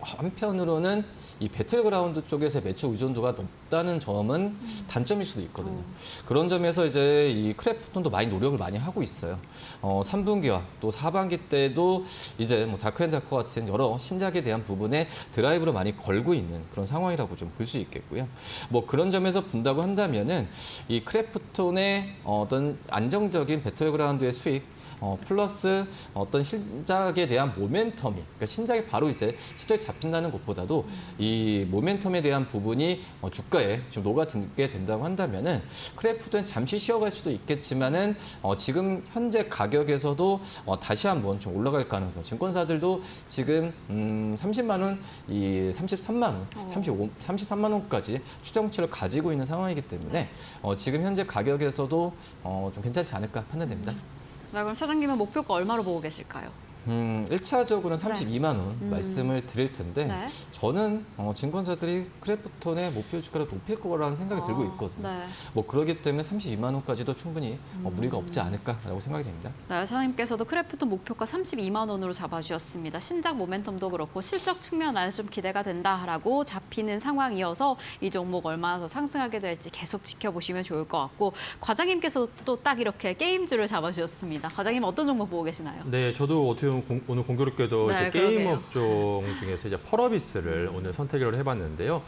한편으로는 이 배틀그라운드 쪽에서 매출 의존도가 높다는 점은 단점일 수도 있거든요. 그런 점에서 이제 이 크래프톤도 많이 노력을 많이 하고 있어요. 3분기와 또 4반기 때도 이제 뭐 다크앤다크 같은 여러 신작에 대한 부분에 드라이브를 많이 걸고 있는 그런 상황이라고 좀 볼 수 있겠고요. 뭐 그런 점에서 본다고 한다면은 이 크래프톤의 어떤 안정적인 배틀그라운드의 수익 플러스 어떤 신작에 대한 모멘텀이, 그러니까 신작이 바로 이제 시작이 잡힌다는 것보다도 이 모멘텀에 대한 부분이 주가에 좀 녹아들게 된다고 한다면은 크래프톤은 잠시 쉬어갈 수도 있겠지만은 지금 현재 가격에서도 다시 한번 좀 올라갈 가능성. 증권사들도 지금 30만 원, 이 33만 원, 33만 원까지 추정치를 가지고 있는 상황이기 때문에 지금 현재 가격에서도 좀 괜찮지 않을까 판단됩니다. 네, 그럼 차장님은 목표가 얼마로 보고 계실까요? 1차적으로는 32만 원 말씀을 드릴 텐데 네. 저는 증권사들이 크래프톤의 목표 주가를 높일 거라는 생각이 들고 있거든요. 네. 뭐 그렇기 때문에 32만 원까지도 충분히 무리가 없지 않을까라고 생각이 됩니다. 네, 차장님께서도 크래프톤 목표가 32만 원으로 잡아주셨습니다. 신작 모멘텀도 그렇고 실적 측면에서 좀 기대가 된다라고 잡히는 상황이어서 이 종목 얼마나 더 상승하게 될지 계속 지켜보시면 좋을 것 같고 과장님께서도 또 딱 이렇게 게임주를 잡아주셨습니다. 과장님 어떤 종목 보고 계시나요? 네, 저도 어떻게 보면 오늘 공교롭게도 네, 이제 게임 그러게요. 업종 중에서 이제 펄어비스를 오늘 선택을 해봤는데요.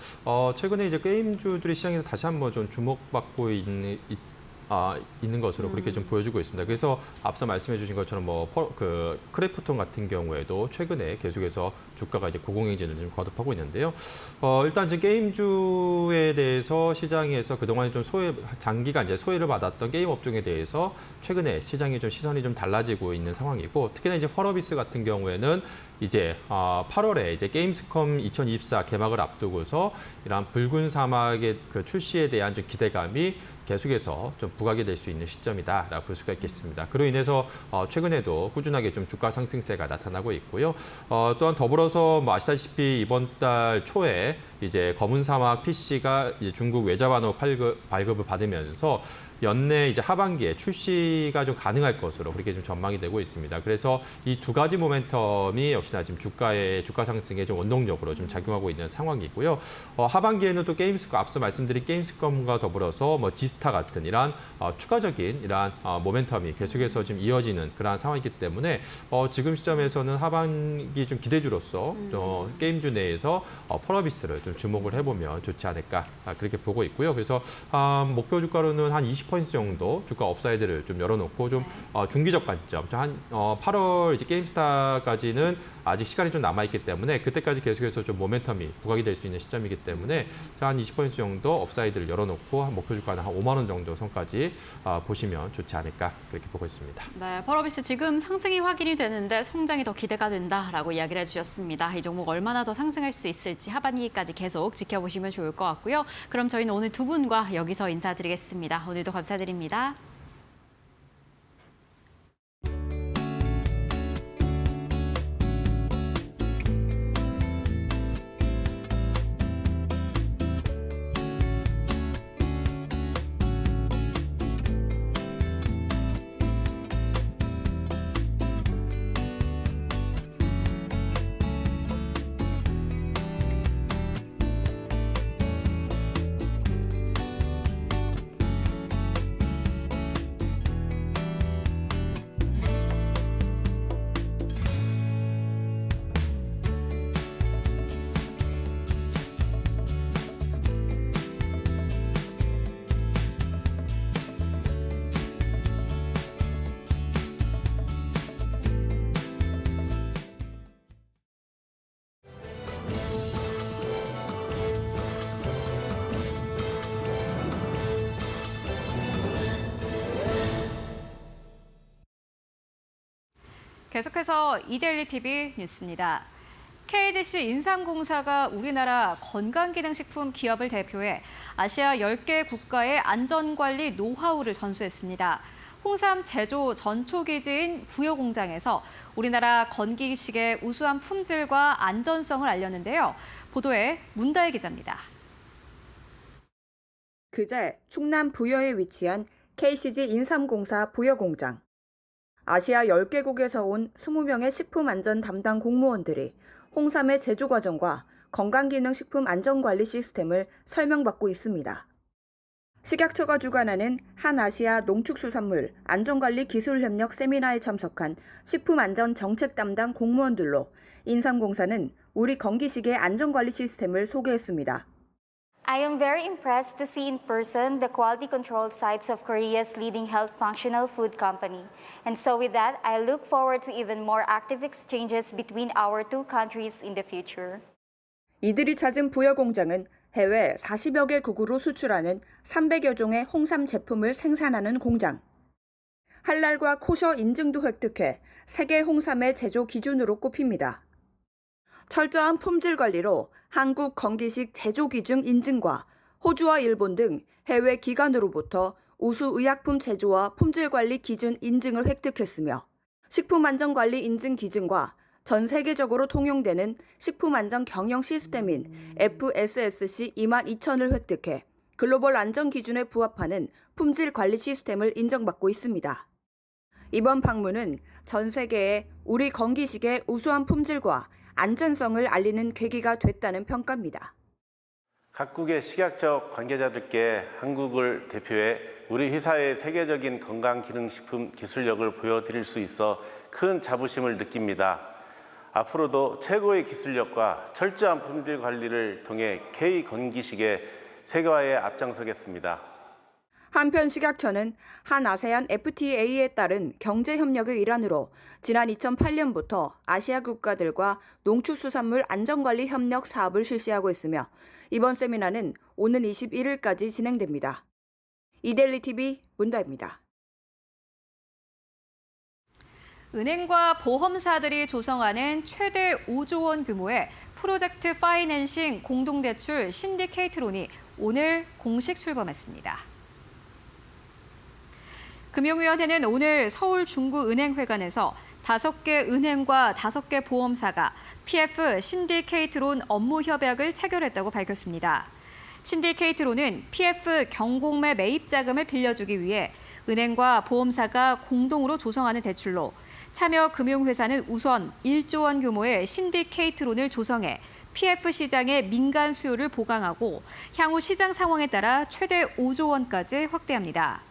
최근에 이제 게임주들이 시장에서 다시 한번 좀 주목받고 있는 것으로 그렇게 좀 보여주고 있습니다. 그래서 앞서 말씀해주신 것처럼 크래프톤 같은 경우에도 최근에 계속해서 주가가 이제 고공행진을 좀 거듭하고 있는데요. 일단 지금 게임주에 대해서 시장에서 그동안 좀 장기간 이제 소외를 받았던 게임 업종에 대해서 최근에 시장이 좀 시선이 좀 달라지고 있는 상황이고, 특히나 이제 펄어비스 같은 경우에는 이제 8월에 이제 게임스컴 2024 개막을 앞두고서 이러한 붉은 사막의 그 출시에 대한 좀 기대감이 계속해서 좀 부각이 될 수 있는 시점이다라고 볼 수가 있겠습니다. 그로 인해서 최근에도 꾸준하게 좀 주가 상승세가 나타나고 있고요. 또한 더불어서 뭐 아시다시피 이번 달 초에 이제 검은 사막 PC가 이제 중국 외자반호 발급을 받으면서 연내 이제 하반기에 출시가 좀 가능할 것으로 그렇게 좀 전망이 되고 있습니다. 그래서 이 두 가지 모멘텀이 역시나 지금 주가 상승에 좀 원동력으로 좀 작용하고 있는 상황이고요. 하반기에는 또 앞서 말씀드린 게임스컴과 더불어서 뭐 지스타 같은 이러한 추가적인 이러한 모멘텀이 계속해서 지금 이어지는 그러한 상황이기 때문에 지금 시점에서는 하반기 좀 기대주로서 게임주 내에서 펄어비스를 좀 주목을 해보면 좋지 않을까 그렇게 보고 있고요. 그래서 목표 주가로는 한 20% 정도 주가 업사이드를 좀 열어놓고 좀 중기적 관점, 한 8월 이제 게임스타까지는 아직 시간이 좀 남아있기 때문에 그때까지 계속해서 좀 모멘텀이 부각이 될 수 있는 시점이기 때문에 한 20% 정도 업사이드를 열어놓고 한 목표 주가는 한 5만 원 정도 선까지 보시면 좋지 않을까 그렇게 보고 있습니다. 네, 펄어비스 지금 상승이 확인이 되는데 성장이 더 기대가 된다라고 이야기를 해주셨습니다. 이 종목 얼마나 더 상승할 수 있을지 하반기까지 계속 지켜보시면 좋을 것 같고요. 그럼 저희는 오늘 두 분과 여기서 인사드리겠습니다. 오늘도 감사드립니다. 계속해서 이데일리 TV 뉴스입니다. KGC 인삼공사가 우리나라 건강기능식품 기업을 대표해 아시아 10개 국가의 안전관리 노하우를 전수했습니다. 홍삼 제조 전초기지인 부여공장에서 우리나라 건기식의 우수한 품질과 안전성을 알렸는데요. 보도에 문다혜 기자입니다. 그제 충남 부여에 위치한 KCG 인삼공사 부여공장. 아시아 10개국에서 온 20명의 식품 안전 담당 공무원들이 홍삼의 제조 과정과 건강기능식품 안전관리 시스템을 설명받고 있습니다. 식약처가 주관하는 한아시아 농축수산물 안전관리 기술협력 세미나에 참석한 식품안전정책 담당 공무원들로 인삼공사는 우리 건기식의 안전관리 시스템을 소개했습니다. I am very impressed to see in person the quality control sites of Korea's leading health functional food company. And so with that, I look forward to even more active exchanges between our two countries in the future. 이들이 찾은 부여 공장은 해외 40여 개국으로 수출하는 300여 종의 홍삼 제품을 생산하는 공장. 할랄과 코셔 인증도 획득해 세계 홍삼의 제조 기준으로 꼽힙니다. 철저한 품질 관리로 한국 건기식 제조 기준 인증과 호주와 일본 등 해외 기관으로부터 우수 의약품 제조와 품질 관리 기준 인증을 획득했으며 식품안전관리 인증 기준과 전 세계적으로 통용되는 식품안전 경영 시스템인 FSSC 22000을 획득해 글로벌 안전 기준에 부합하는 품질 관리 시스템을 인정받고 있습니다. 이번 방문은 전 세계에 우리 건기식의 우수한 품질과 안전성을 알리는 계기가 됐다는 평가입니다. 각국의 식약처 관계자들께 한국을 대표해 우리 회사의 세계적인 건강기능식품 기술력을 보여드릴 수 있어 큰 자부심을 느낍니다. 앞으로도 최고의 기술력과 철저한 품질 관리를 통해 K건기식의 세계화에 앞장서겠습니다. 한편 식약처는 한아세안 FTA에 따른 경제협력의 일환으로 지난 2008년부터 아시아 국가들과 농축수산물 안전관리 협력 사업을 실시하고 있으며 이번 세미나는 오는 21일까지 진행됩니다. 이데일리TV 문다입니다. 은행과 보험사들이 조성하는 최대 5조 원 규모의 프로젝트 파이낸싱 공동대출 신디케이트론이 오늘 공식 출범했습니다. 금융위원회는 오늘 서울 중구은행회관에서 5개 은행과 5개 보험사가 PF 신디케이트론 업무 협약을 체결했다고 밝혔습니다. 신디케이트론은 PF 경공매 매입 자금을 빌려주기 위해 은행과 보험사가 공동으로 조성하는 대출로 참여 금융회사는 우선 1조 원 규모의 신디케이트론을 조성해 PF 시장의 민간 수요를 보강하고 향후 시장 상황에 따라 최대 5조 원까지 확대합니다.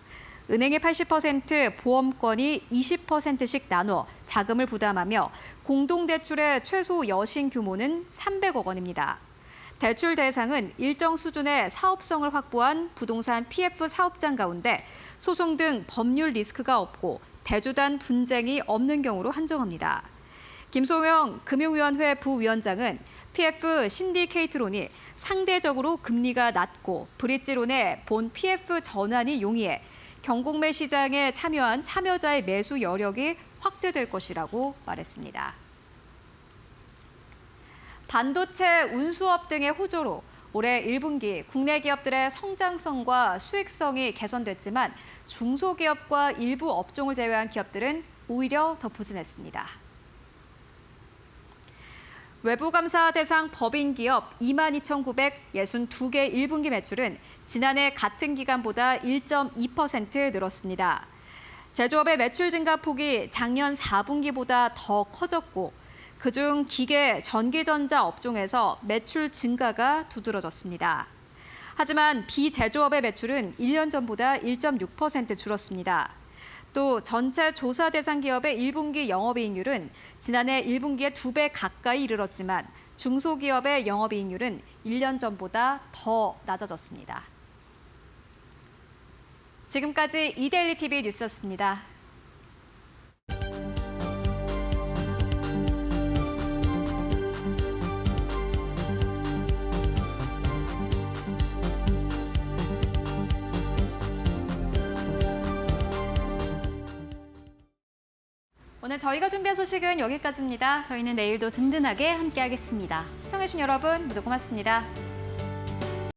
은행의 80%, 보험권이 20%씩 나눠 자금을 부담하며 공동대출의 최소 여신 규모는 300억 원입니다. 대출 대상은 일정 수준의 사업성을 확보한 부동산 PF 사업장 가운데 소송 등 법률 리스크가 없고 대주단 분쟁이 없는 경우로 한정합니다. 김소영 금융위원회 부위원장은 PF 신디케이트론이 상대적으로 금리가 낮고 브릿지론의 본 PF 전환이 용이해 경공매 시장에 참여한 참여자의 매수 여력이 확대될 것이라고 말했습니다. 반도체, 운수업 등의 호조로 올해 1분기 국내 기업들의 성장성과 수익성이 개선됐지만 중소기업과 일부 업종을 제외한 기업들은 오히려 더 부진했습니다. 외부감사 대상 법인 기업 22,962개 1분기 매출은 지난해 같은 기간보다 1.2% 늘었습니다. 제조업의 매출 증가폭이 작년 4분기보다 더 커졌고 그중 기계, 전기전자 업종에서 매출 증가가 두드러졌습니다. 하지만 비제조업의 매출은 1년 전보다 1.6% 줄었습니다. 또 전체 조사 대상 기업의 1분기 영업이익률은 지난해 1분기에 2배 가까이 이르렀지만 중소기업의 영업이익률은 1년 전보다 더 낮아졌습니다. 지금까지 이데일리TV 뉴스였습니다. 오늘 저희가 준비한 소식은 여기까지입니다. 저희는 내일도 든든하게 함께하겠습니다. 시청해주신 여러분 모두 고맙습니다.